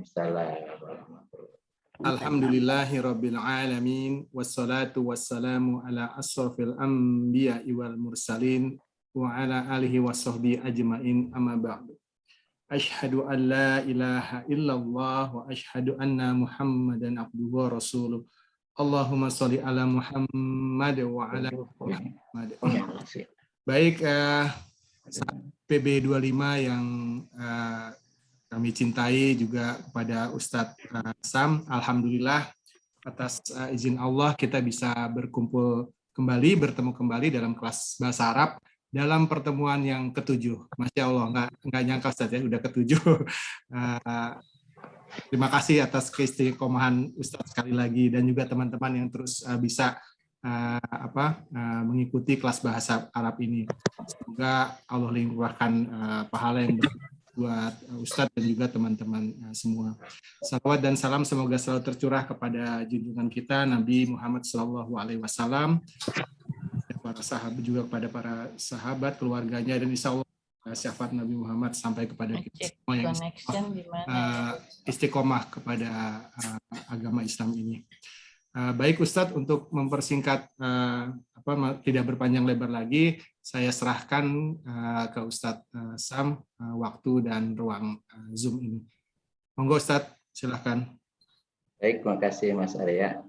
Waalaikumsalam warahmatullahi wabarakatuh. Alhamdulillahirabbil alamin wassalatu wassalamu ala asrofil anbiya'i wal mursalin wa ala alihi washabbihi ajmain amma ba'du. Asyhadu an la ilaha illallah wa asyhadu anna Muhammadan abduhu wa rasuluh. Allahumma sholli ala Muhammad wa ala Muhammad. Baik, PB25 yang kami cintai, juga kepada Ustadz Sam, alhamdulillah atas izin Allah kita bisa berkumpul kembali, bertemu kembali dalam kelas bahasa Arab dalam pertemuan yang ke-7. Masya Allah, nggak nyangka Ustadz ya, udah ke-7. Terima kasih atas keistiqomahan Ustadz sekali lagi, dan juga teman-teman yang terus bisa mengikuti kelas bahasa Arab ini. Semoga Allah limpahkan pahala yang buat Ustadz dan juga teman-teman semua. Salawat dan salam semoga selalu tercurah kepada junjungan kita Nabi Muhammad SAW, para sahabat, juga kepada para sahabat, keluarganya, dan insya Allah syafaat Nabi Muhammad sampai kepada kita semua yang istiqomah kepada agama Islam ini. Baik Ustadz, untuk mempersingkat tidak berpanjang lebar lagi, saya serahkan ke Ustadz Sam waktu dan ruang Zoom ini. Monggo Ustadz, silahkan. Baik, terima kasih Mas Arya.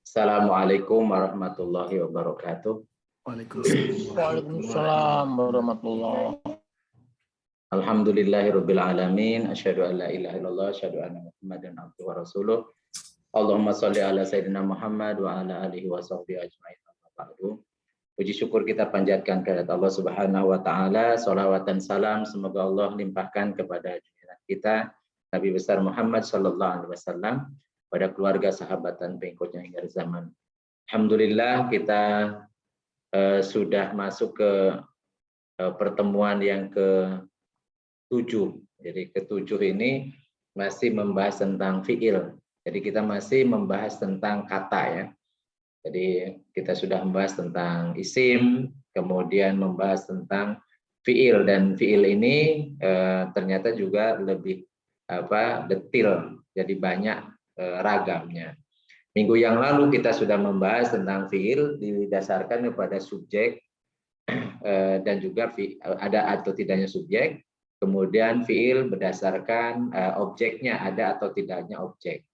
Assalamualaikum warahmatullahi wabarakatuh. Waalaikumsalam warahmatullahi wabarakatuh. Alhamdulillahirabbil alamin, asyhadu an la ilaha illallah, asyhadu anna Muhammadan abduhu wa rasuluh. Allahumma sholli ala sayyidina Muhammad wa ala alihi wa sahbihi ajmain. Puji syukur kita panjatkan kepada Allah Subhanahu wa taala, sholawat dan salam semoga Allah limpahkan kepada junjungan kita Nabi besar Muhammad sallallahu alaihi wasallam, pada keluarga, sahabat dan pengikutnya hingga zaman. Alhamdulillah kita sudah masuk ke pertemuan yang ke-7. Jadi ke-7 ini masih membahas tentang fiil. Jadi kita masih membahas tentang kata ya. Jadi kita sudah membahas tentang isim, kemudian membahas tentang fiil, dan fiil ini ternyata juga lebih detail, jadi banyak ragamnya. Minggu yang lalu kita sudah membahas tentang fiil didasarkan kepada subjek dan juga ada atau tidaknya subjek, kemudian fiil berdasarkan objeknya, ada atau tidaknya objek.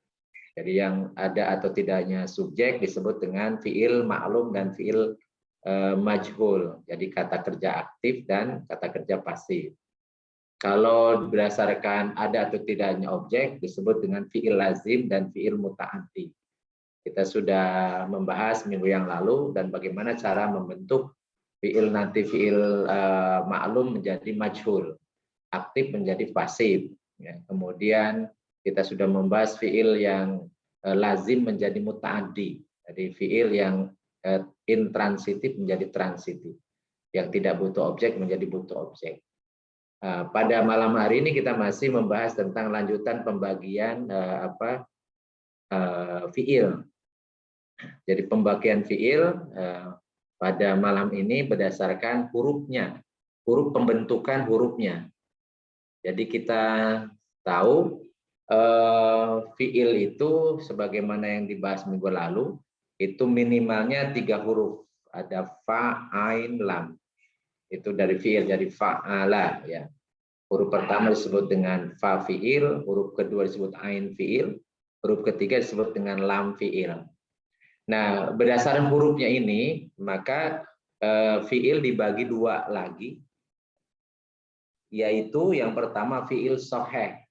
Jadi yang ada atau tidaknya subjek disebut dengan fiil ma'lum dan fiil majhul. Jadi kata kerja aktif dan kata kerja pasif. Kalau berdasarkan ada atau tidaknya objek disebut dengan fiil lazim dan fiil muta'addi. Kita sudah membahas minggu yang lalu dan bagaimana cara membentuk fiil, nanti fiil ma'lum menjadi majhul, aktif menjadi pasif. Ya, kemudian kita sudah membahas fiil yang lazim menjadi muta'addi. Jadi fiil yang intransitif menjadi transitif. Yang tidak butuh objek menjadi butuh objek. Pada malam hari ini kita masih membahas tentang lanjutan pembagian fiil. Jadi pembagian fiil pada malam ini berdasarkan hurufnya, huruf pembentukan hurufnya. Jadi kita tahu fiil itu sebagaimana yang dibahas minggu lalu itu minimalnya 3 huruf, ada fa, ain, lam. Itu dari fiil, jadi fa'ala ya. Huruf pertama disebut dengan fa fiil, huruf kedua disebut ain fiil, huruf ketiga disebut dengan lam fiil. Nah, berdasarkan hurufnya ini maka fiil dibagi 2 lagi, yaitu yang pertama fiil soheh.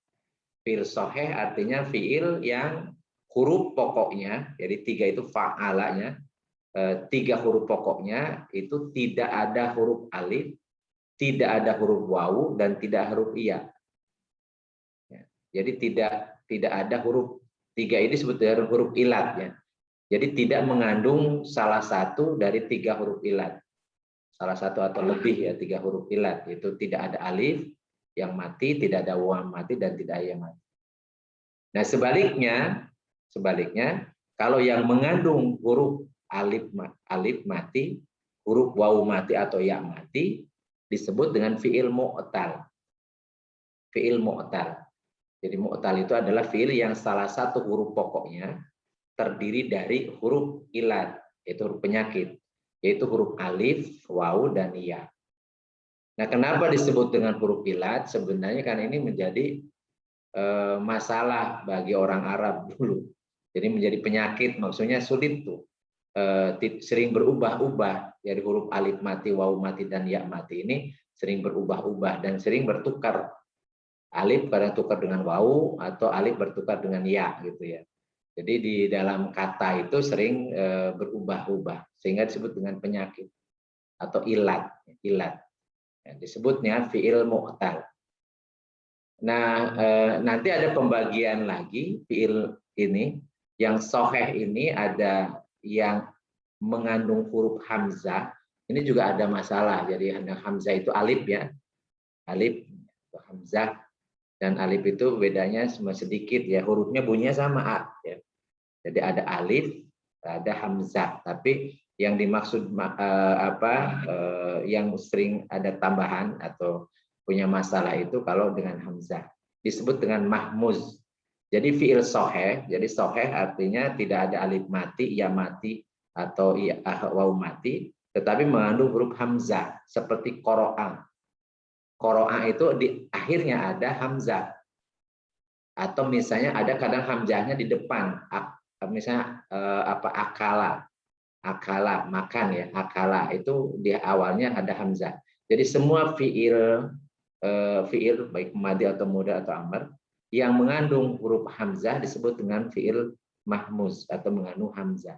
Fiil soheh artinya fiil yang huruf pokoknya, jadi 3 itu fa'alanya, 3 huruf pokoknya itu tidak ada huruf alif, tidak ada huruf wawu, dan tidak huruf iya. Jadi tidak ada huruf 3 ini disebut dengan huruf ilat ya. Jadi tidak mengandung salah satu dari 3 huruf ilat. Salah satu atau lebih ya 3 huruf ilat, itu tidak ada alif yang mati, tidak ada wawu mati, dan tidak ada yang mati. Nah, sebaliknya kalau yang mengandung huruf alif mati, huruf wawu mati atau ya mati disebut dengan fiil mu'tal. fiil mu'tal. Jadi mu'tal itu adalah fiil yang salah satu huruf pokoknya terdiri dari huruf ilat, yaitu huruf penyakit, yaitu huruf alif, waw, dan ya. Nah, kenapa disebut dengan huruf ilat? Sebenarnya kan ini menjadi masalah bagi orang Arab dulu. Jadi menjadi penyakit, maksudnya sulit tuh. Sering berubah-ubah dari huruf alif mati, waw mati, dan ya mati ini sering berubah-ubah dan sering bertukar. Alif kadang tukar dengan waw atau alif bertukar dengan ya gitu ya. Jadi di dalam kata itu sering berubah-ubah sehingga disebut dengan penyakit atau ilat. Ya, disebutnya fiil mu'tal. Nah, nanti ada pembagian lagi fiil ini yang soheh ini ada yang mengandung huruf hamzah. Ini juga ada masalah. Jadi hamzah itu alif ya, alif hamzah. Dan alif itu bedanya cuma sedikit ya, hurufnya bunyinya sama A ya. Jadi ada alif, ada hamzah, tapi yang dimaksud yang sering ada tambahan atau punya masalah itu kalau dengan hamzah disebut dengan mahmuz. Jadi fiil soheh, jadi soheh artinya tidak ada alif mati, ya mati atau waw mati, tetapi mengandung huruf hamzah seperti qoro'ah. Qoro'ah itu di akhirnya ada hamzah. Atau misalnya ada kadang hamzahnya di depan. Misalnya akala, makan ya, akala itu di awalnya ada hamzah. Jadi semua fiil baik madi atau mudhari atau amr yang mengandung huruf hamzah disebut dengan fiil mahmuz atau mengandung hamzah.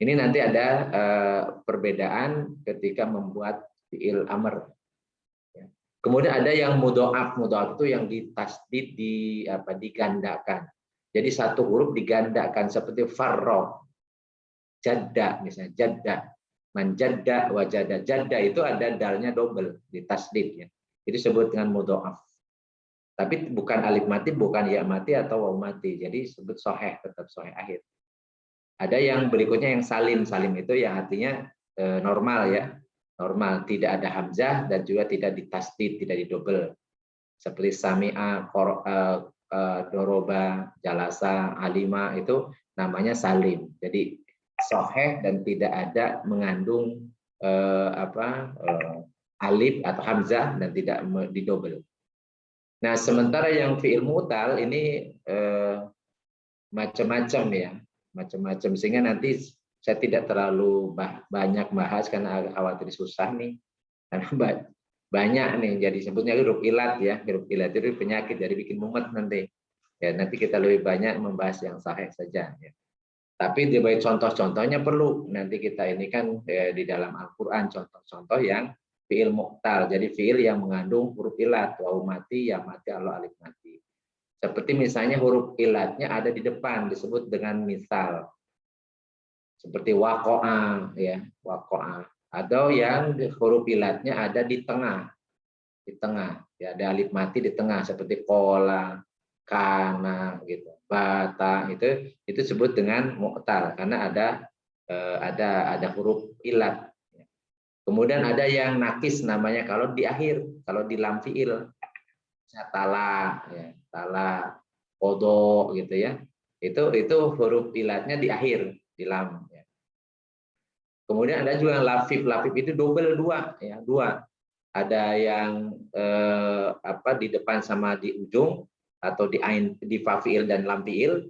Ini nanti ada perbedaan ketika membuat fiil amr. Kemudian ada yang mudhoaf itu yang ditasdid digandakan. Jadi satu huruf digandakan seperti farro, jadda misalnya, jadda, manjadda, wajada. Jadda itu ada dalnya double ditasdid ya. Itu disebut dengan mudhoaf. Tapi bukan alif mati, bukan ya mati atau waw mati. Jadi disebut soheh, tetap soheh akhir. Ada yang berikutnya yang salim. Salim itu yang artinya normal ya. Normal, tidak ada hamzah dan juga tidak ditasdid, tidak didobel. Seperti sami'a, doroba, jalasa, alima itu namanya salim. Jadi soheh dan tidak ada mengandung alif atau hamzah dan tidak didobel. Nah, sementara yang fi'il mu'tal ini macam-macam ya, macam-macam sehingga nanti saya tidak terlalu banyak bahas karena agak khawatir susah nih, karena banyak nih jadi sebutnya huruf ilat ya, huruf ilat itu penyakit jadi bikin mumet nanti ya, nanti kita lebih banyak membahas yang sahih saja ya. Tapi di baik contoh-contohnya perlu nanti kita ini kan di dalam Al-Quran contoh-contoh yang fiil mu'tal, jadi fiil yang mengandung huruf ilat, waw mati, ya mati, atau alif mati. Seperti misalnya huruf ilatnya ada di depan disebut dengan misal. Seperti waqa'a ya, waqa'a. Atau yang huruf ilatnya ada di tengah ya, ada alif mati di tengah seperti qola, kana gitu, bata itu disebut dengan mu'tal karena ada huruf ilat. Kemudian ada yang nakis namanya kalau di akhir, kalau di lam fiil, tala ya, tala, kodo gitu ya, itu huruf ilatnya di akhir di lam. Kemudian ada juga lafif itu double dua ya, dua. Ada yang di depan sama di ujung atau di ain, di fafiil dan lam fiil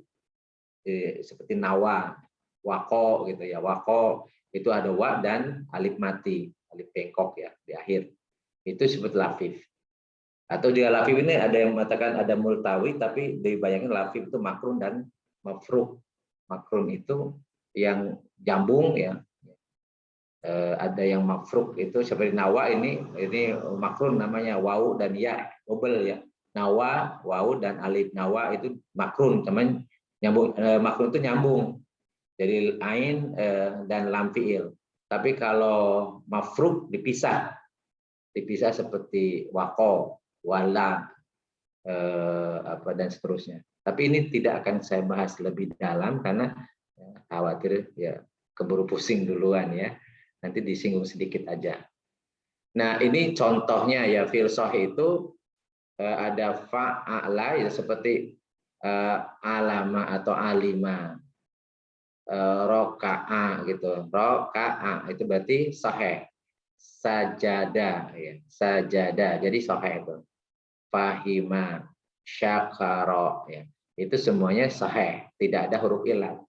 seperti nawa, wako gitu ya. Wako itu ada wa dan alif mati, alif bengkok ya di akhir. Itu disebut lafif. Atau di lafif ini ada yang mengatakan ada multawi tapi dibayangin lafif itu makrun dan mafruq. Makrun itu yang jambung ya. Ada yang mafruk itu seperti nawa ini makrun namanya waw dan ya double ya, nawa waw dan alif. Nawa itu makrun teman nyambung, makrun itu nyambung jadi ain dan lam fiil. Tapi kalau mafruk dipisah seperti wako, wala dan seterusnya. Tapi ini tidak akan saya bahas lebih dalam karena khawatir ya keburu pusing duluan ya. Nanti disinggung sedikit aja. Nah, ini contohnya ya, fiil sohih itu ada fa'ala ya seperti alama atau alima, roka'a gitu, roka'a itu berarti sahih. Sajada ya, sajada jadi sahih itu. Fahima, syakara ya, itu semuanya sahih, tidak ada huruf ilat.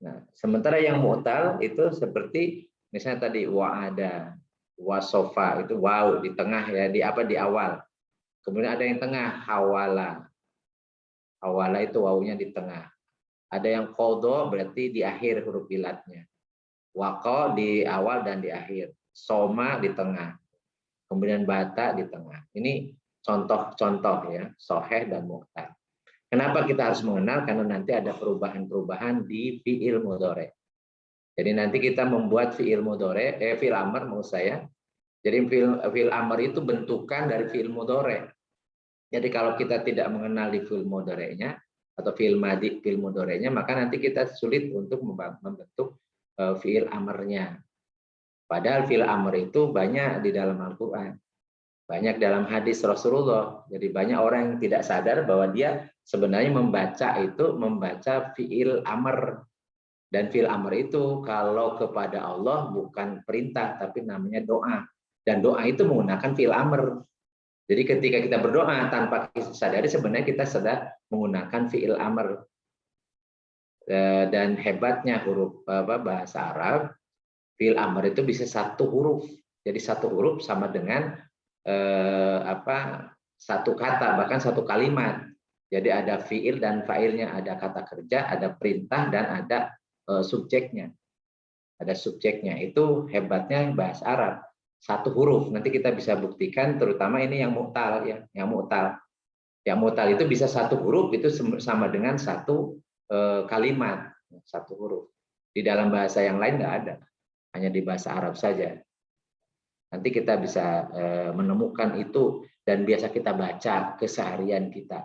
Nah, sementara yang mu'tal itu seperti misalnya tadi wa'ada, wasofa itu waw di tengah ya, di awal. Kemudian ada yang tengah hawala. Hawala itu wawunya di tengah. Ada yang qadha berarti di akhir huruf ilatnya. Waqa di awal dan di akhir. Soma di tengah. Kemudian bata di tengah. Ini contoh-contoh ya, sahih dan mu'tal. Kenapa kita harus mengenal? Karena nanti ada perubahan-perubahan di fi'il mudhari'. Jadi nanti kita membuat fi'il mudhari', fi'il amr maksud saya. Jadi fi'il amr itu bentukan dari fi'il mudhari'. Jadi kalau kita tidak mengenali fi'il mudhari'nya atau fi'il madi, fi'il mudhari'nya, maka nanti kita sulit untuk membentuk fi'il amrnya. Padahal fi'il amr itu banyak di dalam Al-Qur'an. Banyak dalam hadis Rasulullah. Jadi banyak orang yang tidak sadar bahwa dia sebenarnya membaca fi'il amr. Dan fi'il amr itu kalau kepada Allah bukan perintah tapi namanya doa. Dan doa itu menggunakan fi'il amr. Jadi ketika kita berdoa tanpa kita sadari sebenarnya kita sedang menggunakan fi'il amr. Dan hebatnya huruf bahasa Arab, fi'il amr itu bisa satu huruf. Jadi satu huruf sama dengan satu kata, bahkan satu kalimat. Jadi ada fiil dan fa'ilnya, ada kata kerja, ada perintah dan ada subjeknya. Ada subjeknya. Itu hebatnya bahasa Arab. Satu huruf. Nanti kita bisa buktikan, terutama ini yang mu'tal ya, yang mu'tal. Yang mu'tal itu bisa satu huruf itu sama dengan satu kalimat, satu huruf. Di dalam bahasa yang lain nggak ada, hanya di bahasa Arab saja. Nanti kita bisa menemukan itu dan biasa kita baca keseharian kita,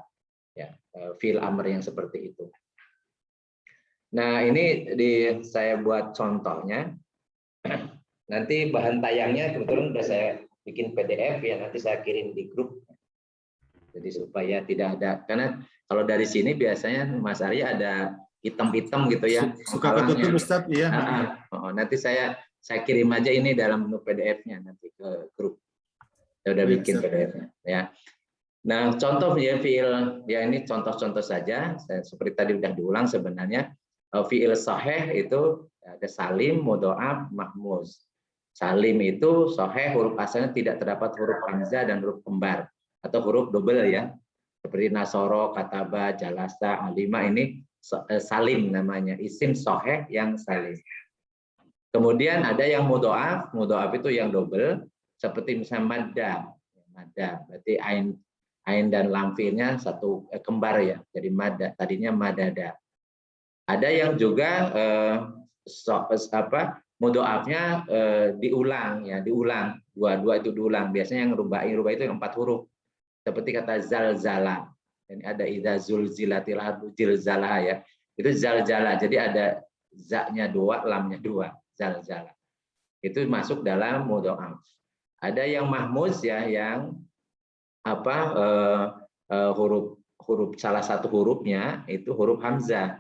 ya, fi'il amr yang seperti itu. Nah ini saya buat contohnya. Nanti bahan tayangnya kebetulan sudah saya bikin PDF ya, nanti saya kirim di grup. Jadi supaya tidak ada, karena kalau dari sini biasanya Mas Arya ada hitam-hitam gitu ya. Suka ketutup Ustadz, iya. Nanti saya kirim aja ini dalam bentuk PDF-nya nanti ke grup. Saya udah bikin PDF-nya ya. Nah, contoh ya fiil ya, ini contoh-contoh saja. Seperti tadi udah diulang sebenarnya fiil sahih itu ada salim, mudha'af, mahmuz. Salim itu sahih huruf asalnya tidak terdapat huruf hamzah dan huruf kembar atau huruf double ya. Seperti nasoro, kataba, jalasa, alima ini salim namanya, isim sahih yang salim. Kemudian ada yang mudha'af, mudha'af itu yang double, seperti misalnya madda, berarti ain dan lam fiilnya satu kembar ya, jadi madda, tadinya madada. Ada yang juga mudha'afnya diulang ya, diulang, dua itu diulang. Biasanya yang rubai itu yang 4 huruf, seperti kata zalzala. Ini ada idza zulzilatil ardu zilzalaha ya, itu zalzala, jadi ada za-nya 2, lamnya 2. Zalzala. Itu masuk dalam mudha'af. Ada yang mahmuz ya, yang huruf salah satu hurufnya itu huruf hamzah.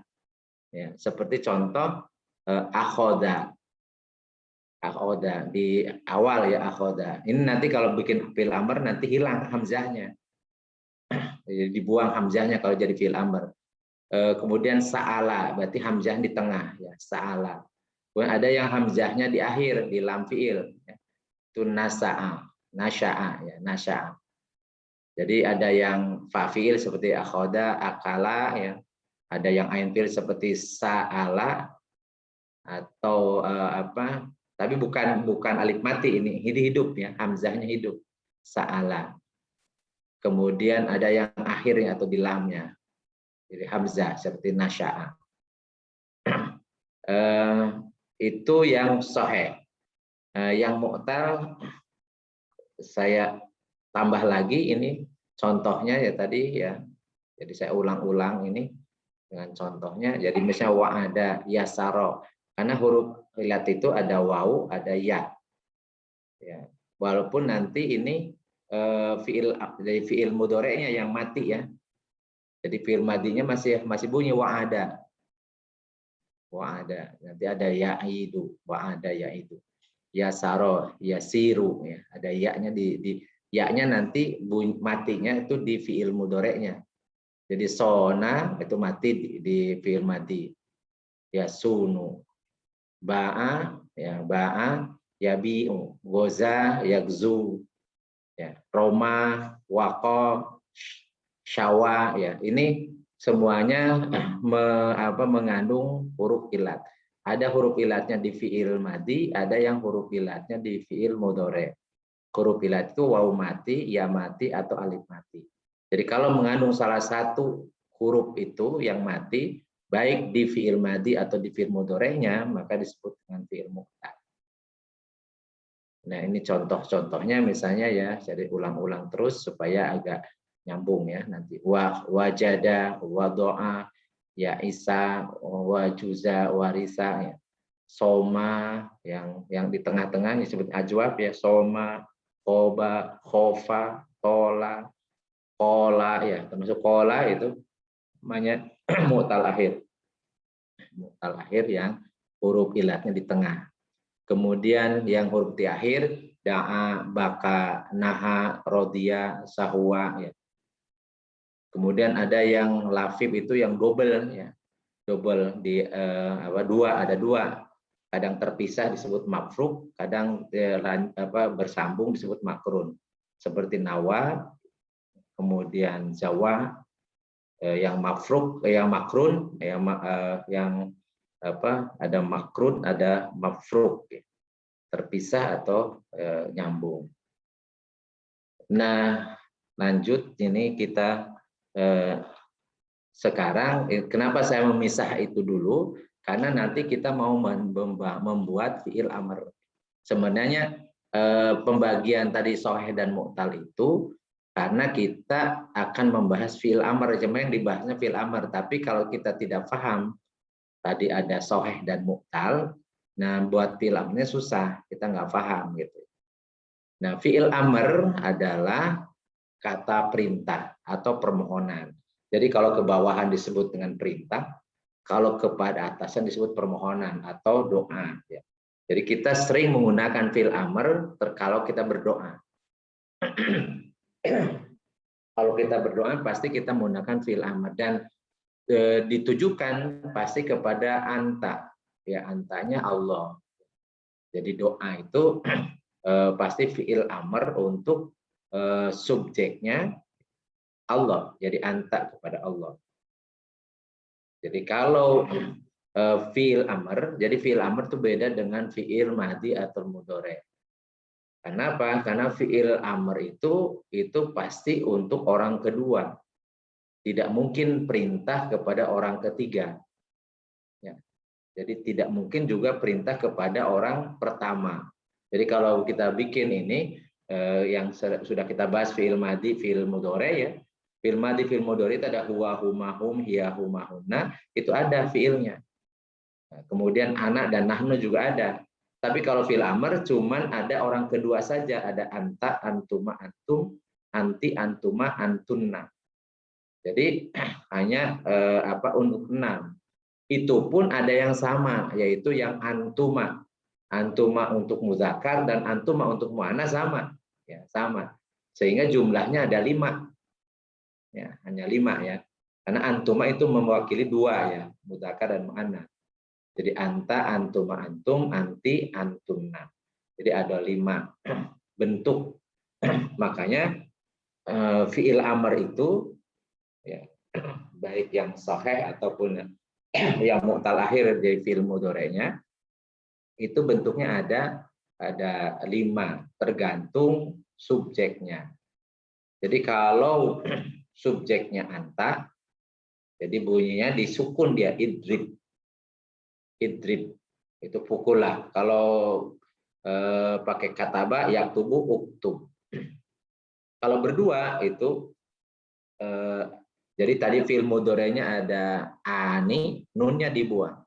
Ya, seperti contoh akhoda. Akhoda di awal ya, akhoda. Ini nanti kalau bikin fi'il amr nanti hilang hamzahnya. Jadi dibuang hamzahnya kalau jadi fi'il amr. Kemudian sa'ala, berarti hamzah di tengah ya, sa'ala. Ada yang hamzahnya di akhir, di lam fiil, itu nasa'a, nasya'a, ya, nasya'a. Jadi ada yang fa fiil seperti akhoda, akala, ya. Ada yang ain fiil seperti sa'ala atau tapi bukan alif mati ini, hidup ya, hamzahnya hidup, sa'ala. Kemudian ada yang akhirnya atau di lamnya, jadi hamzah seperti nasya'a. Itu yang sahih. Yang mu'tal saya tambah lagi ini contohnya ya tadi ya. Jadi saya ulang-ulang ini dengan contohnya. Jadi misalnya wa'ada, yasaro. Karena huruf ilat itu ada wawu, ada ya. Ya. Walaupun nanti ini dari fiil mudhoreknya yang mati ya. Jadi fiil madinya masih bunyi wa'ada. Wa'ada. Nanti ada ya'idu, wa'ada ya'idu. Yasaro, yasiru ya. Ada ya-nya di ya-nya nanti bunyi matinya itu di fiil mudhoreknya. Jadi sona itu mati di fiil madi. Yasunu. Ba'a ya ba'a yabi'u. Goza yagzu. Ya, Roma, waqo, syawa ya. Ini semuanya mengandung huruf ilat. Ada huruf ilatnya di fiil madi, ada yang huruf ilatnya di fiil mudhore. Huruf ilat itu waw mati, ya mati, atau alif mati. Jadi kalau mengandung salah satu huruf itu yang mati, baik di fiil madi atau di fiil mudhorenya, maka disebut dengan fiil mu'tal. Nah ini contoh-contohnya misalnya ya, jadi ulang-ulang terus supaya agak nyambung ya nanti. Wajada, wadoa, ya isa, wajuza, warisa, ya. Soma yang di tengah-tengah disebut ajwab ya, soma, koba, khofa, tola, kola ya, termasuk kola itu namanya mu'tal akhir. Mu'tal akhir yang huruf ilatnya di tengah. Kemudian yang huruf di akhir da'a, baka, naha, rodia, sahwa ya. Kemudian ada yang lafif itu yang double ya. Double di ada dua. Kadang terpisah disebut mafruk, kadang bersambung disebut makrun. Seperti nawa, kemudian jawa, yang mafruk, yang makrun, yang ada makrun, ada mafruk, terpisah atau nyambung. Nah, lanjut ini kita sekarang kenapa saya memisah itu dulu? Karena nanti kita mau membuat fiil amr. Sebenarnya pembagian tadi soheh dan mu'tal itu karena kita akan membahas fiil amr, cuma yang dibahasnya fiil amr. Tapi kalau kita tidak paham tadi ada soheh dan mu'tal, nah buat fiil amrnya susah, kita nggak paham gitu. Nah fiil amr adalah kata perintah atau permohonan. Jadi kalau ke bawahan disebut dengan perintah, kalau kepada atasan disebut permohonan atau doa. Ya. Jadi kita sering menggunakan fiil amr kalau kita berdoa. Kalau kita berdoa pasti kita menggunakan fiil amr dan ditujukan pasti kepada anta. Ya, antanya Allah. Jadi doa itu pasti fiil amr untuk subjeknya Allah, jadi anta kepada Allah. Jadi kalau fiil amr, jadi fiil amr itu beda dengan fiil madi atau mudhore. Kenapa? Karena fiil amr itu pasti untuk orang kedua. Tidak mungkin perintah kepada orang ketiga. Ya. Jadi tidak mungkin juga perintah kepada orang pertama. Jadi kalau kita bikin ini yang sudah kita bahas fiil madi, fiil mudhore ya. Fiil madi, fiil mudhore itu ada huwa, huma, hum, hiya, huma, humna, itu ada fiilnya. Nah, kemudian anak dan nahnu juga ada. Tapi kalau fiil amr cuman ada orang kedua saja, ada anta, antuma, antum, anti, antuma, antunna. Jadi hanya untuk 6. Itu pun ada yang sama, yaitu yang antuma. Antuma untuk muzakkar dan antuma untuk muannas sama. Ya, sama. Sehingga jumlahnya ada 5. Ya, hanya 5 ya. Karena antuma itu mewakili 2 ya, muzakkar dan muannas. Jadi anta, antuma, antum, anti, antumna. Jadi ada 5 bentuk. Makanya fiil amr itu ya, baik yang sahih ataupun yang mu'tal akhir dari fiil mudhorenya itu bentuknya ada 5 tergantung subjeknya. Jadi kalau subjeknya anta, jadi bunyinya disukun dia idrib. Idrib itu pukullah. Kalau pakai kataba yaktubu uktub. Kalau berdua itu jadi tadi fiil mudhorenya ada ani, nunnya dibuang.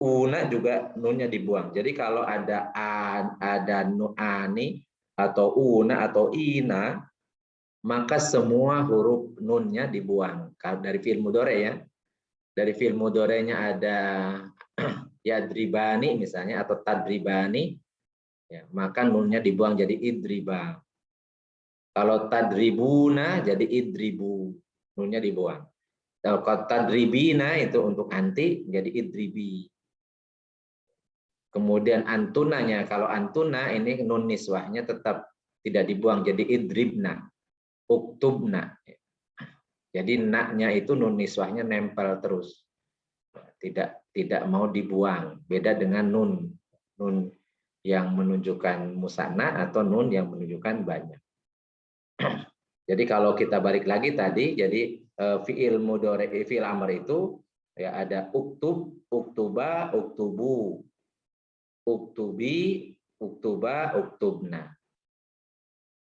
Una juga nunnya dibuang. Jadi kalau ada ani, atau una atau ina, maka semua huruf nunnya dibuang. Dari fi'il mudhari ya. Dari fi'il mudhari'nya ada yadribani misalnya atau tadribani, ya, maka nunnya dibuang jadi idriba. Kalau tadribuna jadi idribu, nunnya dibuang. Kalau tadribina itu untuk anti jadi idribi. Kemudian antunanya, kalau antuna ini nun niswahnya tetap tidak dibuang jadi idribna, uktubna. Jadi naknya itu nun niswahnya nempel terus. Tidak mau dibuang. Beda dengan nun yang menunjukkan musanna atau nun yang menunjukkan banyak. Jadi kalau kita balik lagi tadi, jadi fiil mudhari, fiil amr itu ya ada uktub, uktuba, uktubu, uktubi, uktuba, uktubna.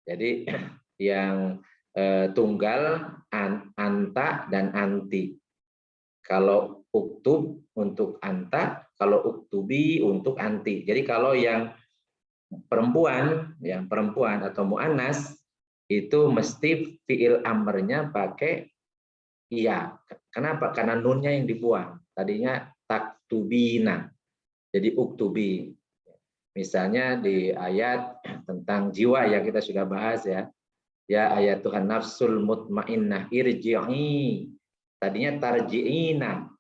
Jadi yang tunggal anta dan anti. Kalau uktub untuk anta, kalau uktubi untuk anti. Jadi kalau yang perempuan atau muannas itu mesti fiil amrnya pakai iya. Kenapa? Karena nunnya yang dibuang. Tadinya taktubina. Jadi uktubi. Misalnya di ayat tentang jiwa yang kita sudah bahas ya. Ya ayat Tuhan nafsul mutmainnah irji'i. Tadinya tarji'ina.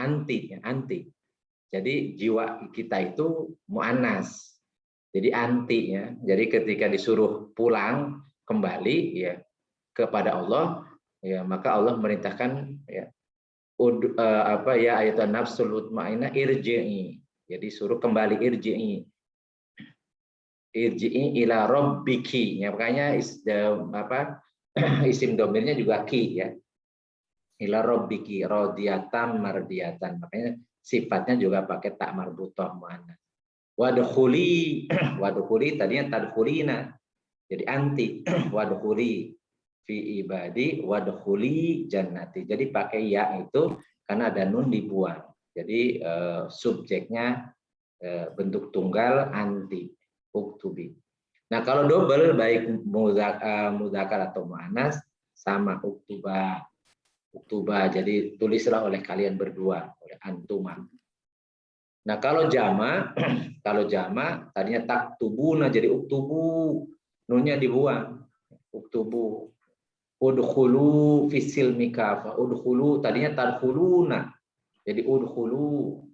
Anti. Jadi jiwa kita itu muannas. Jadi anti ya. Jadi ketika disuruh pulang kembali ya kepada Allah ya, maka Allah merintahkan ya ayat nafsul mutmainnah irji'i. Jadi suruh kembali irji'i ila rabbiki. Ya, makanya isim domirnya juga ki ya. Ila rabbiki radiyatan mardiyatan. Makanya sifatnya juga pakai tak marbutah muannas. Wadkhuli tadinya tadkhulina. Jadi anti wadkhuli fi ibadi wadkhuli jannati. Jadi pakai ya itu karena ada nun dibuang. Jadi subjeknya bentuk tunggal anti uktubi. Nah, kalau double baik mudzakkar atau muannas sama uktuba. Jadi tulislah oleh kalian berdua, oleh antuma. Nah, kalau jama tadinya taktubuna jadi uktubu. Nunnya dibuang. Uktubu. Udkhulu fisil mikafa. Udkhulu tadinya tadkhuluna. Jadi udkhulu.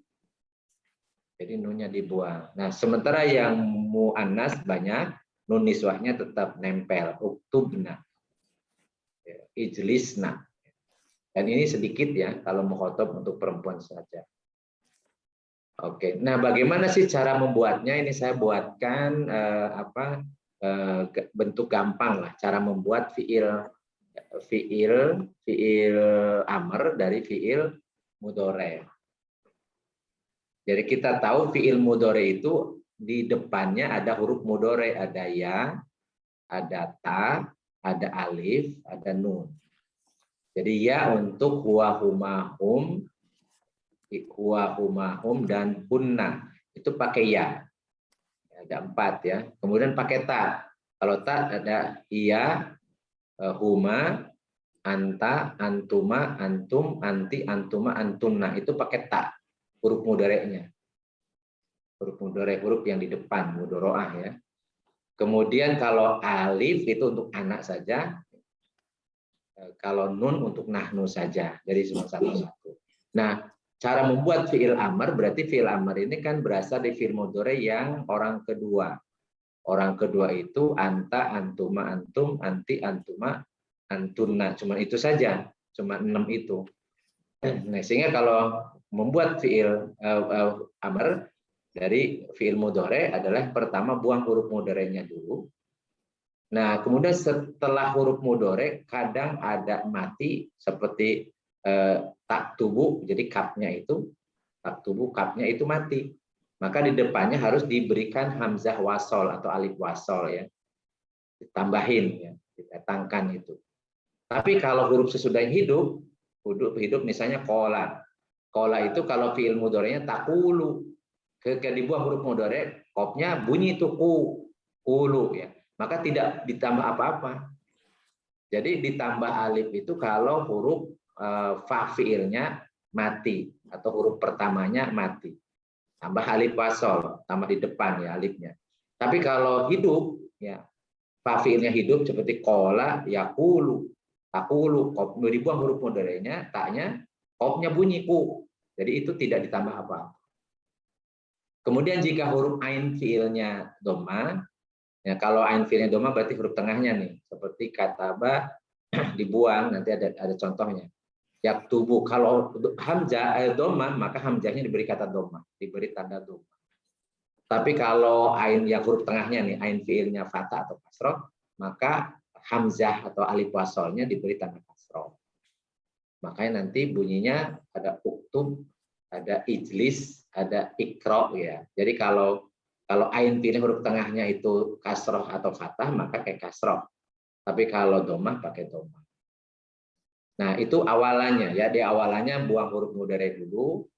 Jadi nunnya dibuang. Nah, sementara yang muannas banyak, nun niswahnya tetap nempel. Uktubna. Ijlisna. Dan ini sedikit ya kalau mukhatab untuk perempuan saja. Oke. Nah, bagaimana sih cara membuatnya? Ini saya buatkan bentuk gampang lah cara membuat fiil amr dari fiil mudhari. Jadi kita tahu fiil mudhari itu di depannya ada huruf mudhari, ada ya, ada ta, ada alif, ada nun. Jadi ya untuk huwa humahum dan hunna itu pakai ya. Ada 4 ya. Kemudian pakai ta. Kalau ta ada iya, huma, anta, antuma, antum, anti, antuma, antunna. Itu pakai ta. Huruf mudhari'nya. Huruf mudhari', huruf yang di depan, mudhoro'ah ya. Kemudian kalau alif itu untuk anak saja. Kalau nun untuk nahnu saja. Jadi cuma satu-satu. Nah, cara membuat fiil amr, berarti fiil amr ini kan berasal dari fiil mudhari yang orang kedua. Orang kedua itu anta, antuma, antum, anti, antuma, antunna. Cuma itu saja. Cuma 6 itu. Nah, sehingga kalau membuat fiil amr dari fiil mudhari adalah pertama buang huruf mudhari'nya dulu. Nah, kemudian setelah huruf mudhari kadang ada mati seperti tak tubuh, jadi kapnya itu tak tubuh, kapnya itu mati. Maka di depannya harus diberikan hamzah wasol atau alif wasol ya. Ditambahin ya, didatangkan itu. Tapi kalau huruf sesudah hidup misalnya kola. Kola itu kalau fiil mudhari'nya takulu. Ketika dibuang huruf mudhari, kopnya bunyi itu kulu ya. maka tidak ditambah apa-apa. Jadi ditambah alif itu kalau huruf fa fiilnya mati atau huruf pertamanya mati. Tambah alif wasol, tambah di depan ya alifnya. Tapi kalau hidup ya fa fiilnya hidup seperti qala, yaqulu, taqulu, dibuang huruf mudhari'nya, taknya, qafnya bunyi ku. Jadi itu tidak ditambah apa-apa. Kemudian jika huruf ain fiilnya dhamma, ya kalau ain fiilnya dhamma berarti huruf tengahnya nih, seperti kataba dibuang, nanti ada contohnya. Yaktubu, kalau hamzah dhamma maka hamzahnya diberi kata dhamma, diberi tanda dhamma. Tapi kalau ain yang huruf tengahnya nih, ain fiilnya fathah atau kasroh, maka hamzah atau alif wasolnya diberi tanda kasroh. Makanya nanti bunyinya ada uktub, ada ijlis, ada ikro ya. Jadi kalau ain fiilnya huruf tengahnya itu kasroh atau fathah maka kayak kasroh. Tapi kalau domah pakai domah. Nah itu awalannya ya. Di awalannya buang huruf mudhari dulu.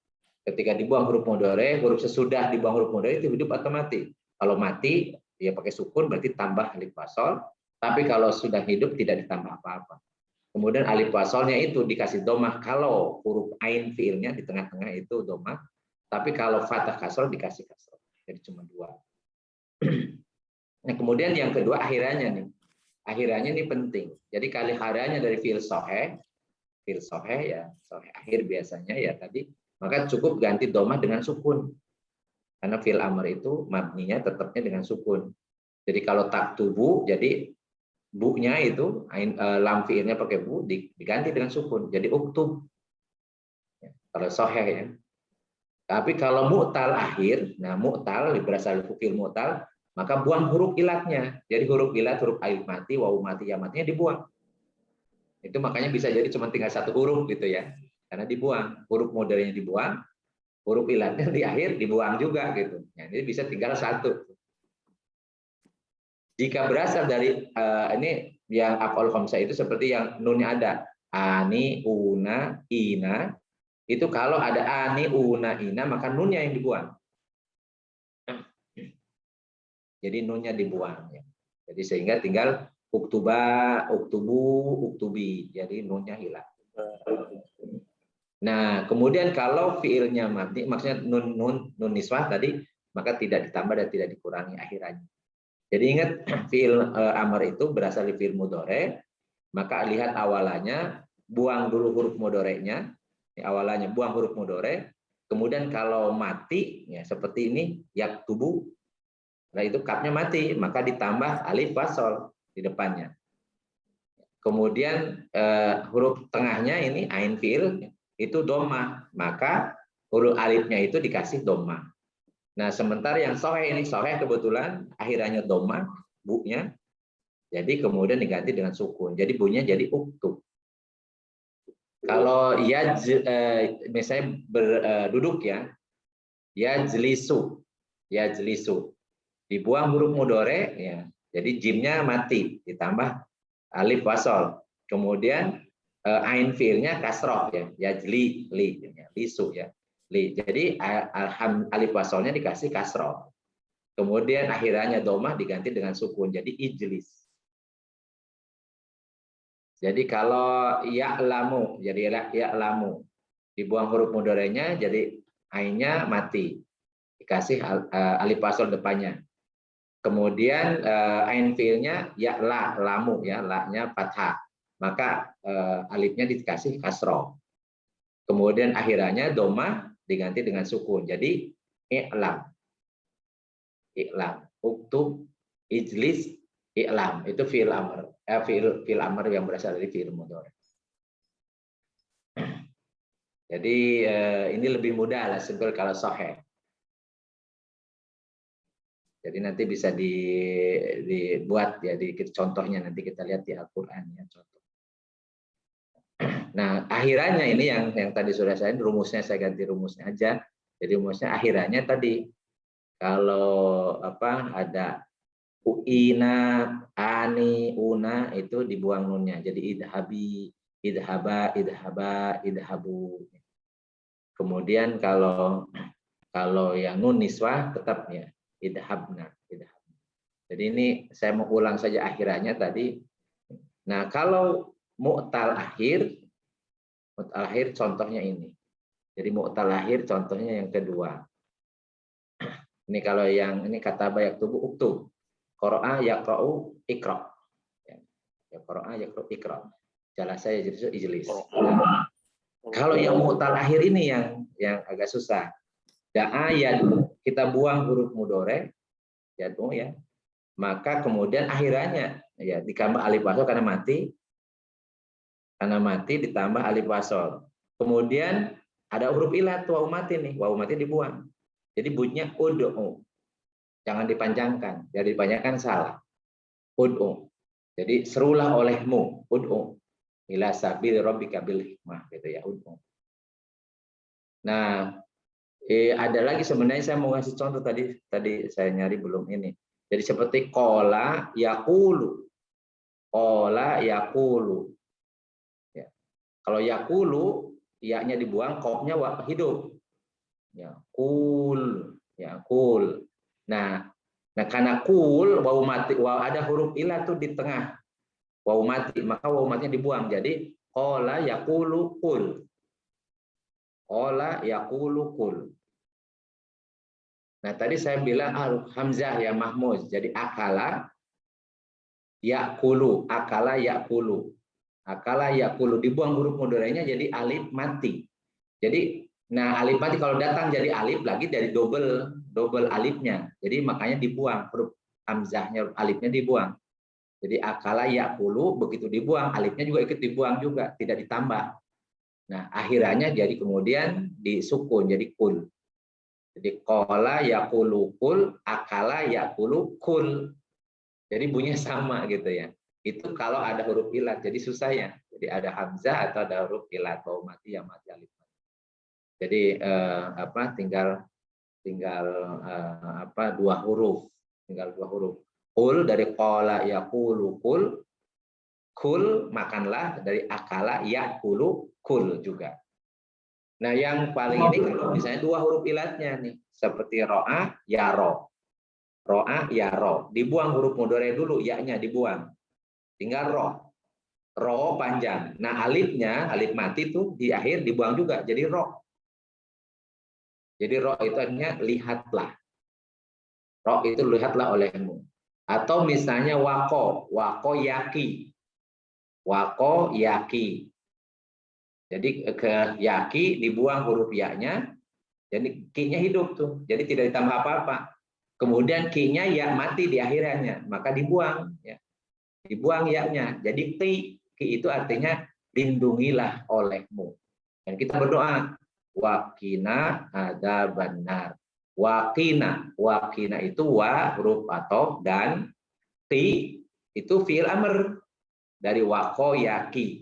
Ketika dibuang huruf mudhari, huruf sesudah dibuang huruf mudhari itu hidup atau mati. Kalau mati dia pakai sukun berarti tambah alif wasol. Tapi kalau sudah hidup tidak ditambah apa-apa. Kemudian alif wasolnya itu dikasih domah kalau huruf ain fiilnya di tengah-tengah itu domah. Tapi kalau fathah kasroh dikasih kasroh. Jadi cuma dua. Nah, kemudian yang kedua akhirannya nih. Akhirannya ini penting. Jadi kali akhirannya dari fiil soheh ya, soheh akhir biasanya ya tadi, maka cukup ganti domah dengan sukun. Karena fiil amr itu mabninya tetapnya dengan sukun. Jadi kalau tak tubuh, jadi bu-nya itu lam fiilnya pakai bu diganti dengan sukun. Jadi uktub. Ya, kalau soheh ya. Tapi kalau mu'tal akhir, nah mu'tal berasal dari fiil mu'tal, maka buang huruf ilatnya. Jadi huruf ilat, huruf alif mati, wawu mati, ya matinya dibuang. Itu makanya bisa jadi cuma tinggal satu huruf gitu ya. Karena dibuang, huruf mudhari'nya dibuang, huruf ilatnya di akhir dibuang juga gitu. Nah, ini bisa tinggal satu. Jika berasal dari ini yang af'al khamsah itu seperti yang nunnya ada ani, una, ina. Itu kalau ada ani, una, ina maka nunnya yang dibuang. Jadi nunnya dibuang ya. Jadi sehingga tinggal uktuba, uktubu, uktubi. Jadi nunnya hilang. Nah, kemudian kalau fiilnya mati, maksudnya nun niswah tadi, maka tidak ditambah dan tidak dikurangi akhirannya. Jadi ingat fiil amr itu berasal dari fiil mudhari, maka lihat awalannya, buang dulu huruf mudhari'nya, awalannya buang huruf mudhari, kemudian kalau mati ya seperti ini yaktubu, nah itu kapnya mati, maka ditambah alif wasol di depannya. Kemudian huruf tengahnya ini ain fiil itu domah, maka huruf alifnya itu dikasih domah. Nah, sementara yang soheh ini, soheh kebetulan akhirannya domah, bu-nya, jadi kemudian diganti dengan sukun. Jadi bunyinya jadi uktub. Kalau ya misalnya duduk ya, ya jelisu, dibuang huruf mudhari ya, jadi jimnya mati, ditambah alif wasol. Kemudian ain fiilnya kasroh ya, yajli, lisu ya. Jadi alif wasolnya dikasih kasroh. Kemudian akhirannya domah diganti dengan sukun. Jadi ijlis. Jadi kalau ya'lamu, jadi ya'lamu. Dibuang huruf mudhari'nya jadi ainnya mati. Dikasih alif wasol depannya. Kemudian ain fiilnya ya'la, lamu ya, la-nya fathah. Maka alifnya dikasih kasroh. Kemudian akhirannya domah diganti dengan sukun. Jadi i'lam. I'lam. Uktub, ijlis, i'lam. Itu fi'il amr. Fi'il amr yang berasal dari fi'il mudhari. Jadi ini lebih mudah lah simpel kalau soheh. Jadi nanti bisa dibuat ya di contohnya nanti kita lihat di Al-Qur'an ya contoh. Nah, akhirannya ini yang tadi sudah saya rumusnya saya ganti rumusnya aja. Jadi rumusnya akhirannya tadi kalau ada uina, ani, una itu dibuang nunnya. Jadi idhabi, idhaba, idhaba, idhabu. Kemudian kalau yang nun niswah tetap ya idhabna. Jadi ini saya mau ulang saja akhirannya tadi. Nah, kalau mu'tal akhir contohnya ini. Jadi mu'tal akhir contohnya yang kedua. Ini kalau yang ini kata bayak tubuh uktub. Qara'a yaqra'u iqra'. Ya qara'a yaqra'u iqra'. Jalasa yajlisu ijlis. Nah, kalau yang mu'tal akhir ini yang agak susah. Da'a yad'u. Kita buang huruf mudhari yad'u ya. Maka kemudian akhirannya ya ditambah alif wasol karena mati ditambah alif wasol. Kemudian ada huruf ilat wawu mati nih, wawu mati dibuang. Jadi bunyinya ud'u. Jangan dipanjangkan, jadi dipanjangkan salah. Ud'u. Jadi serulah olehmu, ud'u ila sabil rabbika bil hikmah gitu ya, ud'u. Nah, ada lagi sebenarnya saya mau kasih contoh tadi saya nyari belum ini. Jadi seperti qala yaqulu. Qala yaqulu. Ya. Kalau yaqulu ya-nya dibuang, qafnya hidup. Ya, kul, ya kul. Nah karena kul wawu mati, ada huruf ilah tuh di tengah wawu mati, maka wawu matinya dibuang. Jadi qala yaqulu kul. Qala yaqulu kul. Nah, tadi saya bilang hamzah ya mahmuz. Jadi akala yaqulu, akala yaqulu. Akala yaqulu dibuang huruf mudhari'nya jadi alif mati. Jadi alif mati kalau datang jadi alif lagi dari double alifnya. Jadi makanya dibuang huruf hamzahnya, alifnya dibuang. Jadi akala yaqulu begitu dibuang, alifnya juga ikut dibuang juga, tidak ditambah. Nah, akhirannya jadi kemudian disukun jadi kul. Jadi qala yaqulu kul, akala yaqulu kul. Jadi bunyinya sama gitu ya. Itu kalau ada huruf ilat, jadi susah ya. Jadi ada hamzah atau ada huruf ilat, wawu mati ya mati alif. Jadi tinggal dua huruf, Kul dari qala yaqulu kul, kul makanlah dari akala yaqulu kul juga. Nah, yang paling ini kalau misalnya dua huruf ilatnya nih, seperti ro'a, yaro. Ro'a, yaro. Dibuang huruf mudhari dulu, ya-nya dibuang. Tinggal ro. Ro panjang. Nah, alifnya, alif mati tuh di akhir dibuang juga, jadi ro. Jadi ro itu artinya lihatlah. Ro itu lihatlah olehmu. Atau misalnya wako yaki. Wako yaki. Jadi ke yaki dibuang huruf ya-nya, jadi ki-nya hidup tuh, jadi tidak ditambah apa-apa. Kemudian ki-nya ya mati di akhirannya, maka dibuang, ya. Dibuang ya-nya. Jadi ki itu artinya lindungilah olehmu. Dan kita berdoa, waqina adzabannar. Waqina itu wa huruf athof dan ti itu fi'il amr dari waqo yaki.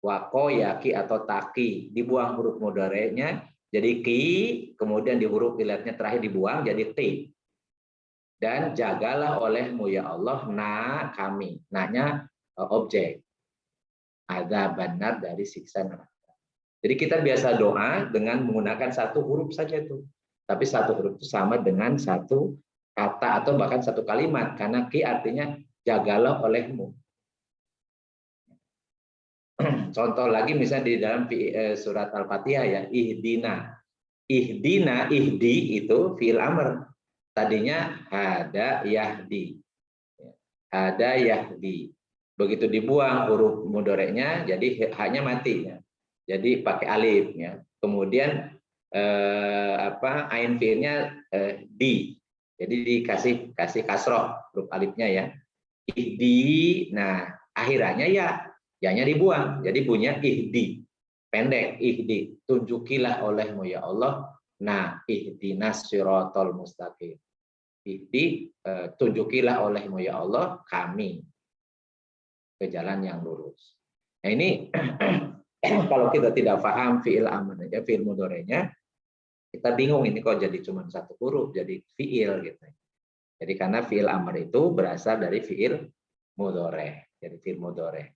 Wako yaki atau taki dibuang huruf mudhari'nya jadi ki, kemudian di huruf ilatnya terakhir dibuang jadi ti. Dan jagalah olehmu ya Allah kami. Nya objek. Ada benar dari siksa neraka. Jadi kita biasa doa dengan menggunakan satu huruf saja itu. Tapi satu huruf itu sama dengan satu kata atau bahkan satu kalimat karena ki artinya jagalah olehmu. Contoh lagi misalnya di dalam surat Al-Fatihah ya, ihdina. Ihdi itu fi'il amr. Tadinya hada yahdi. Hada yahdi. Begitu dibuang huruf mudhari'nya jadi hanya mati ya. Jadi pakai alif ya. Kemudian ain fi'ilnya di. Jadi dikasih kasroh huruf alifnya ya. Ihdi. Nah, akhirannya ya. Ya-nya dibuang, jadi bunyinya ihdi, pendek ihdi, tunjukilah olehmu ya Allah. Nah, ihdinas siratal mustaqim. Ihdi, tunjukilah olehmu ya Allah kami ke jalan yang lurus. Nah ini kalau kita tidak paham fi'il amr aja, fi'il mudhari'nya, kita bingung ini kok jadi cuma satu huruf, jadi fi'il gitu. Jadi karena fi'il amr itu berasal dari fi'il mudhari', jadi fi'il mudhari'.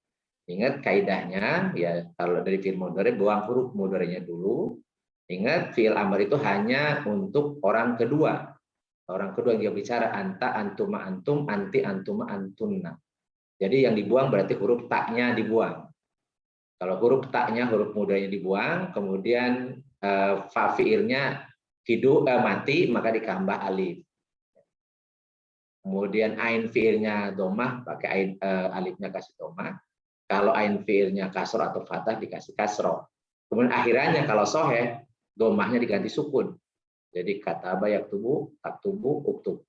Ingat kaidahnya ya, kalau dari fi'il mudhari buang huruf mudhari'nya dulu. Ingat fi'il amr itu hanya untuk orang kedua. Orang kedua yang bicara anta, antuma, antum, anti, antuma, antunna. Jadi yang dibuang berarti huruf taknya dibuang. Kalau huruf taknya, huruf mudanya dibuang, kemudian fa fiilnya hidup mati, maka ditambah alif. Kemudian ain fiilnya domah, pakai ain, alifnya kasih domah. Kalau ain fiilnya kasro atau fathah dikasih kasro. Kemudian akhirannya kalau soheh, domahnya diganti sukun. Jadi kataba yaktubu, taktubu, uktub.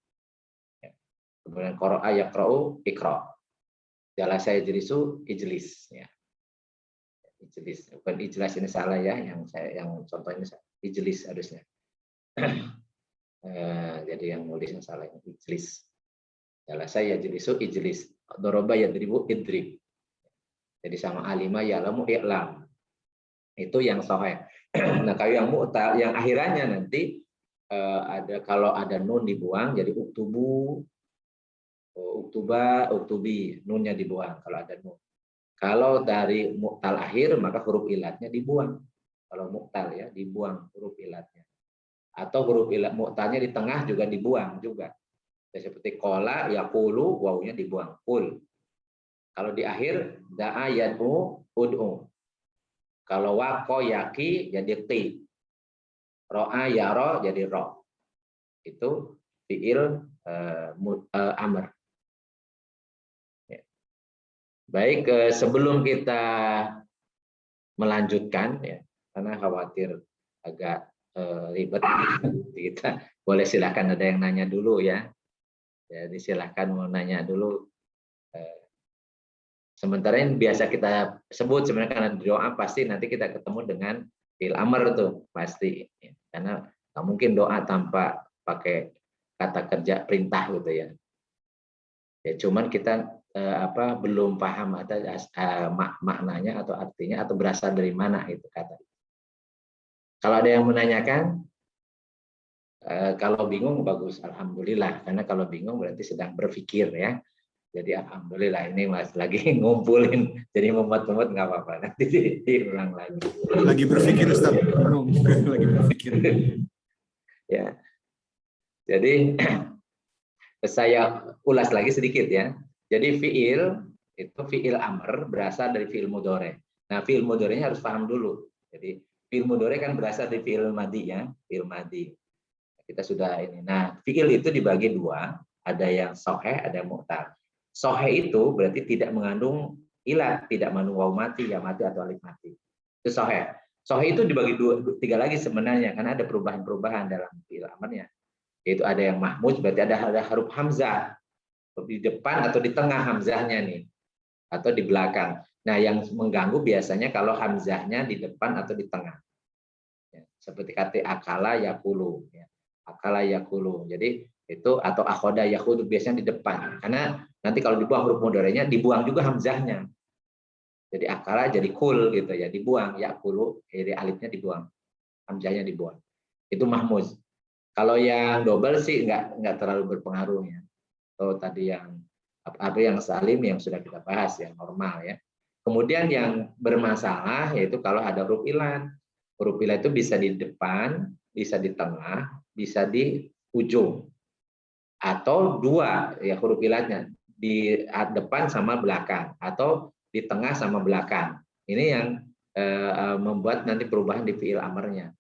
Kemudian qara'a yaqra'u, iqra'. Jalasa yajlisu, ijlis. Ya. Ijlis. Bukan ijlas, ini salah ya. Yang contoh ini ijlis harusnya. Jadi yang nulisnya salah, ijlis. Jalasa yajlisu, ijlis. Doroba yadribu, idrib. Jadi sama alima ya'lamu, i'lam. Itu yang sahih. Nah, kalau yang mu'tal, yang akhirannya nanti ada, kalau ada nun dibuang jadi uktubu, uktuba, uktubi, nunnya dibuang kalau ada nun. Kalau dari mu'tal akhir maka huruf ilatnya dibuang. Kalau mu'tal ya dibuang huruf ilatnya. Atau huruf ilat mu'talnya di tengah juga dibuang juga. Ya, seperti qala, yaqulu, wawunya dibuang, qul. Kalau di akhir da'a, yad'u, ud'u. Kalau waqo, yaqi jadi qi. Ro'a, yaro jadi ro. Itu fiil amr. Ya. Baik, sebelum kita melanjutkan ya, karena khawatir agak ribet, kita boleh silakan ada yang nanya dulu ya. Jadi silakan mau nanya dulu. Sementara yang biasa kita sebut sebenarnya karena doa pasti nanti kita ketemu dengan fiil amr itu pasti. Ya. Karena nggak mungkin doa tanpa pakai kata kerja perintah gitu ya. Ya cuman kita belum paham atau maknanya atau artinya atau berasal dari mana itu kata. Kalau ada yang menanyakan, kalau bingung bagus, alhamdulillah. Karena kalau bingung berarti sedang berpikir ya. Jadi alhamdulillah ini Mas lagi ngumpulin, jadi membuat-membuat nggak apa-apa. Nanti diulang lagi. Lagi berpikir Ustaz. Lagi berpikir. Ya. Jadi saya ulas lagi sedikit ya. Jadi fiil itu fiil amr berasal dari fiil mudhari. Nah, fiil mudharinya harus paham dulu. Jadi fiil mudhari kan berasal dari fiil madi ya, fiil madi. Kita sudah ini. Nah, fiil itu dibagi dua, ada yang sahih, ada yang mu'tal. Sahih itu berarti tidak mengandung ilat, tidak mengandung waw mati, ya mati atau alif mati. Itu sahih. Sahih itu dibagi tiga lagi sebenarnya karena ada perubahan-perubahan dalam fiil amrnya. Yaitu ada yang mahmuz, berarti ada huruf hamzah di depan atau di tengah hamzahnya nih, atau di belakang. Nah, yang mengganggu biasanya kalau hamzahnya di depan atau di tengah. Ya, seperti kata akala yakulu, ya. Akala yakulu. Jadi itu atau akhoda yakulu biasanya di depan. Karena nanti kalau dibuang huruf mudhari'nya dibuang juga hamzahnya. Jadi akala jadi kul gitu ya, dibuang yakulu, jadi alifnya dibuang, hamzahnya dibuang. Itu mahmuz. Kalau yang double sih nggak terlalu berpengaruh ya. Atau tadi yang apa yang salim yang sudah kita bahas yang normal ya. Kemudian yang bermasalah yaitu kalau ada huruf ilat. Huruf ilat itu bisa di depan, bisa di tengah, bisa di ujung. Atau dua ya huruf ilatnya di depan sama belakang atau di tengah sama belakang. Ini yang membuat nanti perubahan di fiil amrnya.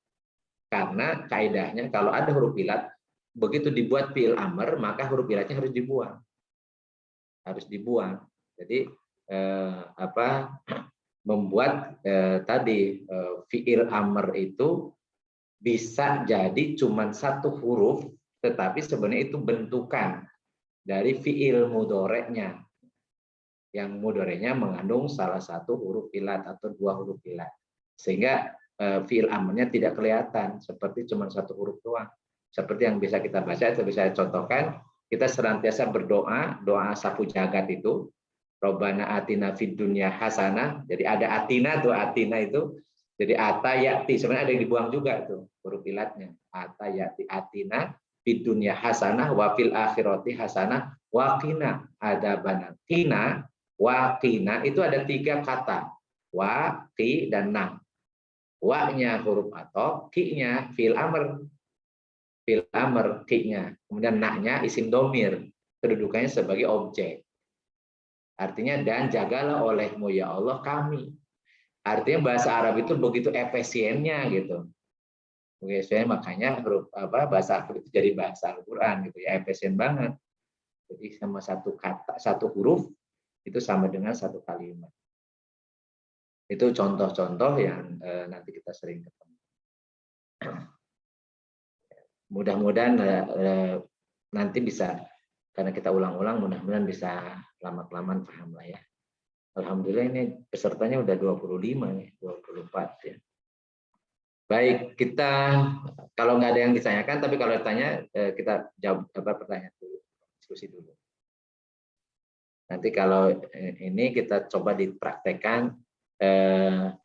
Karena kaidahnya kalau ada huruf ilat begitu dibuat fiil amr maka huruf ilatnya harus dibuang. Harus dibuang. Jadi membuat tadi fiil amr itu bisa jadi cuma satu huruf tetapi sebenarnya itu bentukan dari fiil mudhari'nya. Yang mudhari'nya mengandung salah satu huruf ilat atau dua huruf ilat. Sehingga fiil amrnya tidak kelihatan seperti cuma satu huruf doang. Seperti yang bisa kita baca, itu bisa contohkan, kita senantiasa berdoa, doa sapu jagat itu, Robbana atina fid dunya hasanah. Jadi ada atina tuh, atina itu. Jadi ata yati, sebenarnya ada yang dibuang juga tuh huruf ilatnya. Ata yati atina fid dunya hasanah wa fil akhirati hasanah wa qina adzabannar. Qina, wa qina itu ada tiga kata. Wa, qi, dan na. Wa-nya huruf atau, ki-nya fi'il amr. fil amr ki-nya, kemudian na-nya isim domir, kedudukannya sebagai objek. Artinya dan jagalah olehmu ya Allah kami. Artinya bahasa Arab itu begitu efisiennya gitu. Efisien, makanya huruf bahasa Arab itu jadi bahasa Al-Qur'an gitu ya, efisien banget. Jadi sama satu kata, satu huruf itu sama dengan satu kalimat. Itu contoh-contoh yang nanti kita sering ketemu. Mudah-mudahan nanti bisa, karena kita ulang-ulang, mudah-mudahan bisa lama-kelamaan paham lah ya. Alhamdulillah ini pesertanya udah 25 nih, 24 ya. Baik, kita kalau nggak ada yang ditanyakan, tapi kalau ditanya kita jawab pertanyaan dulu, diskusi dulu. Nanti kalau ini kita coba dipraktekkan,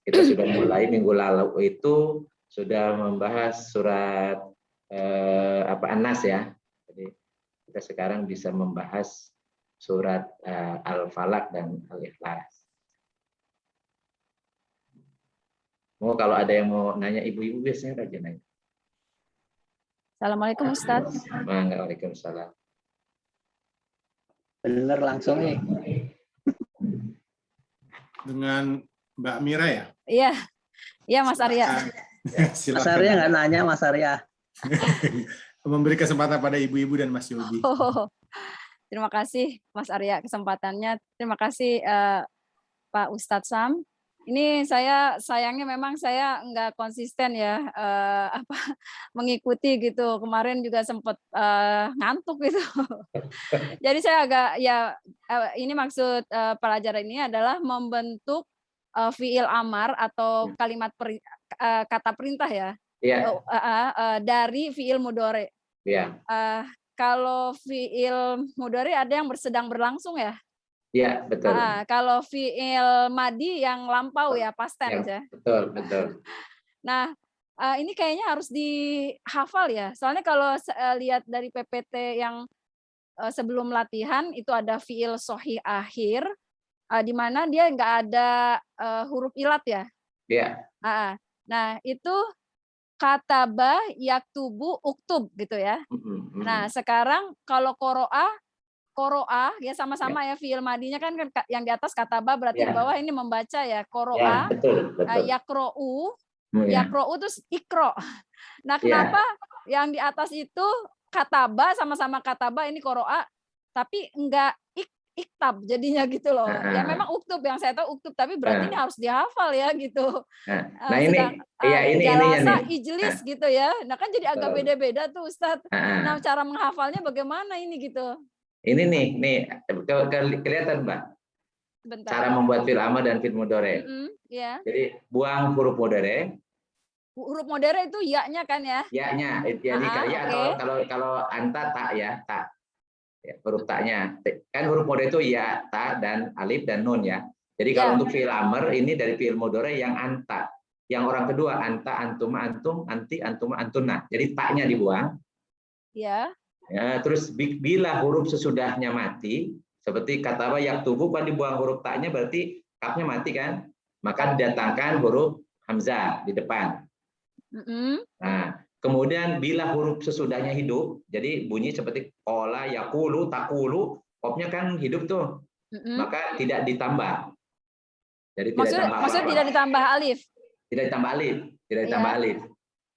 kita sudah mulai minggu lalu itu sudah membahas surat An-Nas ya. Jadi kita sekarang bisa membahas surat Al-Falaq dan Al-Ikhlas. Mau kalau ada yang mau nanya, ibu-ibu biasanya rajin nanya. Assalamualaikum Ustadz. Waalaikumsalam. Bener langsung nih. Dengan Mbak Mira ya? Iya, iya Mas Arya. Mas Arya nggak nanya, Mas Arya. Memberi kesempatan pada ibu-ibu dan Mas Yogi. Oh, terima kasih Mas Arya kesempatannya. Terima kasih Pak Ustadz Sam. Ini sayangnya memang saya nggak konsisten ya mengikuti gitu. Kemarin juga sempat ngantuk gitu. Jadi saya agak ini maksud pelajaran ini adalah membentuk fiil amar atau kalimat kata perintah ya. Iya. Dari fiil mudhari. Iya. Kalau fiil mudhari ada yang sedang berlangsung ya? Iya, betul. Kalau fiil madi yang lampau ya, past tense ya. Betul. Nah, ini kayaknya harus dihafal ya. Soalnya kalau lihat dari PPT yang sebelum latihan itu ada fiil sahih akhir, di mana dia nggak ada huruf ilat ya. Iya. Nah, itu kataba, yaktubu, uktub gitu ya. Nah, sekarang kalau qoro'ah ya sama-sama ya, fiil madinya kan yang di atas kataba, berarti di bawah ini membaca ya, qoro'ah. Betul. Yakro'u terus ikro. Nah, kenapa yang di atas itu kataba, sama-sama kataba, ini qoro'ah, tapi enggak iktab jadinya gitu loh. Ya memang uktub, yang saya tahu uktub, tapi berarti ini harus dihafal ya gitu. Nah ini jalasa, ijlis gitu ya. Nah kan jadi agak beda-beda tuh Ustadz. Nah cara menghafalnya bagaimana ini gitu? Ini nih kelihatan Mbak. Bentar. Cara membuat fi'il amr dan fi'il mudhari. Ya. Jadi buang huruf mudhari. Huruf mudhari itu ya-nya kan ya? Ya-nya, jadi kalau anta tak ya, tak. Ya, huruf taknya kan huruf mudhari itu ya, ta dan alif dan nun ya. Jadi kalau untuk fi'il amr ini dari fi'il mudhari yang anta. Yang orang kedua anta, antuma, antum, anti, antuma, antuna. Jadi taknya dibuang. Ya. Ya, terus bila huruf sesudahnya mati, seperti kataba yaktubu kan dibuang huruf taknya, berarti kafnya mati kan? Maka didatangkan huruf hamzah di depan. Nah, kemudian bila huruf sesudahnya hidup, jadi bunyi seperti qola, yaqulu, taqulu, qafnya kan hidup tuh. Maka tidak ditambah. Jadi maksudnya tidak ditambah alif. Tidak ditambah alif.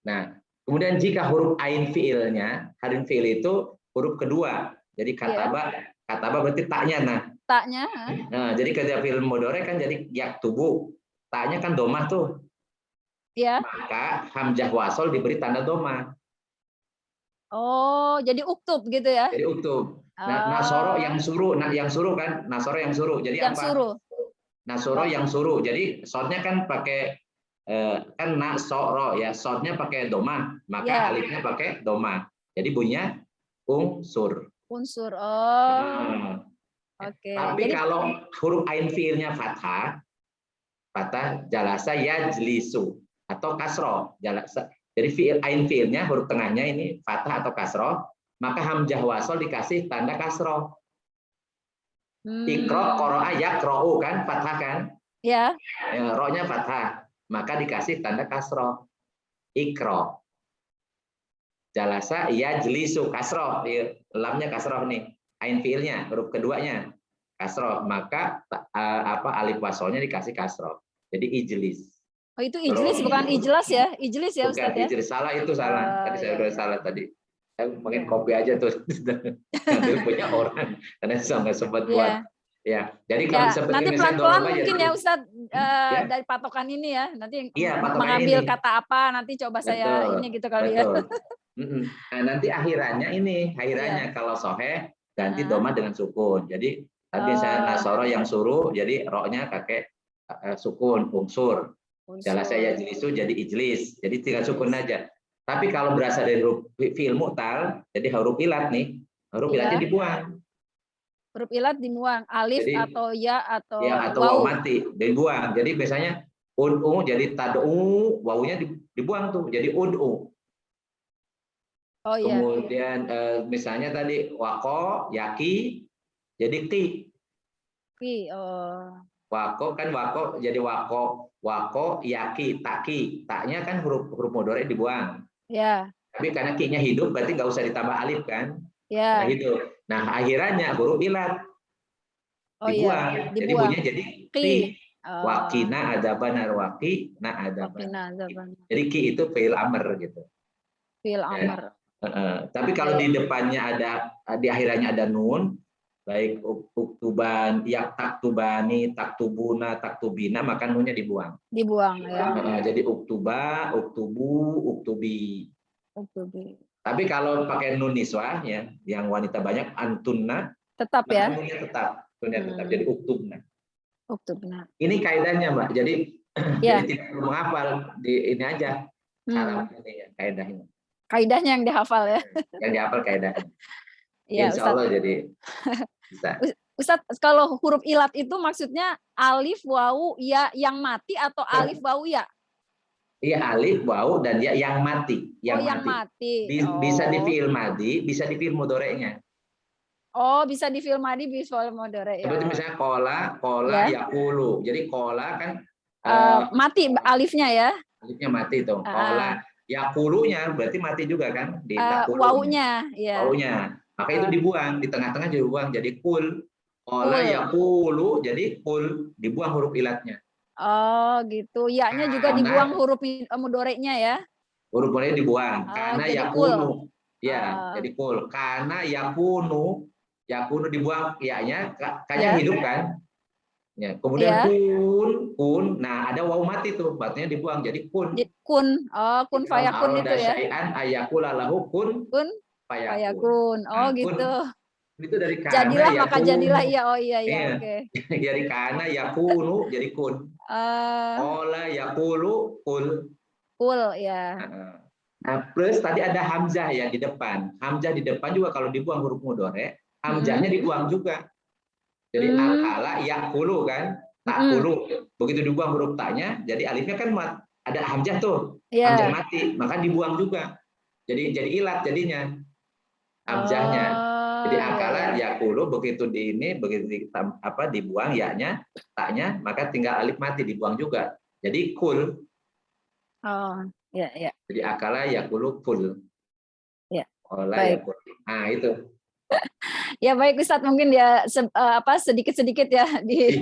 Nah, kemudian jika huruf ain fiilnya, harin fiil itu huruf kedua. Jadi kataba berarti taknya. Taknya. Nah, jadi ketika fiil mudhari kan jadi yaktubu. Taknya kan domah tuh. Ya. Maka hamzah wasol diberi tanda domah. Oh, jadi uktub gitu ya? Jadi uktub. Nah, nasoro yang suruh kan? Nasoro yang suruh. Jadi yang apa? Suruh. Nasoro yang suruh. Jadi shortnya kan pakai kan nasoro ya, shortnya pakai domah, maka alifnya pakai domah. Jadi bunyinya unsur. Oke. Tapi jadi, kalau huruf ain fiilnya fathah jalasa yajlisu atau kasroh. Jadi fiil ain fiilnya huruf tengahnya ini fathah atau kasroh, maka hamzah wasol dikasih tanda kasroh. Ikro, qoro'a, yakro'u kan fathah kan? Ya. Ro-nya fathah, maka dikasih tanda kasroh. Ikro. Jalasa yajlisu kasroh, lamnya kasroh nih, ain fiilnya huruf keduanya kasroh, maka alif wasolnya dikasih kasroh, jadi ijlis. Oh itu ijlis bukan ijlas ya? Ijlis ya Bukan Ustadz ya? ijlis, salah itu salah. Tadi saya udah salah tadi. Saya makin copy aja tuh, ngambil punya orang karena saya nggak sempat buat. Ya, jadi kalau seperti nanti pelan-pelan mungkin ya Ustadz dari patokan ini ya, nanti mengambil ini. Kata apa, nanti coba saya ini gitu kali ya. Nah, nanti akhirannya ini, kalau soheh ganti doma dengan sukun. Jadi tadi saya nasoro yang suruh, jadi roknya kakek sukun, unsur. Jalasa yajlisu jadi ijlis, jadi tinggal sukun aja. Tapi kalau berasal dari huruf fi'il mu'tal, jadi huruf ilat nih, huruf ilatnya dibuang. Huruf ilat dibuang, alif jadi, atau ya atau waw mati dibuang. Jadi biasanya un'u jadi tad'u, wawunya dibuang tuh jadi un'u. Oh iya. Kemudian misalnya tadi wako, yaki, jadi ki. Ki, oh. Wako kan wako jadi wako, yaki, taki. Taknya kan huruf mudhari dibuang. Ya. Tapi karena ki-nya hidup berarti nggak usah ditambah alif kan? Ya. Nah, hidup. Nah, akhirannya huruf ilat dibuang. Iya. Jadi bunyinya jadi ki. Oh. Wakina adaban arwaki na adaban. Jadi ki itu fi'il amr gitu. Fi'il amr. Tapi kalau di depannya di akhirannya ada nun, baik uktuban, yak taktubani, taktubuna, taktubina, maka nunnya dibuang. Dibuang ya. Jadi uktuba, uktubu, uktubi. Uktubi. Tapi kalau pakai nun niswah ya, yang wanita banyak antunna, tetap ya. Nunnya tetap, jadi uktubna. Uktubna. Ini kaidahnya, Mbak. Jadi ya. Jadi tidak perlu menghafal di ini aja. Cara ini ya, kaidahnya. Kaidahnya yang dihafal ya. Yang dihafal kaidahnya. Ya, Insya Allah jadi bisa. Ustadz, kalau huruf ilat itu maksudnya alif, wawu, ya yang mati atau alif, wawu, ya? Iya, alif, wawu, dan ya yang mati. Yang mati. Bisa di fi'il madi, bisa di fi'il mudhari'nya. Oh, bisa di fi'il madi, bisa fi'il mudhari'. Seperti misalnya kola, yakulu. Jadi kola kan mati alifnya ya. Alifnya mati tuh. Kola, yakulunya berarti mati juga kan? Di wawunya, ya. Wawunya. Maka itu dibuang, di tengah-tengah dibuang jadi kul. Kola yakulu jadi kul, dibuang huruf ilatnya. Oh, gitu. Ya-nya juga dibuang huruf mudhari'nya ya. Huruf mudhari dibuang karena yakunu. Ya, jadi kul. Karena yakunu dibuang ya-nya, kayaknya hidup kan? Ya, kemudian kun. Nah, ada wawu mati tuh, artinya dibuang jadi kun. Kun. Oh, kun fayakun itu ya. Syai'an ayakula lahu kun fayakun. Oh, gitu. Itu dari kana jadilah maka jadilah, iya. Oh iya oke. Jadi kana yakunu jadi kun. Qala yakulu kul. Kul ya. Nah, plus tadi ada hamzah ya di depan. Hamzah di depan juga kalau dibuang huruf mudhari, hamzahnya dibuang juga. Jadi akala yakulu kan, takulu. Begitu dibuang huruf taknya, jadi alifnya kan ada hamzah tuh. Hamzah mati, maka dibuang juga. Jadi ilat jadinya hamzahnya. Jadi akala yakulu begitu dibuang ya-nya, taknya, maka tinggal alif mati dibuang juga. Jadi kul. Oh, ya. Jadi akala yakulu kul. Ya. Baik. Nah, itu. Ya baik Ustadz, mungkin ya sedikit-sedikit ya di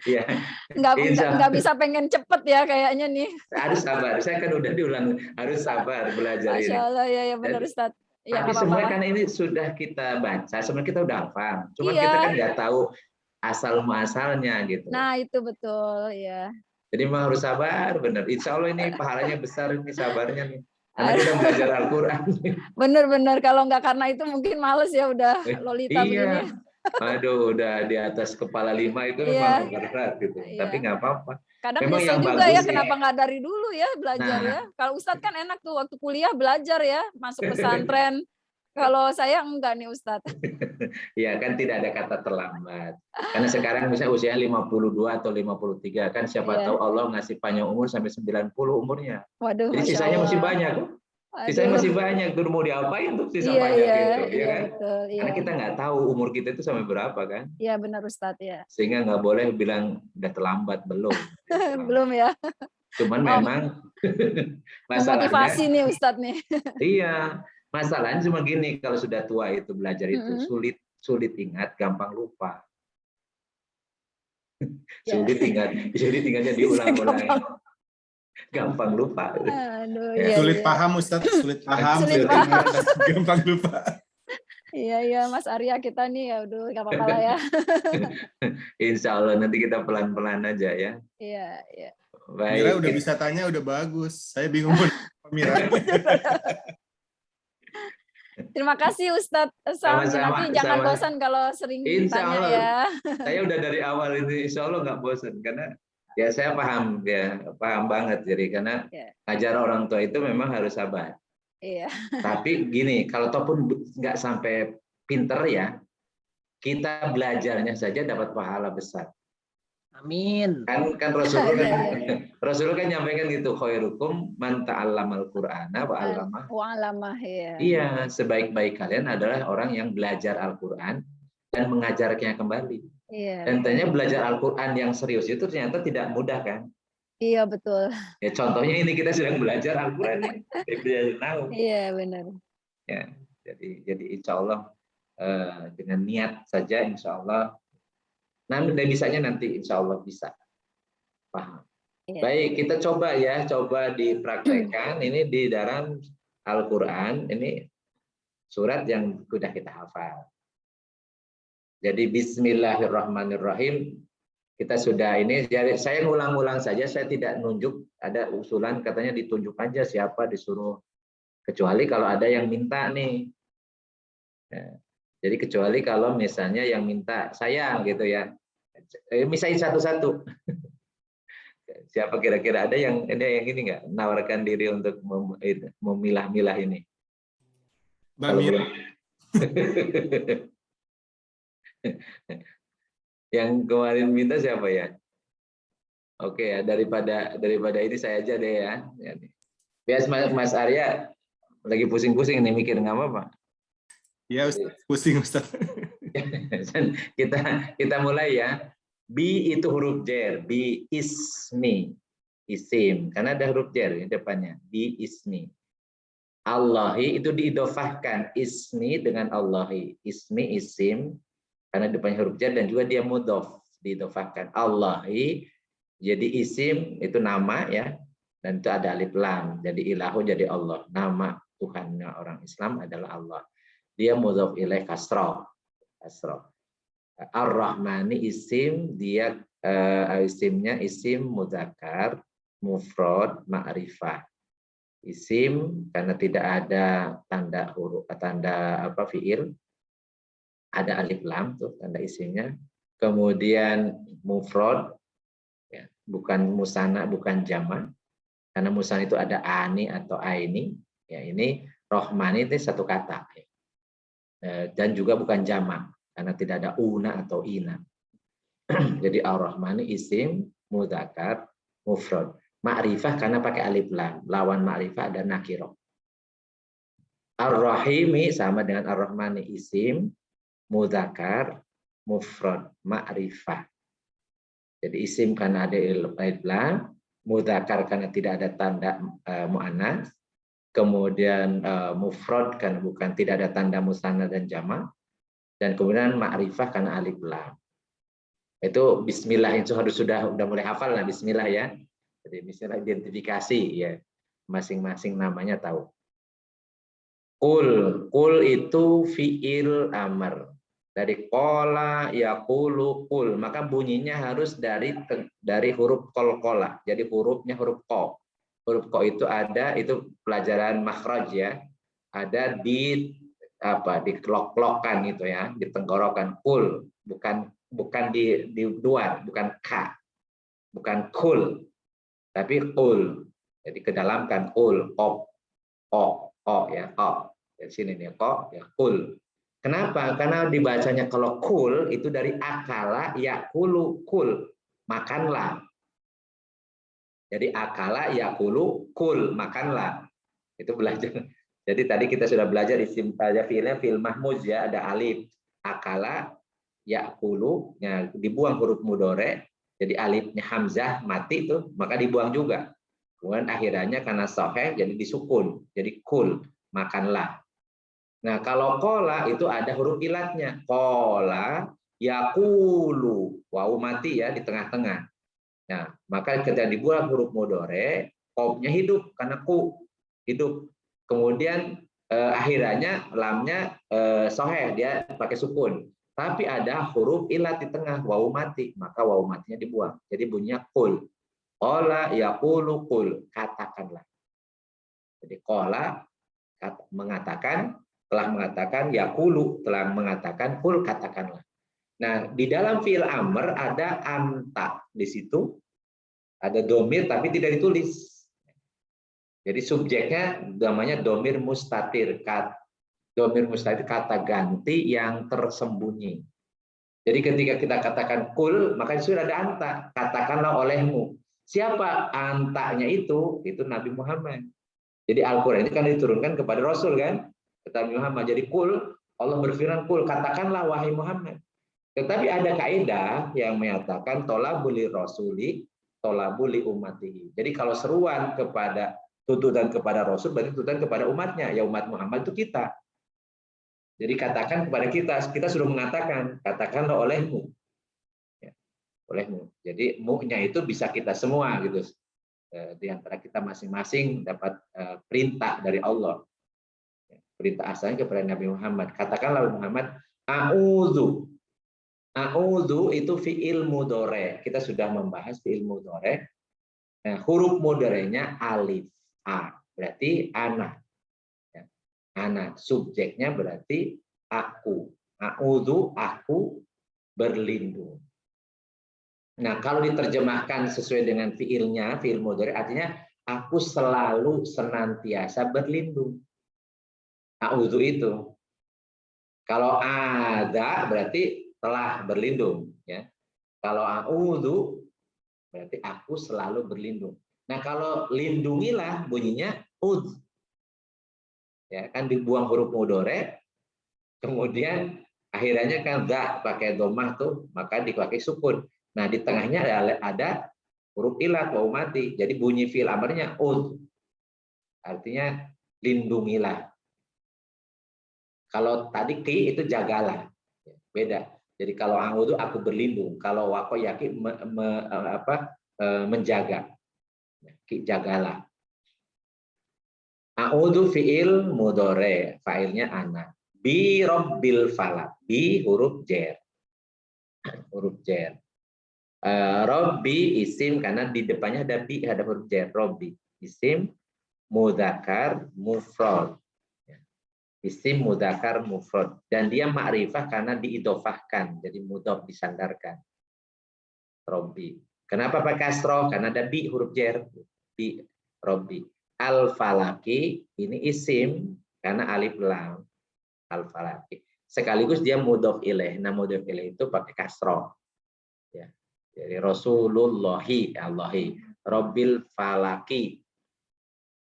Iya. Nggak bisa pengen cepet ya kayaknya nih. Harus sabar. Saya kan udah diulang, harus sabar belajar ini. Masya Allah, ya benar Ustadz. Ya, tapi sebenarnya kan ini sudah kita baca, sebenarnya kita udah hafal. Cuma kita kan nggak tahu asal muasalnya gitu. Nah itu betul ya. Jadi memang harus sabar, benar. Insya Allah ini pahalanya besar ini sabarnya nih. Karena kita belajar Al-Quran. Bener-bener, kalau nggak karena itu mungkin males ya udah Lolita begini. Aduh, udah di atas kepala 5 itu memang berat gitu. Tapi nggak apa-apa. Kadang nyesel juga ya, kenapa nggak dari dulu ya belajar ya. Kalau Ustadz kan enak tuh waktu kuliah belajar ya, masuk pesantren. Kalau saya enggak nih Ustadz. Iya kan tidak ada kata terlambat. Karena sekarang misalnya usianya 52 atau 53 kan siapa tahu Allah ngasih panjang umur sampai 90 umurnya. Waduh. Jadi sisanya masih banyak. Sisanya masih banyak. Tuh mau diapain tuh sisa banyak gitu, ya kan? Betul, Karena kita nggak tahu umur kita itu sampai berapa kan? Iya benar Ustadz ya. Sehingga nggak boleh bilang udah terlambat, belum. Belum ya. Cuman memang Memotivasi nih Ustadz nih. Iya, masalahnya cuma gini, kalau sudah tua itu belajar itu sulit ingat, gampang lupa. Sulit ingatnya diulang-ulang. Gampang lupa. Aduh, Ya. Sulit paham Ustadz, sulit paham. Sulit paham. Gampang lupa. Iya Mas Arya kita nih ya udah nggak apa-apa lah ya. Insya Allah nanti kita pelan-pelan aja ya. Iya. Baik. Mira udah bisa tanya, udah bagus. Saya bingung Mira. Terima kasih Ustadz Sam. Nanti jangan bosan kalau sering tanya ya. Saya udah dari awal ini insya Allah nggak bosan karena ya saya paham banget jadi karena ngajar orang tua itu memang harus sabar. Iya. Tapi gini, kalau ataupun nggak sampai pinter ya, kita belajarnya saja dapat pahala besar. Amin. Kan Rasulullah kan nyampaikan gitu, khairukum man ta'allamal Qur'ana wa 'allamah. Iya, sebaik-baik kalian adalah orang yang belajar Al-Qur'an dan mengajarnya kembali. Iya. Dan ternyata belajar Al-Qur'an yang serius itu ternyata tidak mudah kan? Iya betul. Ya contohnya ini kita sedang belajar Al-Qur'an nih. Iya benar. Ya, jadi insya Allah dengan niat saja insya Allah. Nah, bisanya nanti insya Allah bisa paham. Iya. Baik, kita coba dipraktekkan. Ini di dalam Al-Quran, ini surat yang sudah kita hafal. Jadi Bismillahirrahmanirrahim. Kita sudah ini, jadi saya ngulang-ulang saja, saya tidak nunjuk, ada usulan katanya ditunjuk aja siapa disuruh. Kecuali kalau ada yang minta nih. Ya, jadi kecuali kalau misalnya yang minta saya gitu ya. Misalnya satu-satu. Siapa kira-kira ada yang ini nggak menawarkan diri untuk memilah-milah ini? Mbak Mira. Yang kemarin minta siapa ya? Oke ya, daripada ini saya aja deh ya. Bias Mas Arya lagi pusing-pusing nih mikir nggak apa-apa. Ya Ustaz, pusing Ustaz. kita mulai ya. Bi itu huruf jer, bi ismi, isim, karena ada huruf jer di depannya. Bi ismi. Allahi itu diidofahkan ismi dengan Allahi. Ismi isim karena depannya huruf jer dan juga dia mudhof diidofahkan. Allahi jadi isim itu nama ya, dan itu ada alif lam. Jadi ilahu jadi Allah. Nama Tuhannya orang Islam adalah Allah. Dia mudhof ilaih kasroh. Ar-Rahmani isim, dia isimnya isim mudzakkar, mufrad, ma'rifah. Isim karena tidak ada tanda huruf, tanda fiil, ada alif lam tuh tanda isimnya. Kemudian mufrad, ya, bukan musanna, bukan jama. Karena musanna itu ada ani atau aini. Ya, ini Rahmani itu satu kata. Dan juga bukan jama. Karena tidak ada una atau ina. Jadi ar-Rahmani isim mudzakkar mufrad. Ma'rifah karena pakai alif lam. Lawan ma'rifah ada nakirah. Ar-Rahimi sama dengan ar-Rahmani isim mudzakkar mufrad ma'rifah. Jadi isim karena ada alif lam, mudzakkar karena tidak ada tanda muannats, kemudian mufrad karena tidak ada tanda musanna dan jama'. Dan kemudian ma'rifah karena alif lam. Itu bismillah itu harus sudah mulai hafal lah bismillah ya. Jadi bismillah identifikasi ya. Masing-masing namanya tahu. Kul itu fiil amr. Dari qala yaqulu kul, maka bunyinya harus dari huruf qalqalah. Jadi hurufnya huruf qa. Huruf qa itu ada, itu pelajaran makhraj ya. Ada di dikelok-kelokkan itu ya, di tenggorokan. Kul, bukan di luar, bukan ka, bukan kul, tapi kul. Jadi kedalamkan kul, o ya, o. Dari sini nih o ya kul. Kenapa? Karena dibacanya kalau kul itu dari akala yakulu kul, makanlah. Jadi akala yakulu kul, makanlah. Itu belajar. Jadi tadi kita sudah belajar isim saja fiilnya fiil mahmuz ya, ada alif. Akala yakulu, ya, dibuang huruf mudhore, jadi alifnya hamzah mati itu, maka dibuang juga. Kemudian akhirannya karena sahih jadi disukun, jadi kul, makanlah. Nah, kalau kola itu ada huruf ilatnya. Kola, yakulu, wawu mati ya di tengah-tengah. Nah, maka ketika dibuat huruf mudhari, qofnya hidup karena ku, hidup. Kemudian akhirannya lamnya sahih, dia pakai sukun. Tapi ada huruf ilat di tengah, wawu mati, maka wawu matinya dibuang. Jadi bunyinya kul. Kola, yakulu, kul, katakanlah. Jadi kola mengatakan, telah mengatakan, yakulu telah mengatakan, kul katakanlah. Nah, di dalam fi'il amr ada anta di situ, ada domir tapi tidak ditulis. Jadi subjeknya namanya domir mustatir, domir mustatir kata ganti yang tersembunyi. Jadi ketika kita katakan kul, maka sudah ada anta, katakanlah olehmu. Siapa antanya itu? Itu Nabi Muhammad. Jadi Al-Quran ini kan diturunkan kepada Rasul kan? Kata Muhammad, jadi kul, Allah berfirman kul, katakanlah wahai Muhammad. Tetapi ada kaidah yang menyatakan tolabuli rasuli, tolabuli umatihi. Jadi kalau seruan kepada tuntutan kepada Rasul, berarti tuntutan kepada umatnya. Ya umat Muhammad itu kita. Jadi katakan kepada kita sudah mengatakan, katakanlah olehmu. Ya, olehmu. Jadi mu-nya itu bisa kita semua gitu. Di antara kita masing-masing dapat perintah dari Allah. Perintah asalnya kepada Nabi Muhammad. Katakanlah Muhammad, a'udzu. A'udzu itu fi'il mudhari. Kita sudah membahas fi'il mudhari. Nah, huruf mudhari'nya alif, a. Berarti ana. Ya. Ana. Subjeknya berarti aku. A'udzu, aku berlindung. Nah, kalau diterjemahkan sesuai dengan fi'ilnya, fi'il mudhari artinya aku selalu senantiasa berlindung. A'udzu itu. Kalau ada berarti telah berlindung, ya. Kalau a'udzu berarti aku selalu berlindung. Nah, kalau lindungilah bunyinya ud. Ya, kan dibuang huruf mudhari, kemudian akhirannya kan dha pakai dhammah tuh, maka dipakai sukun. Nah, di tengahnya ada huruf ilat wawu mati. Jadi bunyi fi'il amrnya ud. Artinya lindungilah. Kalau tadi ki itu jagalah, beda. Jadi kalau a'udzu aku berlindung, kalau waqoyaki menjaga. Ki jagalah. A'udzu fi'il mudhari, fa'ilnya ana. Bi rabbil falaq, bi huruf jar. Huruf jar. Rabbi isim karena di depannya ada bi, ada huruf jar. Rabbi isim mudzakkar mufrad. Isim mudzakkar mufrad dan dia ma'rifah karena diidhofahkan, jadi mudhof disandarkan. Robbi. Kenapa pakai kasroh? Karena ada bi huruf jar, bi Robbi. Al falaki ini isim karena alif lam. Al falaki. Sekaligus dia mudhof ilaih. Nah, mudhof ilaih itu pakai kasroh. Ya. Jadi Rasulullahi Allahi. Robbil falaki.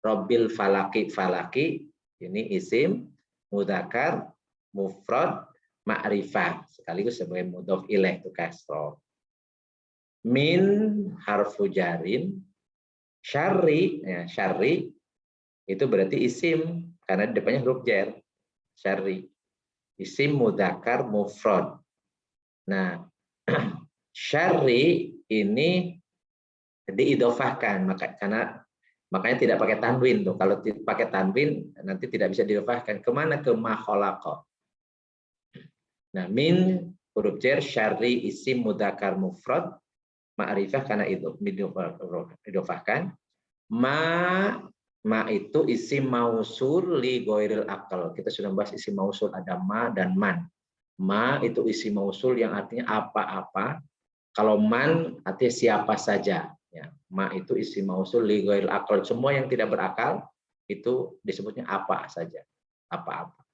Robbil falaki falaki ini isim mudzakkar mufrad ma'rifah sekaligus sebagai mudhof ilaih itu kasroh. Min harfu jarin, syarri, ya, syarri itu berarti isim karena di depannya huruf jar. Syarri isim mudzakkar mufrad. Nah, syarri ini diidhofahkan makanya tidak pakai tanwin tuh. Kalau pakai tanwin nanti tidak bisa diidhofahkan. Kemana? Ke ma khalaqa. Nah, min huruf jar, syarri isim mudzakkar mufrad ma'rifah karena itu idhofahkan. Ma itu isim mausul li ghairil aqal. Kita sudah bahas isim mausul, ada ma dan man. Ma itu isim mausul yang artinya apa-apa. Kalau man artinya siapa saja. Ya, ma itu isim mausul li ghairil aqal. Semua yang tidak berakal itu disebutnya apa saja. Apa-apa.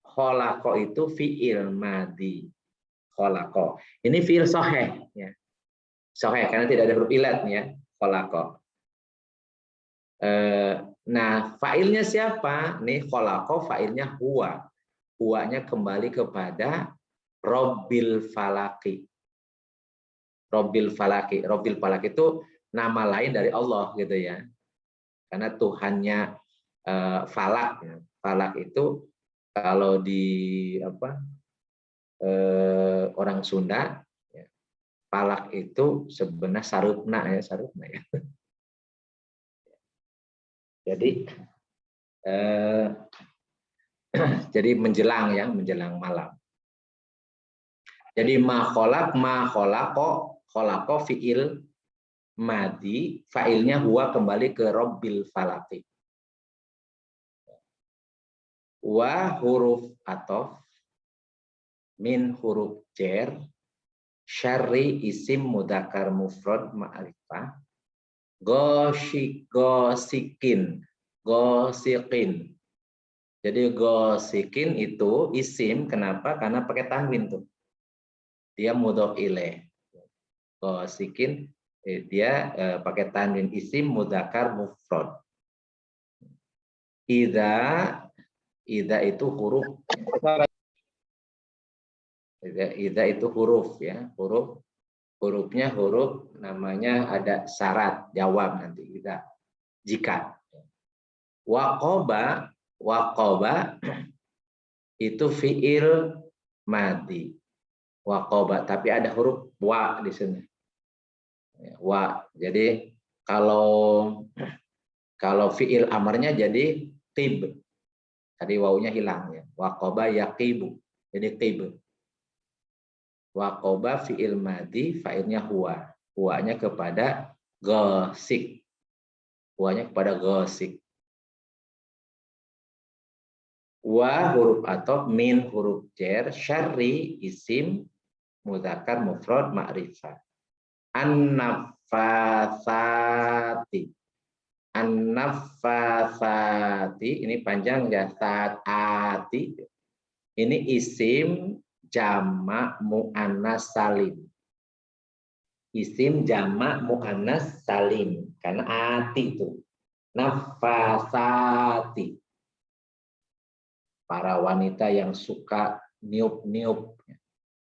Khalaqa itu fi'il madhi. Khalaqa. Ini fi'il sahih ya. Sahih karena tidak ada huruf ilat ya. Khalaqa. Nah, fa'ilnya siapa? Nih khalaqa fa'ilnya huwa. Huwanya kembali kepada Rabbil falaki. Rabbil falaki. Rabbil falaki itu nama lain dari Allah gitu ya. Karena Tuhannya falak ya. Falak itu kalau di orang Sunda ya, falak itu sebenarnya sarupna ya. Jadi jadi menjelang malam. Jadi ma kholaqo fiil madi, fa'ilnya huwa kembali ke Rabbil falaki. Wa huruf atof min huruf jar syarri isim mudzakkar mufrad ma'rifah gosikin. Jadi gosikin itu isim, kenapa? Karena pakai tanwin tuh. Dia mudhof ilaih. Gosikin dia pakai tanwin, isim mudzakkar mufrad. Idza itu huruf. Idza itu huruf ya, hurufnya huruf namanya ada syarat jawab nanti idza. Jika waqaba itu fiil madi. Waqaba tapi ada huruf wa di sini. Wa. Jadi kalau fiil amarnya jadi qib. Tadi wawunya hilang ya. Waqaba yaqibu. Jadi qib. Waqaba fiil madi, fa'ilnya huwa. Huwanya kepada gosik. Huwanya kepada gosik. Wa huruf atop min huruf jar syarri isim mudzakkar mufrad ma'rifah. An-naffasati. An-naffasati ini panjang ya, saati. Ini isim jamak muannas salim. Isim jamak muannas salim karena ati itu. Naffasati. Para wanita yang suka niup-niup,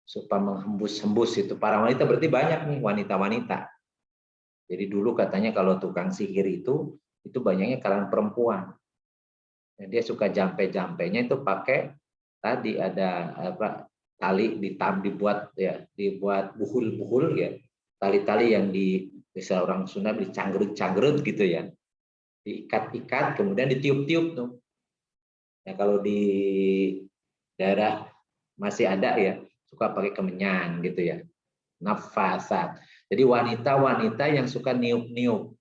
suka menghembus-hembus itu. Para wanita berarti banyak nih wanita-wanita. Jadi dulu katanya kalau tukang sihir itu banyaknya kalangan perempuan. Dia suka jampe-jampenya itu pakai tadi ada tali dibuat buhul-buhul ya. Tali-tali yang di orang Sunda dicanggerut-canggerut gitu ya. Diikat-ikat kemudian ditiup-tiup tuh. Ya, kalau di daerah masih ada ya, suka pakai kemenyan gitu ya. Nafasat. Jadi wanita-wanita yang suka niup-niup.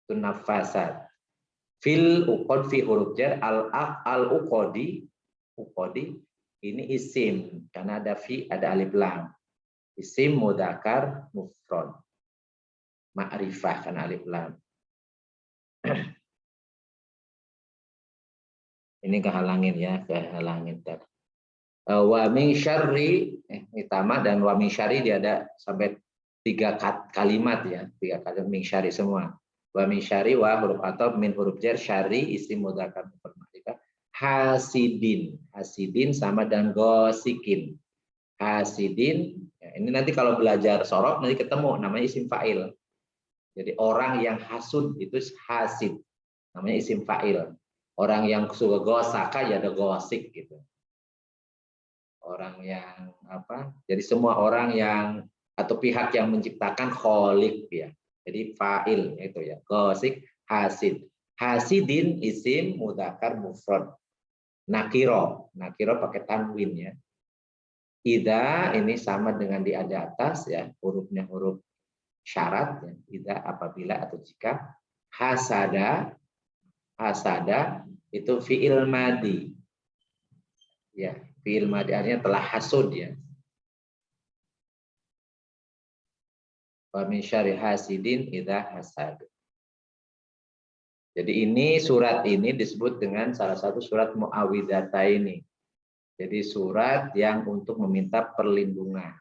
Itu nafasat. Fil uqad fi huruf jar al-uqadi. Uqadi ini isim karena ada fi, ada alif lam. Isim mudzakkar mufrad. Ma'rifah karena alif lam. Ini kehalangin ya, kehalangin tadi. Wa min syarri ini tamah dan wa min syarri dia ada sampai 3 kalimat ya, 3 kalimat min syarri semua. Wa min syarri wa huruf atop min huruf jar syarri isim mudzakkar mufrad ma'rifah. Hasidin sama dan gosikin. Hasidin ya, ini nanti kalau belajar sorof nanti ketemu namanya isim fa'il. Jadi orang yang hasud itu hasid, namanya isim fa'il. Orang yang suka gosaka ya ada gosik gitu. Orang yang jadi semua orang yang atau pihak yang menciptakan kholik ya. Jadi fa'il itu ya, gosik, hasid. Hasidin isim mudzakkar mufrad. Nakiro pakai tanwin ya. Idza ini sama dengan di atas ya, hurufnya huruf syarat ya. Idza apabila atau jika. Hasada itu fi'il madi. Ya, fi'il madi artinya telah hasud ya. Wa min syarri hasidin idza hasad. Jadi ini surat ini disebut dengan salah satu surat Muawwidhataini. Jadi surat yang untuk meminta perlindungan.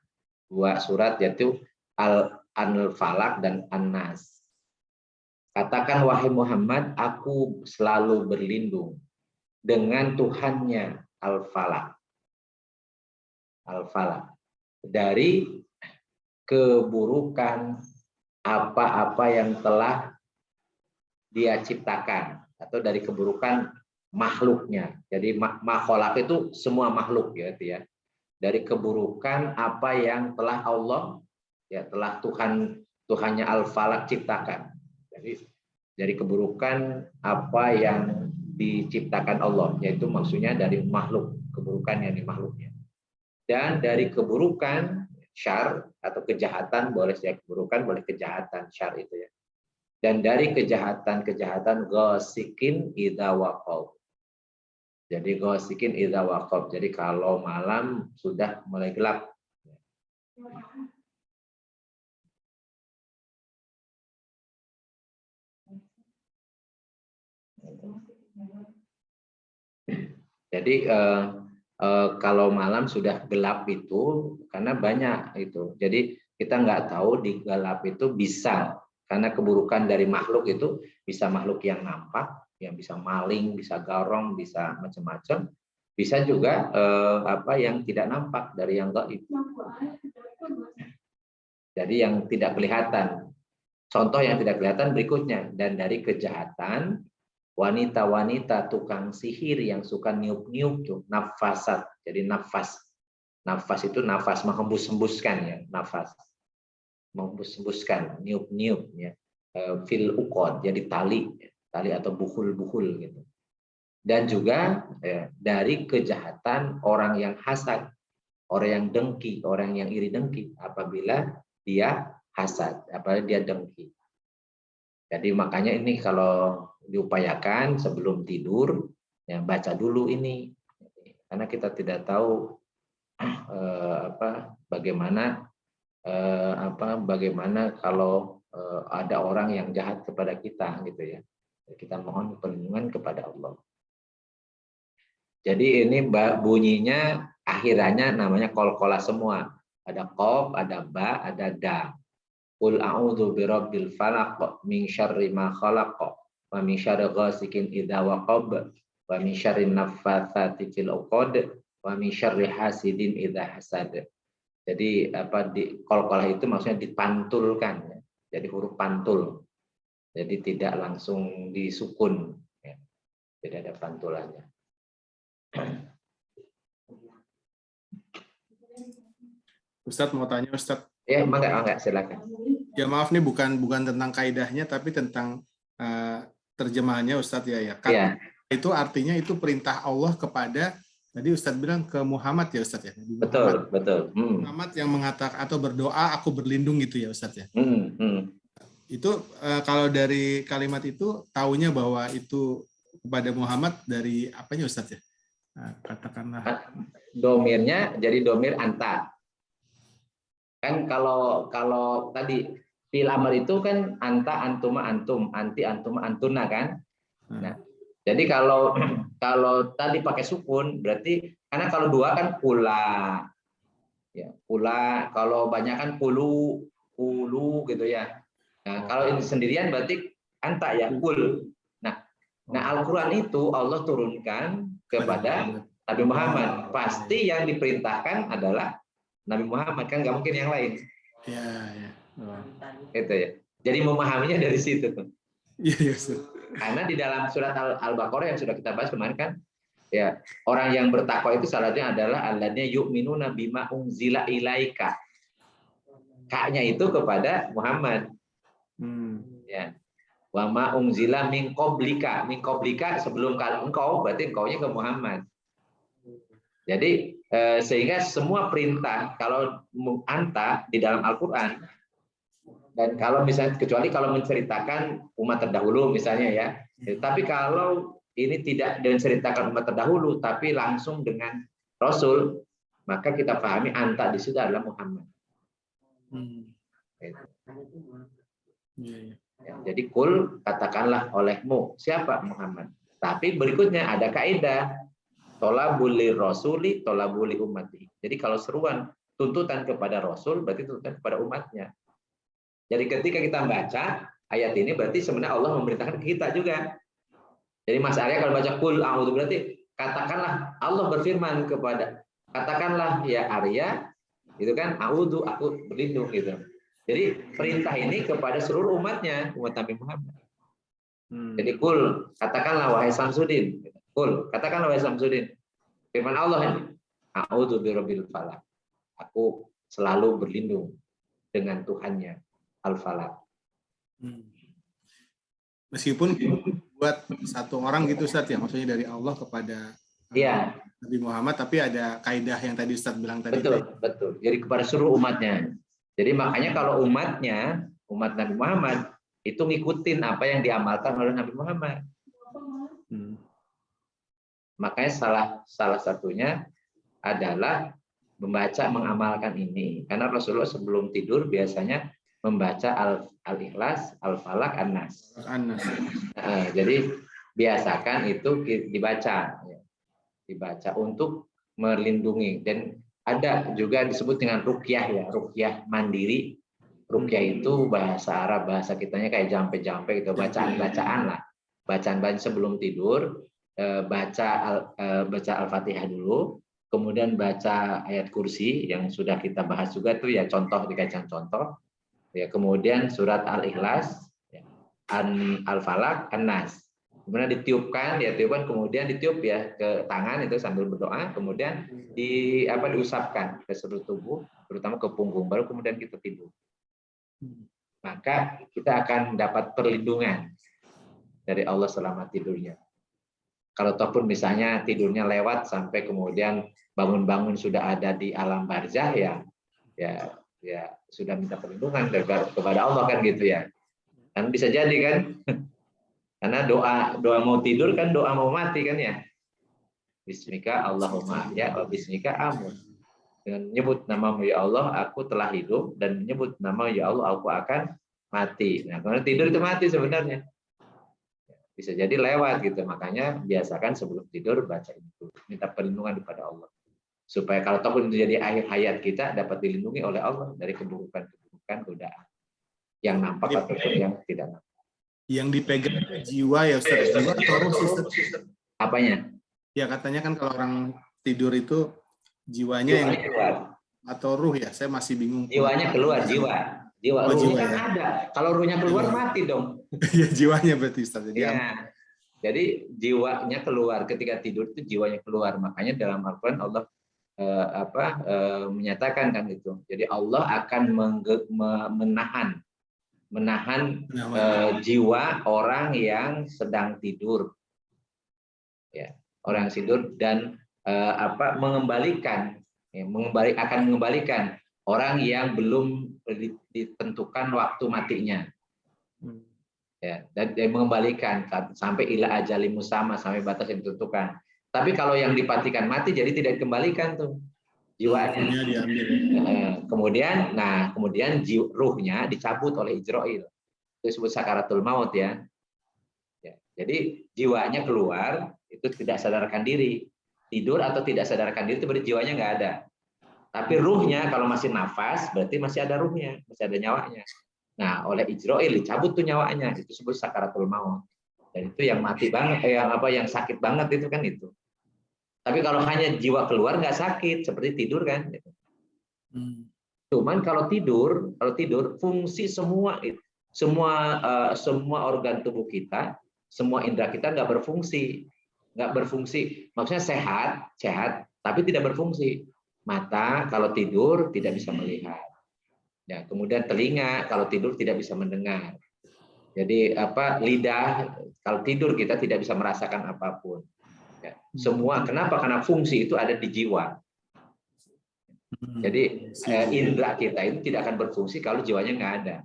2 surat yaitu Al-Falaq dan An-Nas. Katakan wahai Muhammad, aku selalu berlindung dengan Tuhannya Al-Falaq. Al-Falaq. Dari keburukan apa-apa yang telah dia ciptakan atau dari keburukan makhluknya. Jadi makhluk itu semua makhluk ya, itu ya. Dari keburukan apa yang telah Allah ya telah Tuhannya Al-Falaq ciptakan. Jadi dari keburukan apa yang diciptakan Allah, yaitu maksudnya dari makhluk, keburukan yang di makhluknya. Dan dari keburukan syar atau kejahatan, boleh saya keburukan, boleh kejahatan syar itu ya. Dan dari kejahatan ghasikin idza waqab. Jadi ghasikin idza waqab. Jadi kalau malam sudah mulai gelap. Jadi kalau malam sudah gelap itu karena banyak itu. Jadi kita nggak tahu di gelap itu bisa karena keburukan dari makhluk itu bisa makhluk yang nampak, yang bisa maling, bisa garong, bisa macam-macam. Bisa juga apa yang tidak nampak dari yang gaib. Jadi yang tidak kelihatan. Contoh yang tidak kelihatan berikutnya, dan dari kejahatan wanita-wanita tukang sihir yang suka niup-niup tuh, nafasat. Jadi nafas itu nafas, menghembus-hembuskan ya, nafas. Menghembus-hembuskan, niup-niup ya. Fil uqad, jadi tali atau buhul-buhul gitu. Dan juga dari kejahatan orang yang hasad, orang yang dengki, orang yang iri dengki apabila dia hasad, apabila dia dengki. Jadi makanya ini kalau diupayakan sebelum tidur ya baca dulu ini, karena kita tidak tahu bagaimana kalau ada orang yang jahat kepada kita gitu ya. Kita mohon perlindungan kepada Allah. Jadi ini bunyinya akhirannya namanya qalqalah semua. Ada qaf, ada ba, ada da. Qul a'udzu birabbil falaq min syarri ma khalaq wa min syarri ghasikin idza waqab wa min syarri naffatsati fil 'uqad wa min syarri hasidin idza hasad. Jadi di qalqalah itu maksudnya dipantulkan ya. Jadi huruf pantul. Jadi tidak langsung disukun ya. Tidak ada pantulannya. Ustadz mau tanya Ustadz. Ya, enggak, silakan. Ya maaf nih bukan tentang kaidahnya tapi tentang terjemahannya Ustadz ya. Kata itu artinya itu perintah Allah kepada, tadi Ustadz bilang ke Muhammad ya Ustadz ya. Betul. Muhammad yang mengatakan atau berdoa aku berlindung gitu ya Ustadz ya. Itu kalau dari kalimat itu taunya bahwa itu kepada Muhammad dari apanya Ustadz ya? Nah, katakanlah domirnya jadi domir anta. Kan kalau tadi fil amr itu kan anta, antuma, antum, anti, antuma, antuna kan. Nah, jadi kalau tadi pakai sukun berarti karena kalau dua kan pula. Ya, pula, kalau banyak kan pulu gitu ya. Nah, kalau ini sendirian berarti anta ya, kul. Nah, Al-Qur'an itu Allah turunkan kepada Nabi Muhammad. Pasti yang diperintahkan adalah Nabi Muhammad, kan nggak mungkin yang lain. Ya. Itu ya. Jadi memahaminya dari situ. Iya. Karena di dalam surat Al-Baqarah yang sudah kita bahas kemarin kan, ya orang yang bertakwa itu salahnya adalah alladzina yu'minuna bima unzila ilaika. Kaknya itu kepada Muhammad. Ya. Wa ma unzila min qablika. Min qablika sebelum engkau, berarti engkaunya ke Muhammad. Jadi sehingga semua perintah kalau anta di dalam Al-Qur'an, dan kalau misalnya kecuali kalau menceritakan umat terdahulu misalnya ya. Tapi kalau ini tidak menceritakan umat terdahulu tapi langsung dengan Rasul, maka kita pahami anta di situ adalah Muhammad. Ya, jadi kul katakanlah olehmu, siapa Muhammad. Tapi berikutnya ada kaidah tolabul rasuli tolabul ummati. Jadi kalau seruan tuntutan kepada Rasul berarti tuntutan kepada umatnya. Jadi ketika kita baca ayat ini berarti sebenarnya Allah memerintahkan ke kita juga. Jadi Mas Arya kalau baca kul a'udzu berarti katakanlah Allah berfirman kepada, katakanlah ya Arya, itu kan a'udzu aku berlindung gitu. Jadi perintah ini kepada seluruh umatnya, umat Nabi Muhammad. Jadi katakanlah wahai Samsudin. Katakanlah wahai Samsudin. Firman Allah ini, a'udzu birabbil falaq. Aku selalu berlindung dengan Tuhannya Al-Falaq. Meskipun buat satu orang gitu Ustaz ya, maksudnya dari Allah kepada Nabi Muhammad, tapi ada kaidah yang tadi Ustaz bilang tadi. Betul. Jadi kepada seluruh umatnya. Jadi makanya kalau umat Nabi Muhammad itu ngikutin apa yang diamalkan oleh Nabi Muhammad. Makanya salah satunya adalah mengamalkan ini. Karena Rasulullah sebelum tidur biasanya membaca Al-Ikhlas, Al-Falaq, An-Nas. Jadi biasakan itu dibaca untuk melindungi. Dan ada juga disebut dengan ruqyah ya, ruqyah mandiri. Ruqyah itu bahasa Arab, bahasa kitanya kayak jampe-jampe gitu, bacaan-bacaan lah. Bacaan sebelum tidur, baca Al-Fatihah dulu, kemudian baca ayat kursi yang sudah kita bahas juga tuh ya, contoh di kajian contoh. Ya, kemudian surat Al-Ikhlas, Al-Falaq, An-Nas. Kemudian ditiupkan, kemudian ditiup ya ke tangan itu sambil berdoa, kemudian diusapkan ke seluruh tubuh, terutama ke punggung, baru kemudian kita tidur. Maka kita akan dapat perlindungan dari Allah selama tidurnya. Kalau ataupun misalnya tidurnya lewat sampai kemudian bangun-bangun sudah ada di alam barzah ya sudah minta perlindungan kepada Allah kan gitu ya. Kan bisa jadi kan? Karena doa mau tidur kan doa mau mati kan ya. Bismika Allahumma ya, bismika amut. Dengan menyebut namamu ya Allah aku telah hidup, dan menyebut nama ya Allah aku akan mati. Nah, kalau tidur itu mati sebenarnya. Bisa jadi lewat gitu. Makanya biasakan sebelum tidur baca itu, minta perlindungan kepada Allah. Supaya kalau ataupun itu jadi akhir hayat kita dapat dilindungi oleh Allah dari keburukan-keburukan godaan yang nampak ataupun yang tidak nampak. Yang dipegang jiwa ya Ustaz, jiwa atau ruh Ustaz? Apanya? Ya katanya kan kalau orang tidur itu jiwanya yang keluar atau ruh ya, saya masih bingung. Jiwanya keluar, jiwa ruhnya kan ada. Kalau ruhnya keluar mati dong. Ya jiwanya berarti Ustaz. Jadi jiwanya keluar ketika tidur itu jiwanya keluar. Makanya dalam Al-Qur'an Allah menyatakan kan itu. Jadi Allah akan menahan jiwa orang yang sedang tidur. Ya, orang yang tidur dan akan mengembalikan orang yang belum ditentukan waktu matinya. Ya, dan dia mengembalikan sampai ila ajali musamma, sampai batas yang ditentukan. Tapi kalau yang dipatikan mati jadi tidak dikembalikan tuh jiwanya. Kemudian ruhnya dicabut oleh Ijrail. Itu disebut sakaratul maut ya. Jadi jiwanya keluar itu tidak sadarkan diri. Tidur atau tidak sadarkan diri itu berarti jiwanya nggak ada. Tapi ruhnya kalau masih nafas berarti masih ada ruhnya, masih ada nyawanya. Nah, oleh Ijrail dicabut tuh nyawanya, itu disebut sakaratul maut. Dan itu yang mati banget, yang sakit banget itu kan itu. Tapi kalau hanya jiwa keluar nggak sakit, seperti tidur kan. Cuman kalau tidur fungsi semua organ tubuh kita, semua indera kita nggak berfungsi. Maksudnya sehat, tapi tidak berfungsi. Mata kalau tidur tidak bisa melihat. Ya, kemudian telinga kalau tidur tidak bisa mendengar. Jadi lidah kalau tidur kita tidak bisa merasakan apapun. Ya, semua kenapa? Karena fungsi itu ada di jiwa. Jadi indera kita itu tidak akan berfungsi kalau jiwanya nggak ada.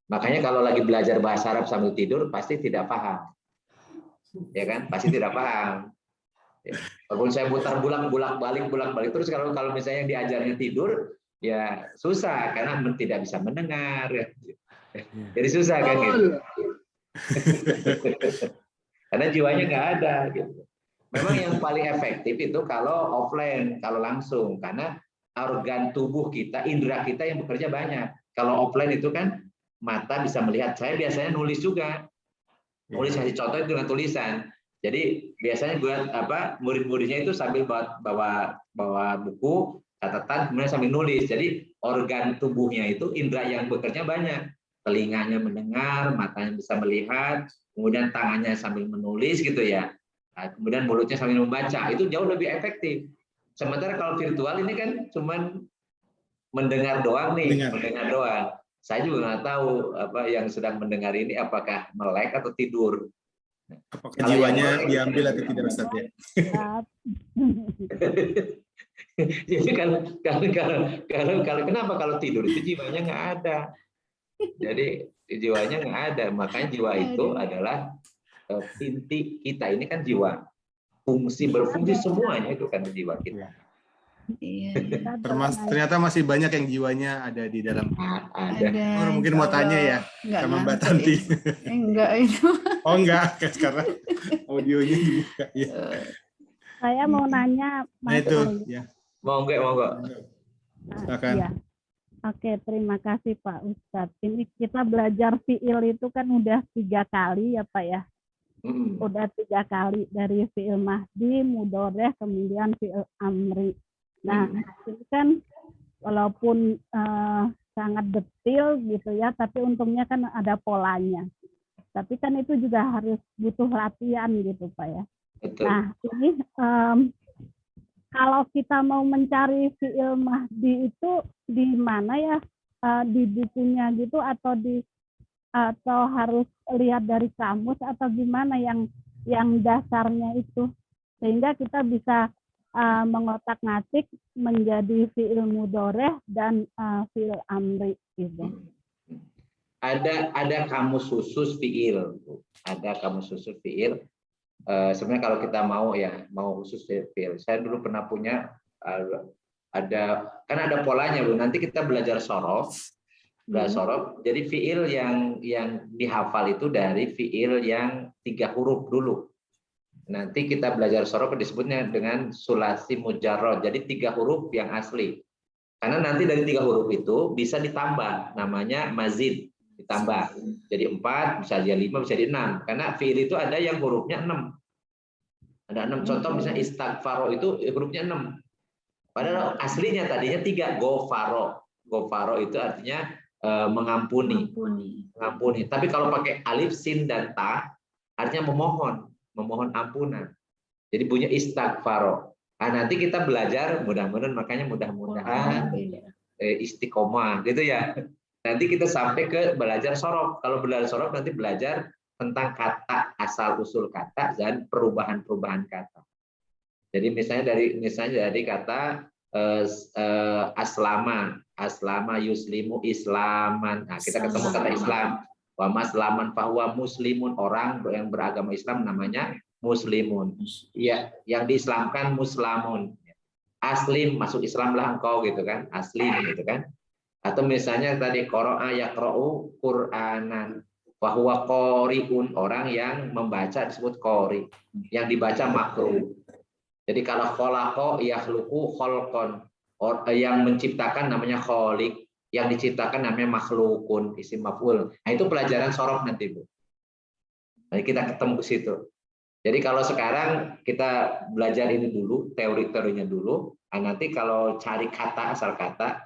Makanya kalau lagi belajar bahasa Arab sambil tidur pasti tidak paham. Ya kan? Pasti tidak paham. Ya. Walaupun saya putar bolak-balik terus kalau misalnya yang diajarnya tidur ya susah karena tidak bisa mendengar ya. Jadi susah kan gitu. Karena jiwanya nggak ada gitu. Memang yang paling efektif itu kalau offline, kalau langsung, karena organ tubuh kita, indera kita yang bekerja banyak. Kalau offline itu kan mata bisa melihat. Saya biasanya nulis juga, kasih contoh itu dengan tulisan. Jadi biasanya murid-muridnya itu sambil bawa buku, catatan, kemudian sambil nulis. Jadi organ tubuhnya itu indera yang bekerja banyak. Telinganya mendengar, matanya bisa melihat, kemudian tangannya sambil menulis gitu ya. Nah, kemudian mulutnya sambil membaca, itu jauh lebih efektif. Sementara kalau virtual ini kan cuman mendengar doang nih, mendengar doang. Saya juga nggak tahu apa yang sedang mendengar ini apakah melek atau tidur. Apakah jiwanya diambil atau tidak, Ustaz ya? Jadi kalau kenapa kalau tidur itu jiwanya nggak ada. Jadi jiwanya nggak ada. Makanya jiwa itu adalah inti kita ini kan jiwa. Berfungsi semuanya itu kan jiwa kita. Ternyata masih banyak yang jiwanya ada di dalam. Ada. Mungkin mau tanya ya sama Mbak Tanti. Enggak itu. Oh enggak, sekarang audionya dibuka ya. Saya mau nanya Nah Mas itu Ali. ya. Monggo. Silakan. Iya. Oke, terima kasih Pak Ustadz. Ini kita belajar fiil itu kan udah 3 kali ya Pak ya. Udah 3 kali dari fiil mahdi, mudhoreh, kemudian fiil amri. Nah, ini kan walaupun sangat detail gitu ya, tapi untungnya kan ada polanya. Tapi kan itu juga harus butuh latihan gitu Pak ya. Betul. Nah, ini kalau kita mau mencari fiil mahdi itu di mana ya, di bukunya gitu atau harus lihat dari kamus atau gimana yang dasarnya itu, sehingga kita bisa mengotak-ngatik menjadi fiil mudhoreh dan fiil amri gitu. Ada kamus khusus fiil. Ada kamus khusus fiil. Sebenarnya kalau kita mau khusus fiil. Saya dulu pernah punya kan ada polanya Bu. Nanti kita belajar sorof. Jadi fiil yang dihafal itu dari fiil yang 3 huruf dulu. Nanti kita belajar sorof disebutnya dengan sulasi mujarrad. Jadi 3 huruf yang asli. Karena nanti dari 3 huruf itu bisa ditambah, namanya mazid, ditambah. Jadi 4, bisa jadi 5, bisa jadi 6. Karena fiil itu ada yang hurufnya 6. Ada 6 contoh, misalnya istaghfaro itu hurufnya 6. Padahal aslinya tadinya 3, gofaro. Gofaro itu artinya mengampuni. Tapi kalau pakai alif, sin, dan ta, artinya memohon ampunan. Jadi punya istighfaro. Nah, nanti kita belajar mudah-mudahan istiqomah gitu ya. Nanti kita sampai ke belajar sorof. Kalau belajar sorof nanti belajar tentang kata, asal usul kata dan perubahan-perubahan kata. Jadi misalnya dari kata aslama yuslimu islaman. Nah, kita ketemu kata Islam. Wa maslaman fahuwa muslimun, orang yang beragama Islam namanya muslimun. Ya, yang diislamkan muslamun. Aslim, masuk Islamlah engkau gitu kan. Aslim gitu kan. Atau misalnya tadi qara'a yaqra'u Qur'anan, fahuwa qari'un, orang yang membaca disebut qari. Yang dibaca makruh. Jadi kalau khalaqa yakhluqu khalqan, yang menciptakan namanya khaliq. Yang diciptakan namanya makhlukun, isim maf'ul. Nah, itu pelajaran sorof nanti, Bu. Nah, kita ketemu ke situ. Jadi kalau sekarang kita belajar ini dulu, teori-teorinya dulu. Nah, nanti kalau cari kata, asal kata,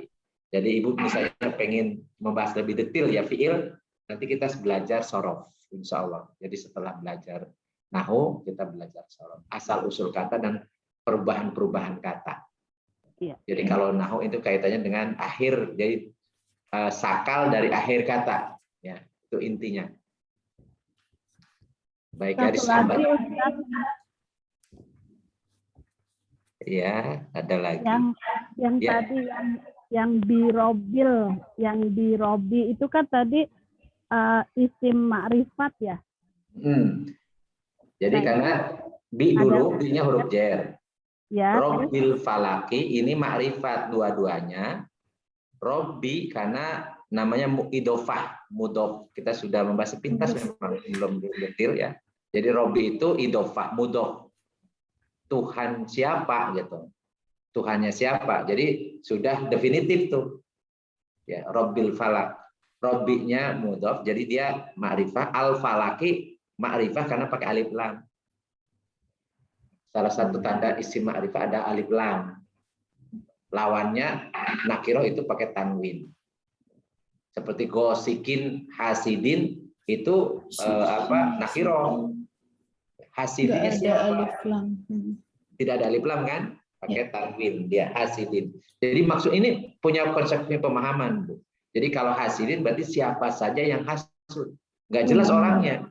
jadi Ibu misalnya pengen membahas lebih detail ya fiil, nanti kita belajar sorof, insya Allah. Jadi setelah belajar nahu, kita belajar sorof, asal usul kata dan perubahan-perubahan kata. Jadi kalau nahu itu kaitannya dengan akhir, jadi sakal dari akhir kata, ya itu intinya. Baik, garis tambah. Ya, ada lagi. Yang ya. Tadi yang birobi itu kan tadi isim ma'rifat ya. Jadi karena bi dulu, bi-nya huruf jer. Ya, Robbil falaki ini ma'rifat dua-duanya. Robbi karena namanya idofah, mudof. Kita sudah membahas sepintas memang belum detail ya. Jadi Robbi itu idofah, mudof. Tuhan siapa gitu. Tuhannya siapa. Jadi sudah definitif tuh. Ya, Robbil falak. Robbinya mudof, jadi dia ma'rifah. Al-falaki ma'rifah karena pakai alif lam. Salah satu tanda isim ma'rifah ada alif lam. lawannya nakiroh itu pakai tanwin. Seperti gosikin, hasidin itu nakiroh. Hasidinnya siapa? Tidak ada alif lam kan? Pakai tanwin dia hasidin. Jadi maksud ini punya konsep pemahaman, Bu. Jadi kalau hasidin berarti siapa saja yang hasud. Nggak jelas orangnya.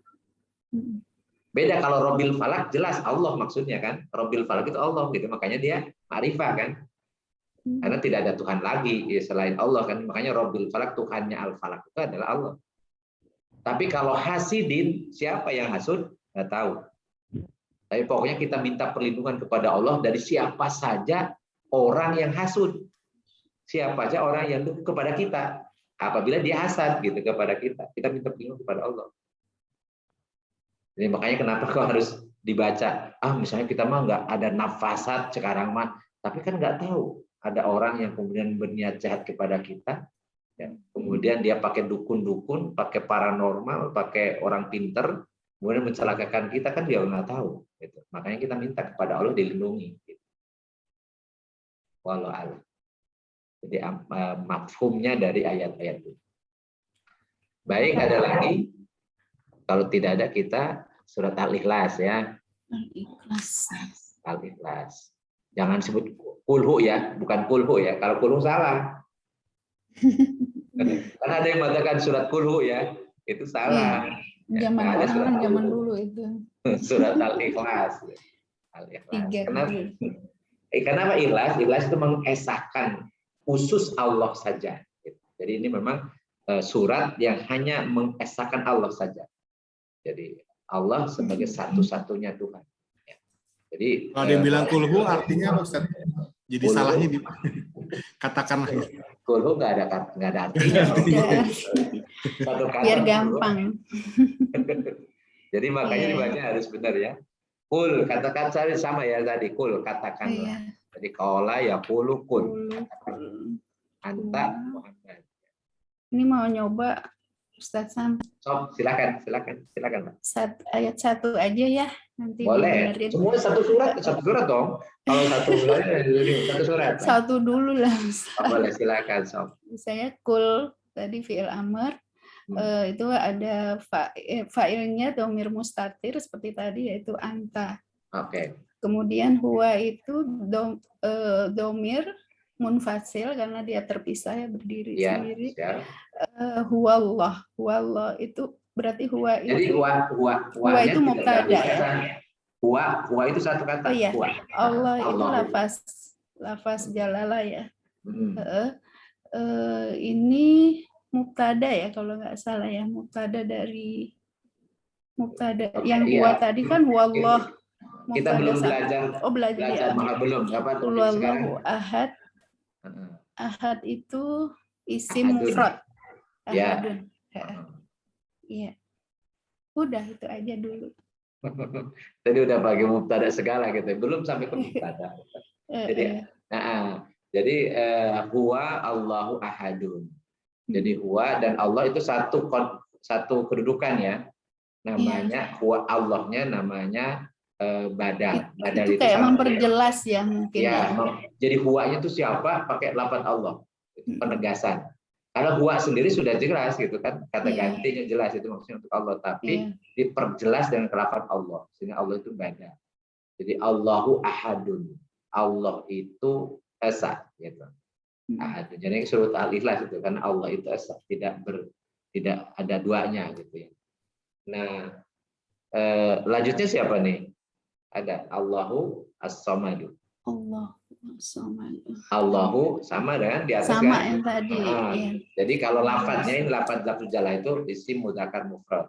Beda kalau Robil Falak jelas Allah maksudnya kan. Robil Falak itu Allah gitu. Makanya dia ma'rifah kan. Karena tidak ada Tuhan lagi selain Allah kan. Makanya Robil Falak Tuhannya Al-Falak itu adalah Allah. Tapi kalau hasidin siapa yang hasud? Nggak tahu. Tapi pokoknya kita minta perlindungan kepada Allah dari siapa saja orang yang hasud. Siapa saja orang yang itu kepada kita. Apabila dia hasad gitu kepada kita. Kita minta perlindungan kepada Allah. Jadi makanya kenapa kau harus dibaca. Misalnya kita mah nggak ada nafasat sekarang mah. Tapi kan nggak tahu. Ada orang yang kemudian berniat jahat kepada kita. Ya. Kemudian dia pakai dukun-dukun, pakai paranormal, pakai orang pinter. Kemudian mencelakakan kita kan dia nggak tahu. Gitu. Makanya kita minta kepada Allah dilindungi. Gitu. Wallahu a'lam. Jadi mafhumnya dari ayat-ayat itu. Baik, ada lagi? Kalau tidak ada kita surat Al-Ikhlas ya. Al-Ikhlas. Jangan sebut kulhu ya, bukan kulhu ya. Kalau kulhu salah. Karena ada yang mengatakan surat kulhu ya, itu salah. Zaman dulu itu. Surat Al-Ikhlas. Kenapa Ikhlas? Ikhlas itu mengesahkan khusus Allah saja. Jadi ini memang surat yang hanya mengesahkan Allah saja. Jadi Allah sebagai satu-satunya Tuhan. Jadi kalau dia bilang kulhu artinya apa Ustaz? Jadi kulhu, salahnya di katakanlah. Kulhu nggak ada artinya. Satu kata biar gampang. Jadi makanya dibaca harus benar ya. Kul, katakan saya sama ya tadi. Kul, katakanlah. Jadi kaulah ya kulu kul. Anta Muhammad. Ini mau nyoba Ustaz Sam. Silakan Pak. Ayat 1 aja ya. Nanti boleh. Dengerin. Semua satu surat dong. Kalau satu surat. Satu dulu lah. Boleh, silakan Sob. Misalnya kul tadi fi'il amr. Itu ada fa'ilnya domir mustatir seperti tadi yaitu anta. Oke. Kemudian huwa itu domir munfasil karena dia terpisah ya berdiri sendiri. Huwallah itu berarti huwa itu. Jadi huwa itu mubtada ya. Huwa itu satu kata. Oh iya. Huwa. Allah itu lafaz jalalah ya. Ini mubtada ya kalau nggak salah ya, mubtada yang huwa tadi kan wallah. Kita belum belajar. Belajar ya. Belum apa Wallahu ahad. Ahad itu isim mufrad. Ahadun. Iya. Udah itu aja dulu. Tadi udah pakai mubtada segala gitu. Belum sampai ke mubtada. Jadi huwa Allahu ahadun. Jadi huwa dan Allah itu satu kedudukan ya. Namanya huwa Allahnya namanya badal. Badal itu kayak memperjelas ya mungkin. Ya. Jadi huwanya itu siapa? Pakai lafaz Allah. Penegasan. Kalau huwa sendiri sudah jelas gitu kan. Kata gantinya jelas itu maksudnya untuk Allah. Tapi diperjelas dengan lafaz Allah. Sehingga Allah itu badal. Jadi Allahu ahadun. Allah itu esa gitu. Jadi surat Al-Ikhlas itu kan Allah itu esa, tidak ada duanya gitu ya. Nah, lanjutnya siapa nih? Ada Allahu as-Samadu. Allahu sama dengan di atas sama kan? yang tadi. Jadi kalau lafadznya ini lafadz jala itu isim mudzakkar mufrad.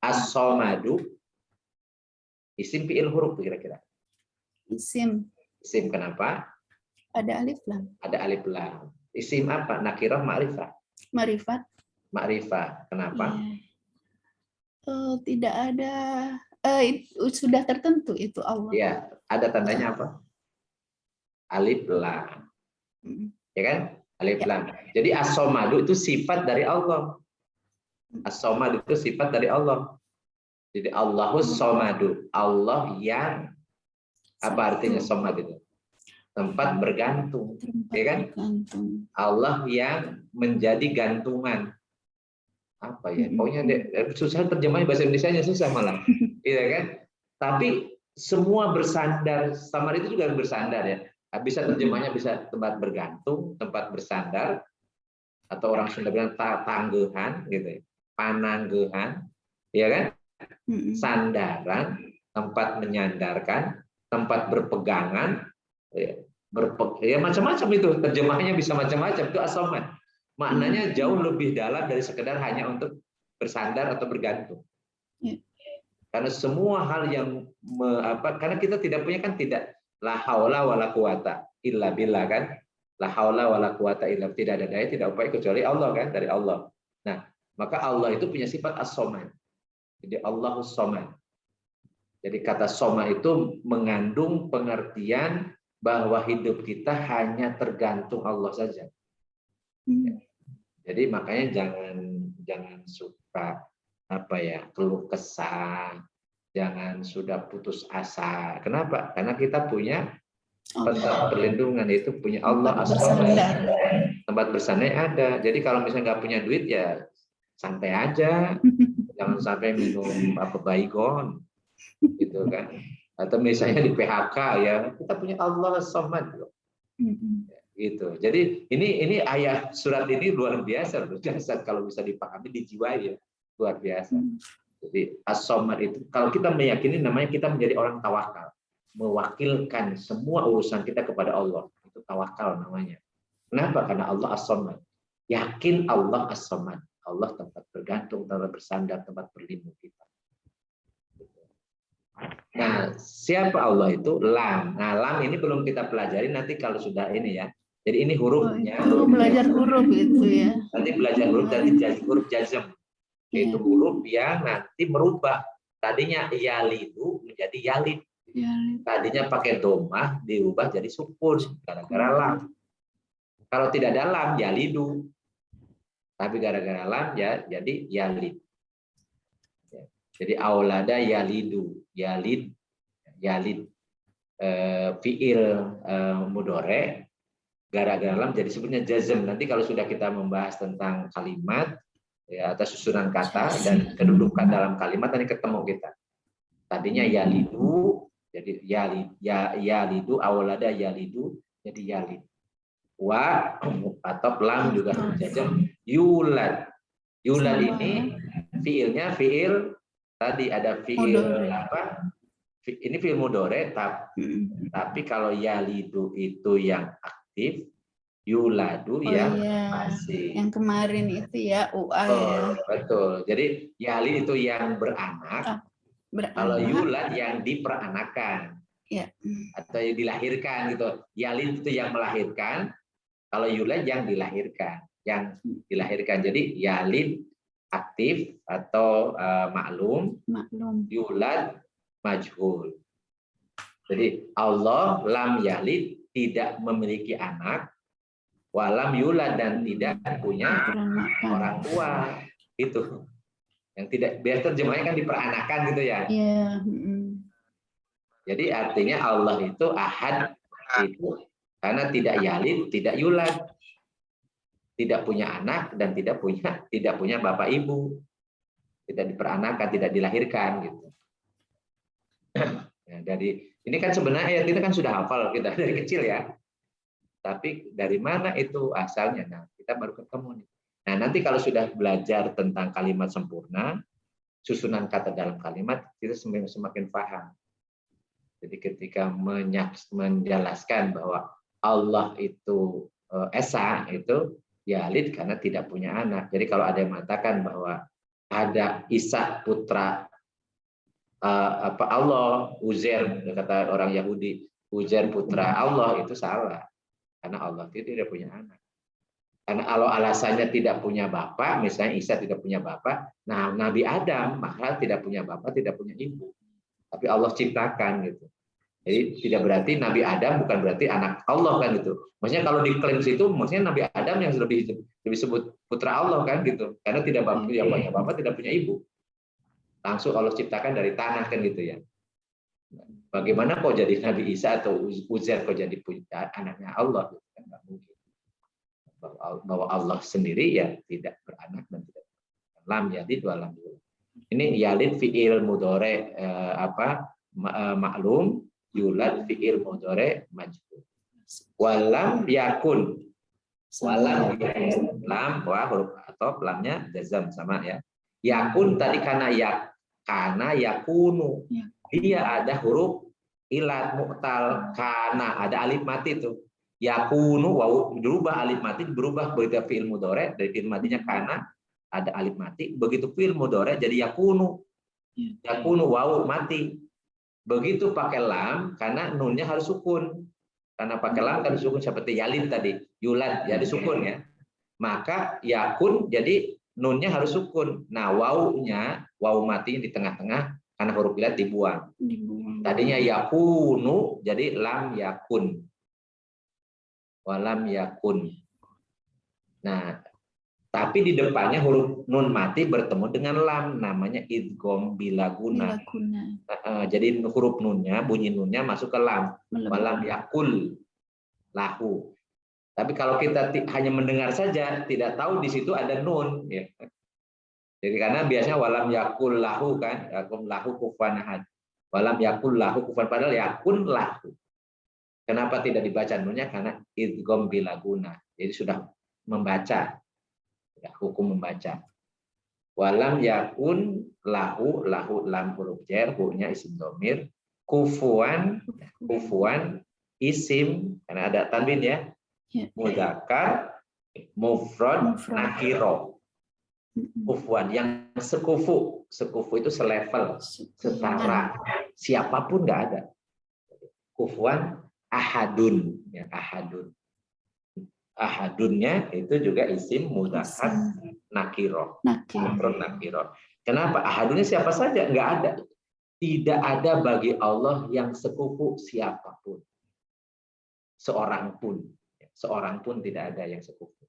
As-Samadu isim fi'il huruf kira-kira. Isim Kenapa? Ada alif lam. Ada alif lam. Isim apa? Nakirah ma'rifah. Ma'rifah. Kenapa? Tidak ada. Sudah tertentu itu Allah. Iya. Ada tandanya apa? Alif lam. Ya kan? Alif lam. Jadi as-somadu itu sifat dari Allah. As-somadu itu sifat dari Allah. Jadi Allahus somadu. Allah yang apa artinya somad itu? tempat bergantung, Tempat ya kan? bergantung. Allah yang menjadi gantungan. Apa ya? Pokoknya susah terjemahnya, bahasa Indonesianya susah malah, iya kan? Tapi semua bersandar, samar itu juga bersandar ya. Bisa terjemahnya bisa tempat bergantung, tempat bersandar, atau orang Sunda bilang tangguhan, gitu ya, panangguhan, ya kan? Sandaran, tempat menyandarkan, tempat berpegangan, ya macam-macam itu terjemahnya bisa macam-macam. Itu as-samad. Maknanya jauh lebih dalam dari sekedar hanya untuk bersandar atau bergantung. Karena semua hal yang karena kita tidak punya kan tidak la haula wala quwata illa billah kan. La haula wala quwata illa, tidak ada daya tidak upaya kecuali Allah kan, dari Allah. Nah, maka Allah itu punya sifat as-samad. Jadi Allahus samad. Jadi kata soma itu mengandung pengertian bahwa hidup kita hanya tergantung Allah saja. Jadi makanya jangan suka keluh kesah, jangan sudah putus asa. Kenapa? Karena kita punya tempat perlindungan, itu punya Allah as-samad. Tempat bersandar ada. Jadi kalau misalnya nggak punya duit ya santai aja, jangan sampai minum baygon. Gitu kan, atau misalnya di PHK ya, kita punya Allah as-samad gitu. Jadi ini ayat surat ini luar biasa kalau bisa dipahami, dijiwai ya, luar biasa. Jadi as-samad itu kalau kita meyakini namanya kita menjadi orang tawakal, mewakilkan semua urusan kita kepada Allah, itu tawakal namanya. Kenapa? Karena Allah as-samad, yakin Allah as-samad, Allah tempat bergantung, tempat bersandar, tempat berlindung kita. Nah, siapa Allah itu? Lam. Nah, lam ini belum kita pelajari, nanti kalau sudah ini ya. Jadi ini hurufnya. Belajar huruf itu ya. Nanti belajar huruf dari huruf jazm. Itu huruf yang nanti merubah. Tadinya yalidu menjadi yalid. Tadinya pakai domah dirubah jadi sukun gara-gara lam. Kalau tidak ada lam yalidu. Tapi gara-gara lam ya jadi yalid. Jadi aulada yalidu, yalid fiil mudore, gara-gara lam jadi sebutnya jazm. Nanti kalau sudah kita membahas tentang kalimat ya, atas susunan kata dan kedudukan dalam kalimat, nanti ketemu kita. Tadinya yalidu jadi yalidu, aulada yalidu jadi yalid. Wa atau lam juga jazm, yulad. Yulad ini fiilnya fiil. Tadi ada fiil apa? Ini fiil mudore, tapi kalau yalidu itu yang aktif, yuladu yang pasif. Yang kemarin itu ya UA ya. Betul. Jadi yalid itu yang beranak, kalau yulad yang diperanakan. Ya. Atau yang dilahirkan gitu. Yalid itu yang melahirkan, kalau yulad yang dilahirkan, Jadi yalid aktif atau maklum, yulad majhul. Jadi Allah lam yalid, tidak memiliki anak, walam yulad, dan tidak punya orang tua. Itu yang tidak, biar terjemahnya kan diperanakan gitu ya. Jadi artinya Allah itu ahad, itu karena tidak yalid, tidak yulad, tidak punya anak dan tidak punya bapak ibu, tidak diperanakan, tidak dilahirkan gitu. Nah, dari ini kan sebenarnya ayat ini kan sudah hafal kita dari kecil ya. Tapi dari mana itu asalnya? Nah, kita baru ketemu nih. Nah, nanti kalau sudah belajar tentang kalimat sempurna, susunan kata dalam kalimat, kita semakin paham. Jadi ketika menjelaskan bahwa Allah itu esa, itu yalid karena tidak punya anak. Jadi kalau ada yang mengatakan bahwa ada Isa putra Allah, Uzair, kata orang Yahudi, Uzair putra Allah, itu salah. Karena Allah itu tidak punya anak. Karena kalau alasannya tidak punya bapak, misalnya Isa tidak punya bapak, nah Nabi Adam maka tidak punya bapak, tidak punya ibu. Tapi Allah ciptakan gitu. Jadi tidak berarti Nabi Adam bukan berarti anak Allah kan gitu. Maksudnya kalau diklaim situ, maksudnya Nabi Adam yang lebih disebut putra Allah kan gitu. Karena tidak punya bapak, tidak punya ibu. Langsung Allah ciptakan dari tanah kan gitu ya. Bagaimana kok jadi Nabi Isa atau Uzair kok jadi anaknya Allah? Kan nggak mungkin. Bahwa Allah sendiri ya tidak beranak dan tidak lam yalid wa lam yulad. Ini yalid fi'il mudhari maklum, yulad fi'il mudhari majzum. Walam yakun. Walam lam huruf atau lamnya jazam sama ya. Yakun tadi karena yakunu. Dia ada huruf ilat mu'tal karena ada alif mati itu. Yakunu wawu berubah alif mati berubah begitu fi'il mudhari dari fi'il matinya karena ada alif mati, begitu fi'il mudhari jadi yakunu. Yakunu wawu mati. Begitu pakai lam karena nunnya harus sukun. Karena pakai lam kan sukun seperti yalid tadi, yulad jadi sukun ya. Maka yakun jadi nunnya harus sukun. Nah, wawunya wawu mati di tengah-tengah karena huruf ilat dibuang. Tadinya yakunu jadi lam yakun. Walam yakun. Nah, tapi di depannya huruf nun mati bertemu dengan lam, namanya idgham bilaguna. Jadi huruf nunnya, bunyi nunnya masuk ke lam. Walam yakul lahu. Tapi kalau kita hanya mendengar saja, tidak tahu di situ ada nun. Ya. Jadi karena biasanya walam yakul lahu kan, yakum lahu kufuwan ahad. Walam yakul lahu kufuwan, padahal yakun lahu. Kenapa tidak dibaca nunnya? Karena idgham bilaguna. Jadi sudah membaca. Sudah hukum membaca. Walam yakun lahu lam huruf jar, hu-nya isim dhamir, kufuwan isim karena ada tanwin ya. Mudzakkar mufrad nakiro. Kufuwan yang sekufu itu selevel, setara, siapapun nggak ada. Kufuwan ahadun ya, ahadunnya itu juga isim mudzakkar nakiro. Kenapa ahadunnya siapa saja? Nggak ada. Tidak ada bagi Allah yang sekufu siapapun, seorang pun tidak ada yang sekufu.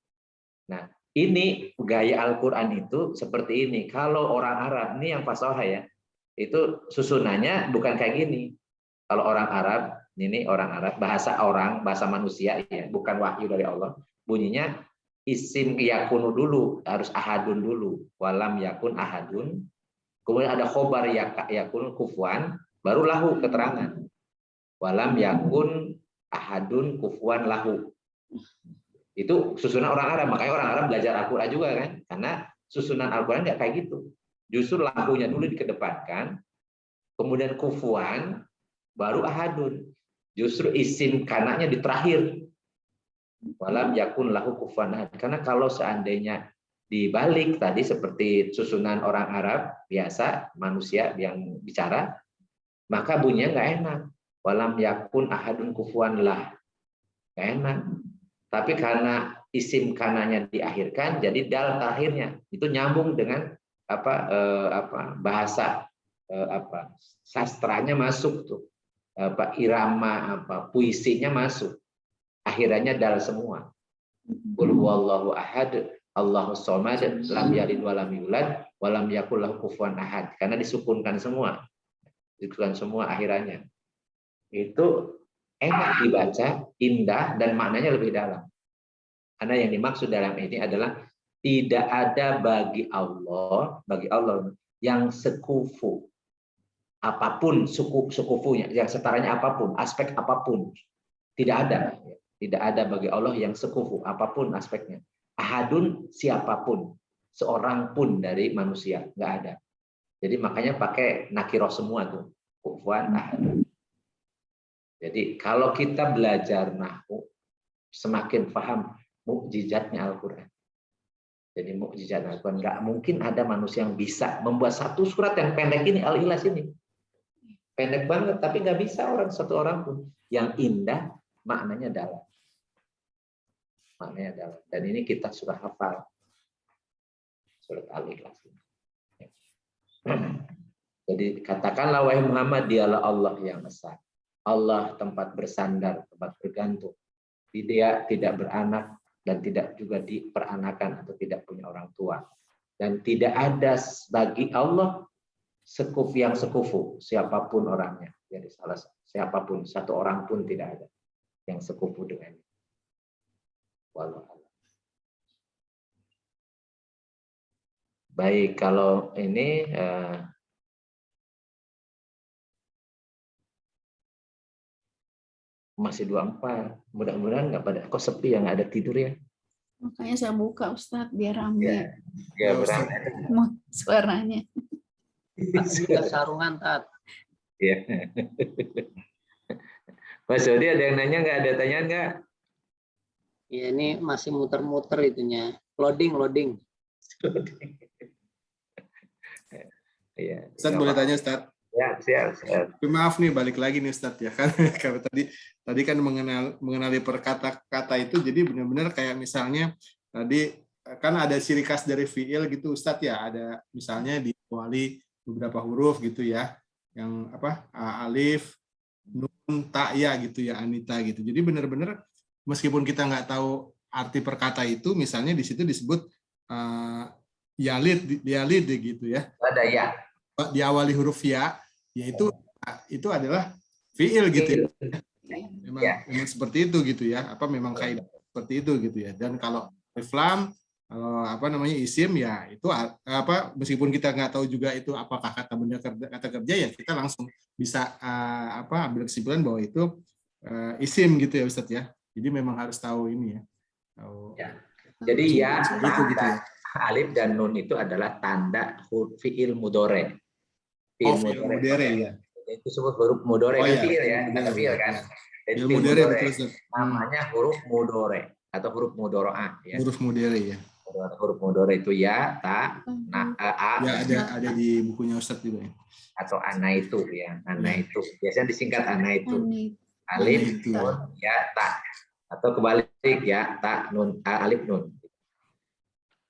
Nah, ini gaya Al-Quran itu seperti ini. Kalau orang Arab ini yang fasoha ya, itu susunannya bukan kayak gini. Kalau orang Arab ini bahasa manusia ya, bukan wahyu dari Allah. Bunyinya isim yakunu dulu, harus ahadun dulu. Walam yakun ahadun. Kemudian ada khobar yakun kufuwan, baru lahu keterangan. Walam yakun ahadun kufuwan lahu. Itu susunan orang Arab, makanya orang Arab belajar Al-Quran juga kan, karena susunan Al-Quran nggak kayak gitu. Justru lahunya dulu dikedepankan, kemudian kufuwan, baru ahadun. Justru isim kanaknya di terakhir. Walam yakun lahu kufuwan ahad. Karena kalau seandainya dibalik tadi seperti susunan orang Arab biasa, manusia yang bicara, maka bunyinya nggak enak. Walam yakun ahadun kufuwan lah. Nggak enak. Tapi karena isim kananya diakhirkan, jadi dal terakhirnya itu nyambung dengan bahasa sastranya masuk tuh. Irama puisinya masuk, akhirannya dal semua. Qul huwallahu ahad, Allahus samad, lam yalid wa lam yulad, wa lam yakul lahu kufuwan ahad. Karena disukunkan semua akhirannya. Itu enak dibaca, indah dan maknanya lebih dalam. Karena yang dimaksud dalam ini adalah tidak ada bagi Allah yang sekufu. Apapun sekufunya, yang setaranya apapun, aspek apapun, tidak ada bagi Allah yang sekufu apapun aspeknya. Ahadun siapapun, seorang pun dari manusia nggak ada. Jadi makanya pakai nakiroh semua tuh, kufuwan ahadun. Jadi kalau kita belajar nahwu, semakin paham mukjizatnya Al-Quran. Jadi mukjizat Al-Quran nggak mungkin ada manusia yang bisa membuat satu surat yang pendek ini, Al-Ikhlas ini. Pendek banget, tapi nggak bisa satu orang pun. Yang indah, maknanya dalam. Dan ini kita sudah hafal. Surat Al-Ikhlas. Jadi katakanlah wahai Muhammad, dialah Allah yang esa. Allah tempat bersandar, tempat bergantung. Dia tidak beranak dan tidak juga diperanakan atau tidak punya orang tua. Dan tidak ada bagi Allah sekufu yang sekufu, siapapun orangnya. Jadi salah siapapun, satu orang pun tidak ada yang sekufu dengannya. Wallahu a'lam. Baik, kalau ini masih 24. Mudah-mudahan nggak pada, kok sepi ya, nggak ada tidur ya. Makanya saya buka Ustadz biar rame Ya benar. suaranya. Tat, sarungan Tat. Ya. Mas Dodi ada yang nanya nggak? Ada tanyaan nggak? Ya ini masih muter-muter itunya. Loading. Iya. Ustadz boleh tanya Ustadz? Ya, siap. Tapi maaf nih, balik lagi nih Ustadz ya kan. Karena tadi kan mengenali perkata-kata itu, jadi benar-benar kayak misalnya tadi kan ada ciri khas dari fiil gitu Ustadz ya, ada misalnya diawali beberapa huruf gitu ya, yang apa alif, nun, ta, ya gitu ya, Anita gitu. Jadi benar-benar meskipun kita nggak tahu arti perkata itu, misalnya di situ disebut yalid gitu ya. Ada ya. Diawali huruf ya, yaitu itu adalah fiil gitu. Memang seperti itu gitu ya. Apa memang kaidah seperti itu gitu ya. Dan kalau alif lam, kalau apa namanya isim ya itu apa meskipun kita nggak tahu juga itu apakah kata benda kata kerja ya kita langsung bisa apa ambil kesimpulan bahwa itu isim gitu ya Ustadz ya. Jadi memang harus tahu ini ya. Tahu. Ya. Jadi ya, itu gitu ya. alif dan nun itu adalah tanda fiil mudore. Fiil mudore ya. Itu disebut huruf mudore kan fiil ya, kata fiil kan. Jadi fiil mudore namanya huruf mudore atau huruf mudoroah ya. Huruf mudore ya. Huruf mudore itu ya, ta, na, a. Ya ada di bukunya Ustadz juga ya. Atau ana itu ya, ana itu. Biasanya disingkat ana itu. Alif, nun, ya, ta. Atau kebalik ya, ta, nun, alif, nun.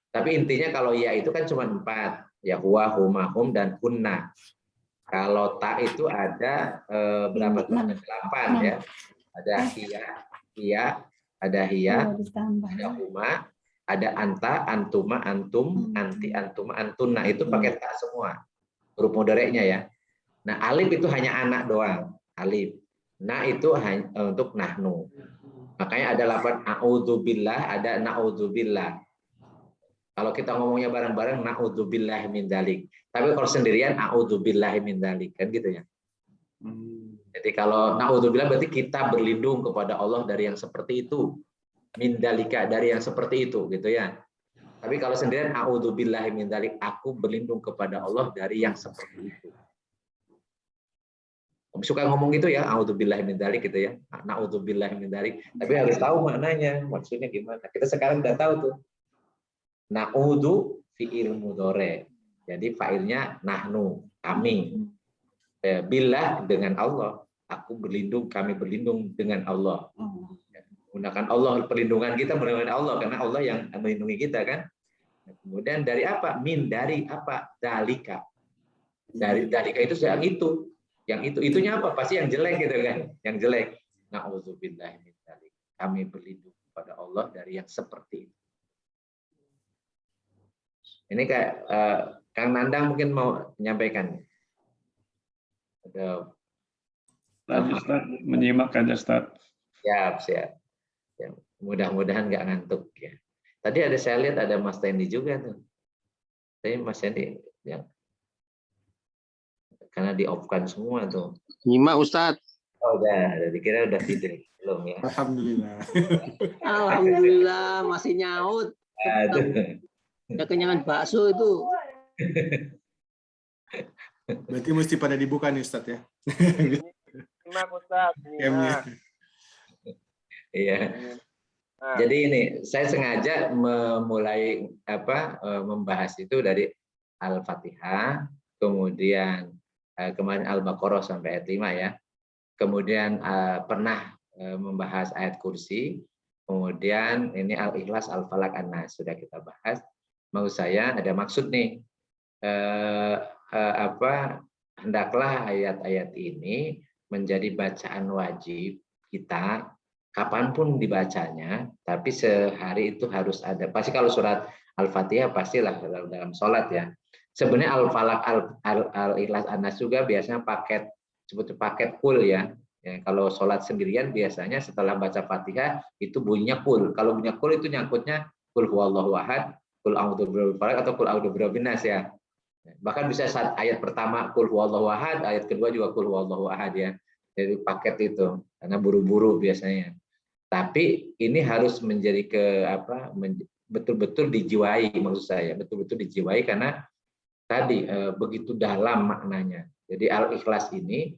Tapi intinya kalau ya itu kan cuma 4. Ya huwa, huma, hum, dan hunna. Kalau ta itu ada berapa tuh? Ada 8 ya. Ada hiya, ada hiya, ada huma, ada anta, antuma, antum, anti, antuma, antuna. Itu pakai ta semua. Huruf mudorenya ya. Nah, alif itu hanya anak doang. Alif. Nah, itu hanya untuk nahnu. Makanya ada lafaz a'udzubillah, ada na'udzubillah. Kalau kita ngomongnya bareng-bareng na'udzubillahi min dzalik. Tapi kalau sendirian a'udzubillahi min dzalik kan gitu ya. Jadi kalau na'udzubillah berarti kita berlindung kepada Allah dari yang seperti itu. Min dzalika, dari yang seperti itu gitu ya. Tapi kalau sendirian a'udzubillahi min dzalik, aku berlindung kepada Allah dari yang seperti itu. Suka ngomong gitu ya, a'udzubillahi min dzalik gitu ya. Na'udzubillahi min dzalik. Tapi harus tahu maknanya, maksudnya gimana. Kita sekarang udah tahu tuh. Na'udzu fi'il mudhari. Jadi fa'ilnya nahnu, kami. Billah dengan Allah. Aku berlindung, kami berlindung dengan Allah. Gunakan Allah, perlindungan kita melindungi Allah karena Allah yang melindungi kita kan. Kemudian dari apa? Min, dari apa? Dalika. Dari dalika itu yang itu. Yang itunya apa? Pasti yang jelek gitu kan. Yang jelek. Na'udzubillahi min dzalik. Kami berlindung kepada Allah dari yang seperti itu. Ini kayak Kang Nandang mungkin mau menyampaikan. Ada Ustaz, menyimak aja Ustaz. siap. Ya, mudah-mudahan nggak ngantuk ya. Tadi ada saya lihat ada Mas Tendi juga tuh. Tapi Mas Tendi ya, karena di off-kan semua tuh. Nyimak Ustaz. Oh udah dikira udah tidur belum ya. Alhamdulillah. Alhamdulillah masih nyaut. Aduh. Udah kenyangan bakso itu. Berarti mesti pada dibuka nih Ustadz ya. Nyimak Ustaz. Iya. Jadi ini saya sengaja memulai membahas itu dari Al-Fatihah, kemudian kemarin Al-Baqarah sampai ayat 5 ya. Kemudian pernah membahas ayat kursi, kemudian ini Al-Ikhlas, Al-Falaq, An-Nas sudah kita bahas. Mau saya ada maksud nih hendaklah ayat-ayat ini menjadi bacaan wajib kita kapanpun dibacanya, tapi sehari itu harus ada. Pasti kalau surat Al-Fatihah pastilah dalam sholat ya. Sebenarnya Al-Falaq, Al-Ikhlas, An-Nas juga biasanya paket sebut paket kul ya. Kalau sholat sendirian biasanya setelah baca Fatihah itu bunyinya kul. Kalau bunyinya kul itu nyangkutnya kul huwallahu ahad, kul a'udzu birabbil falaq atau kul a'udzu birabbin nas ya. Bahkan bisa saat ayat pertama kul huwallahu ahad, ayat kedua juga kul huwallahu ahad ya. Jadi paket itu karena buru-buru biasanya. Tapi ini harus menjadi betul-betul dijiwai, maksud saya betul-betul dijiwai karena tadi begitu dalam maknanya. Jadi al-ikhlas ini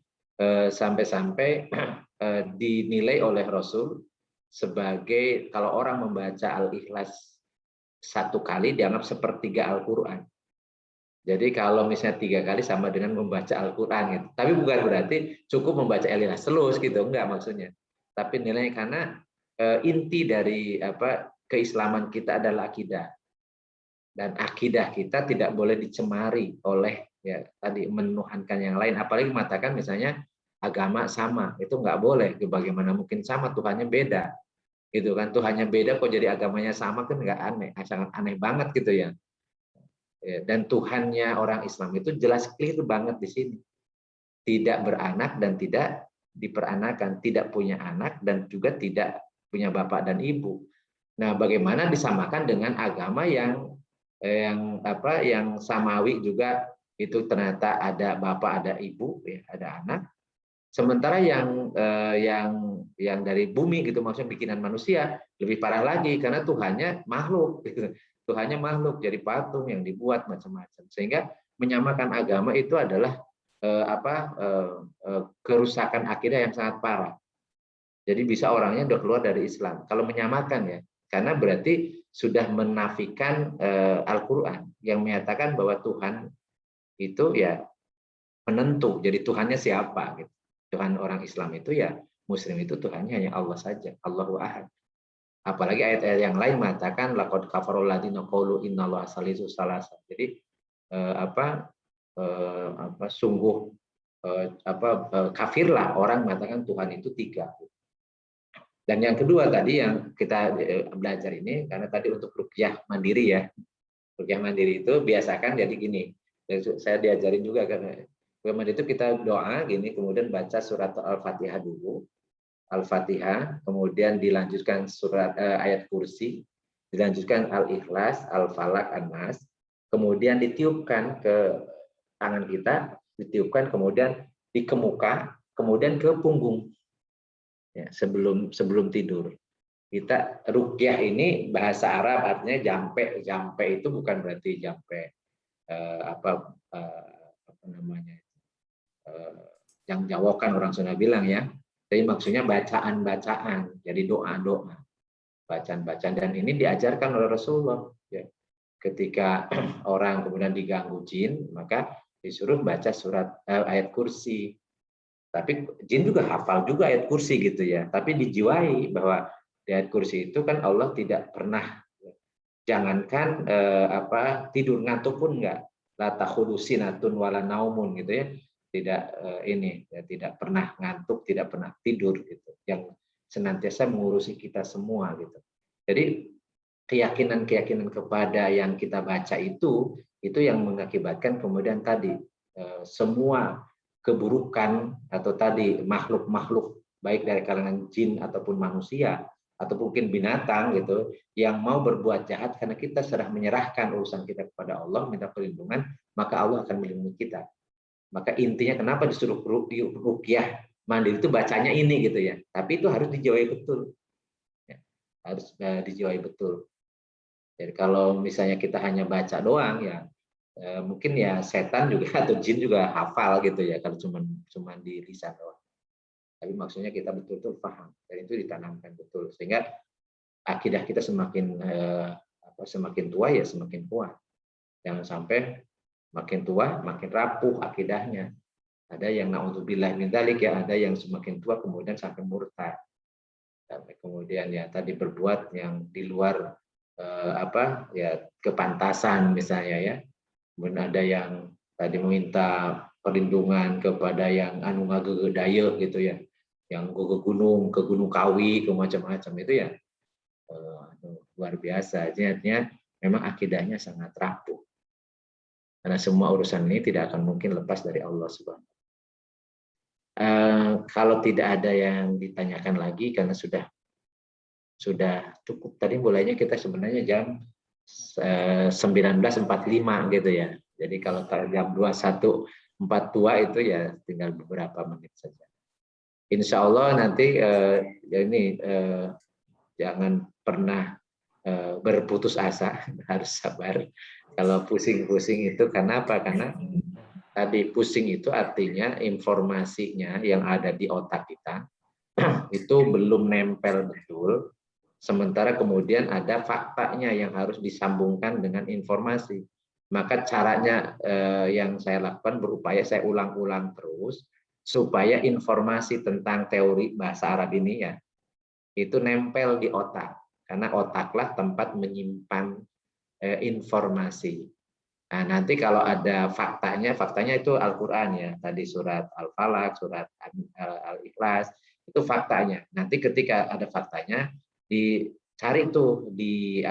sampai-sampai dinilai oleh Rasul sebagai kalau orang membaca al-ikhlas 1 kali dianggap sepertiga Al-Quran. Jadi kalau misalnya 3 kali sama dengan membaca Al-Quran gitu. Tapi bukan berarti cukup membaca al-ikhlas terus gitu, enggak maksudnya. Tapi nilainya karena inti dari keislaman kita adalah akidah. Dan akidah kita tidak boleh dicemari oleh ya tadi menuhankan yang lain, apalagi mengatakan misalnya agama sama, itu nggak boleh. Bagaimana mungkin sama, Tuhannya beda gitu kan. Tuhannya beda kok jadi agamanya sama, kan nggak aneh, sangat aneh banget gitu ya. Dan Tuhannya orang Islam itu jelas clear banget di sini, tidak beranak dan tidak diperanakan, tidak punya anak dan juga tidak punya bapak dan ibu. Nah, bagaimana disamakan dengan agama yang samawi juga, itu ternyata ada bapak, ada ibu, ya, ada anak. Sementara yang dari bumi gitu, maksudnya bikinan manusia lebih parah lagi karena Tuhannya makhluk, gitu. Tuhannya makhluk jadi patung yang dibuat macam-macam, sehingga menyamakan agama itu adalah kerusakan akidah yang sangat parah. Jadi bisa orangnya udah keluar dari Islam kalau menyamakan ya, karena berarti sudah menafikan Al-Quran yang menyatakan bahwa Tuhan itu ya penentu. Jadi Tuhannya siapa gitu. Tuhan orang Islam itu ya Muslim itu Tuhannya hanya Allah saja, Allahu Ahad. Apalagi ayat-ayat yang lain mengatakan laqad kafarul ladzina qalu innallaha salisu salasa. Jadi sungguh kafirlah orang mengatakan Tuhan itu 3. Dan yang kedua tadi yang kita belajar ini, karena tadi untuk ruqyah mandiri ya. Ruqyah mandiri itu biasakan jadi gini. Saya diajarin juga karena ruqyah itu kita doa gini, kemudian baca surat Al-Fatihah dulu. Al-Fatihah, kemudian dilanjutkan surat ayat kursi, dilanjutkan Al-Ikhlas, Al-Falaq, An-Nas, kemudian ditiupkan ke tangan kita, ditiupkan kemudian di kemuka, kemudian ke punggung. Ya, sebelum tidur. Kita ruqyah ini bahasa Arab artinya jampe. Jampe itu bukan berarti jampe yang jawokan orang Sunda bilang ya. Tapi maksudnya bacaan-bacaan, jadi doa-doa, bacaan-bacaan, dan ini diajarkan oleh Rasulullah. Ya. Ketika orang kemudian diganggu jin, maka disuruh baca surat ayat kursi. Tapi jin juga hafal juga ayat kursi gitu ya. Tapi dijiwai bahwa di ayat kursi itu kan Allah tidak pernah, jangankan tidur, ngantuk pun enggak. La takhudhu sinatun wala naumun gitu ya. Tidak pernah ngantuk, tidak pernah tidur gitu, yang senantiasa mengurusi kita semua gitu. Jadi keyakinan kepada yang kita baca itu yang mengakibatkan kemudian tadi semua keburukan atau tadi makhluk-makhluk baik dari kalangan jin ataupun manusia atau mungkin binatang gitu yang mau berbuat jahat, karena kita sudah menyerahkan urusan kita kepada Allah, minta perlindungan, maka Allah akan melindungi kita. Maka intinya kenapa disuruh ruqyah mandiri itu bacanya ini gitu ya. Tapi itu harus dijiwai betul. Ya, harus dijiwai betul. Jadi kalau misalnya kita hanya baca doang ya mungkin ya setan juga atau jin juga hafal gitu ya kalau cuma di lisan doang. Tapi maksudnya kita betul-betul paham dan itu ditanamkan betul sehingga akidah kita semakin tua ya semakin kuat. Jangan sampai makin tua makin rapuh akidahnya. Ada yang naudzubillah min dzalik ya, ada yang semakin tua kemudian sampai murtad. Sampai kemudian ya tadi berbuat yang di luar kepantasan misalnya ya. Kemudian ada yang tadi meminta perlindungan kepada yang anu ngagegedaya gitu ya. Yang ke Gunung Kawi, ke macam-macam itu ya. Luar biasa. Artinya memang akidahnya sangat rapuh. Karena semua urusan ini tidak akan mungkin lepas dari Allah Subhanahu. Kalau tidak ada yang ditanyakan lagi karena sudah cukup, tadi mulainya kita sebenarnya jam 19.45 gitu ya. Jadi kalau jam 21.42 itu ya tinggal beberapa menit saja. Insya Allah nanti ya ini jangan pernah berputus asa, harus sabar. Kalau pusing-pusing itu karena apa? Karena tadi pusing itu artinya informasinya yang ada di otak kita itu belum nempel betul, sementara kemudian ada faktanya yang harus disambungkan dengan informasi. Maka caranya yang saya lakukan berupaya saya ulang-ulang terus supaya informasi tentang teori bahasa Arab ini ya itu nempel di otak, karena otaklah tempat menyimpan informasi. Nah, nanti kalau ada faktanya itu Al-Qur'an ya, tadi surat Al-Falaq, surat Al-Ikhlas, itu faktanya. Nanti ketika ada faktanya dicari tuh di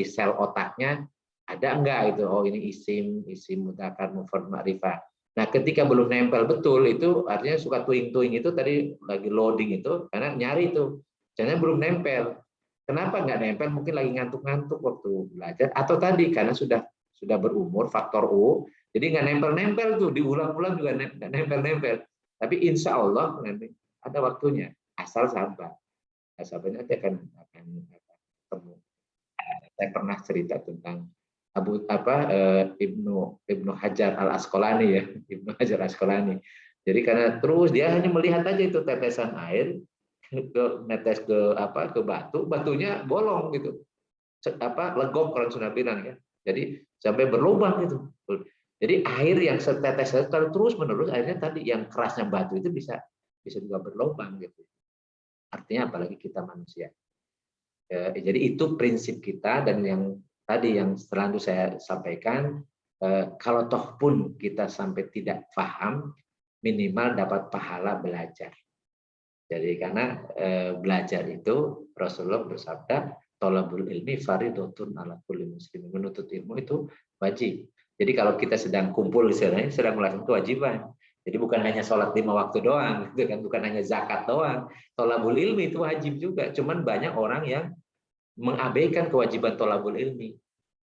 sel otaknya ada enggak itu, oh ini isim mudzakkar mufrad ma'rifah. Nah, ketika belum nempel betul itu artinya suka tuing-tuing itu tadi lagi loading itu karena nyari itu. Jangan belum nempel. Kenapa nggak nempel? Mungkin lagi ngantuk-ngantuk waktu belajar atau tadi karena sudah berumur, faktor U, jadi nggak nempel-nempel tuh, diulang-ulang juga nggak nempel-nempel. Tapi insya Allah nanti ada waktunya, asal sabar. Sabarnya nanti akan ketemu. Saya pernah cerita tentang Ibnu Hajar Al Asqalani ya, Ibnu Hajar Al Asqalani. Jadi karena terus dia hanya melihat aja itu tetesan air netes ke batunya bolong gitu. Legok orang Sunda bilang ya. Jadi sampai berlubang gitu. Jadi air yang setetes kalau terus menerus akhirnya tadi yang kerasnya batu itu bisa juga berlubang gitu. Artinya apalagi kita manusia. Jadi itu prinsip kita, dan yang tadi yang selalu saya sampaikan, kalau toh pun kita sampai tidak paham, minimal dapat pahala belajar. Jadi karena belajar itu Rasulullah bersabda, thalabul ilmi fardhatun 'ala kulli muslim. Menuntut ilmu itu wajib. Jadi kalau kita sedang kumpul istilahnya sedang melakukan kewajiban. Jadi bukan hanya sholat 5 waktu doang, gitu kan, bukan hanya zakat doang. Thalabul ilmi itu wajib juga. Cuman banyak orang yang mengabaikan kewajiban thalabul ilmi.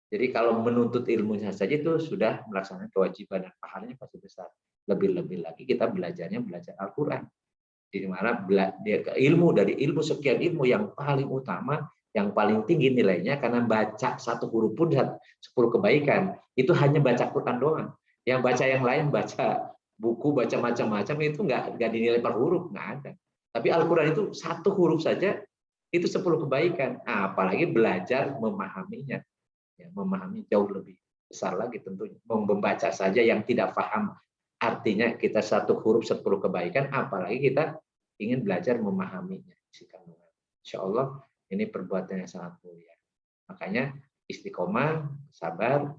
Jadi kalau menuntut ilmunya saja itu sudah melaksanakan kewajiban dan pahalanya pasti besar. Lebih-lebih lagi kita belajar Al-Qur'an. Di mana ilmu dari ilmu sekian ilmu yang paling utama, yang paling tinggi nilainya karena baca satu huruf pun 10 kebaikan. Itu hanya baca Quran doang. Yang baca yang lain, baca buku, baca macam-macam itu nggak dinilai per huruf, nggak ada. Tapi Al-Quran itu satu huruf saja itu 10 kebaikan. Nah, apalagi belajar memahaminya. Ya, memahami jauh lebih besar lagi tentunya. Membaca saja yang tidak paham artinya kita satu huruf 10 kebaikan, apalagi kita ingin belajar memahaminya. Insya Allah ini perbuatan yang sangat mulia. Makanya istiqomah, sabar.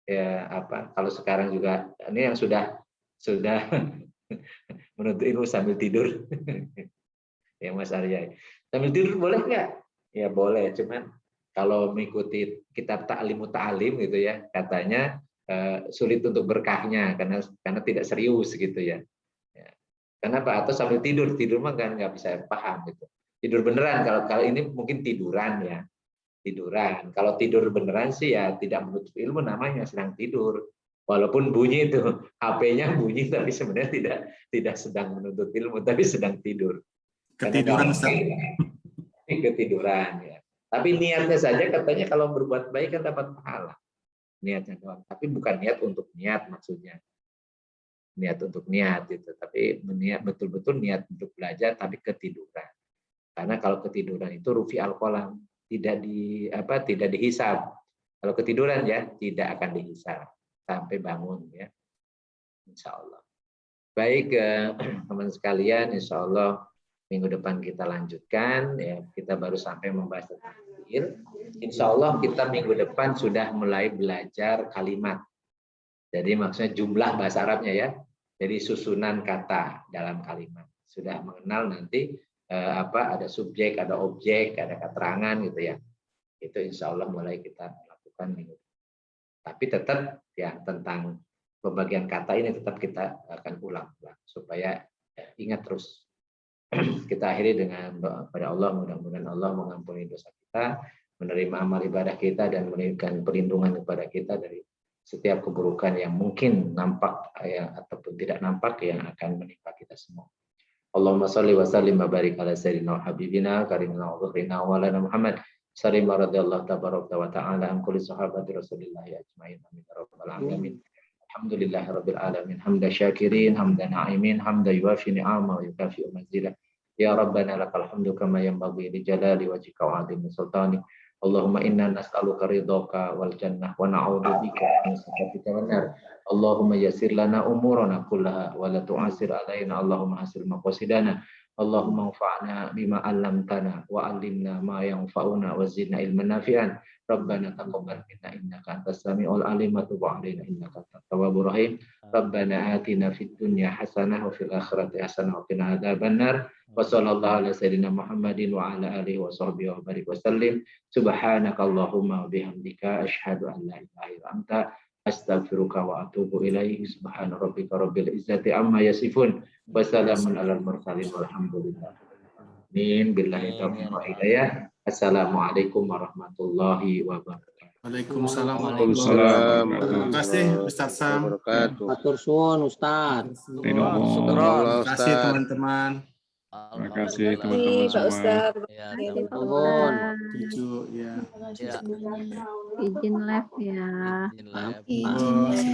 Ya, kalau sekarang juga ini yang sudah menuntut ilmu sambil tidur. Ya Mas Arya, sambil tidur boleh nggak? Ya boleh, cuman kalau mengikuti kitab Ta'limu Ta'lim gitu ya, katanya sulit untuk berkahnya karena tidak serius gitu ya. Kenapa? Atau sambil tidur mah kan nggak bisa paham gitu. Tidur beneran, kalau ini mungkin tiduran ya, tiduran. Kalau tidur beneran sih ya tidak menuntut ilmu, namanya sedang tidur. Walaupun bunyi itu HP-nya bunyi, tapi sebenarnya tidak sedang menuntut ilmu, tapi sedang tidur. Ketiduran, Ustaz. Ketiduran ya. Tapi niatnya saja katanya kalau berbuat baik kan dapat pahala. Niatnya doang. Tapi bukan niat untuk niat maksudnya. Niat untuk niat itu. Tapi niat betul-betul niat untuk belajar tapi ketiduran. Karena kalau ketiduran itu rufi al-qalam, tidak dihisab. Kalau ketiduran ya tidak akan dihisab sampai bangun ya. Insya Allah. Baik teman sekalian, insya Allah minggu depan kita lanjutkan ya. Kita baru sampai membahas tentang fiil. Insya Allah kita minggu depan sudah mulai belajar kalimat. Jadi maksudnya jumlah bahasa Arabnya ya. Jadi susunan kata dalam kalimat. Sudah mengenal nanti ada subjek, ada objek, ada keterangan gitu ya. Itu insya Allah mulai kita lakukan minggu depan. Tapi tetap ya tentang pembagian kata ini tetap kita akan ulang supaya ingat terus. Kita akhiri dengan doa kepada Allah, mudah-mudahan Allah mengampuni dosa kita, menerima amal ibadah kita, dan memberikan perlindungan kepada kita dari setiap keburukan yang mungkin nampak ataupun tidak nampak yang akan menimpa kita semua. Allahumma shalli wa sallim wa barik ala sayyidina wa habibina karimina wa dhukrina wa lana Muhammad sallim radhiyallahu tabaraka wa ta'ala an kulli sahabati Rasulillah ajmain amin ya rabbal alamin. Alhamdulillahi rabbil alamin hamda syakirin hamda na'imin hamda yuwafi ni'ama wa yukafi'u mazilah. Ya Rabbana lakal hamdu kama yanbaghi li jalali wajhika wa 'azimi sultanik. Allahumma inna nas'aluka ridhaka wal jannah wa na'udzubika min sakhatika wan nar. Allahumma yassir lana umurana kullaha wa la tu'assir alaina. Allahumma hasil maqasidana. Allahumma anfa'na bima 'allamtana wa 'allimna ma yanfa'una wa zidna ilman nafi'an. Rabbana taqabbal minna innaka antas samiul alim wa tub 'alaina innaka antat tawwabur rahim. Rabbana atina fid dunya hasanah wa fil akhirati hasanah wa qina adzabannar. Wa sallallahu ala sayyidina Muhammadin wa ala alihi wa sahbihi wa barik wa sallim. Subhanakallahumma wa bihamdika asyhadu an la ilaha illa anta astaghfiruka wa atubu ilaihi. Subhana rabbika rabbil izzati amma yasifun wa salamun alal mursalin walhamdulillah. Amin. Billahi taufiq wa hidayah. Assalamualaikum warahmatullahi wabarakatuh. Waalaikumsalam. Waalaikumsalam. Terima kasih Ustaz Sam. Matur suwun Ustaz. Terima kasih teman-teman. Terima kasih teman-teman Pak semua. Ustaz. Ya, nuwun. Cucu ya. Izin live ya. Maaf. Izin.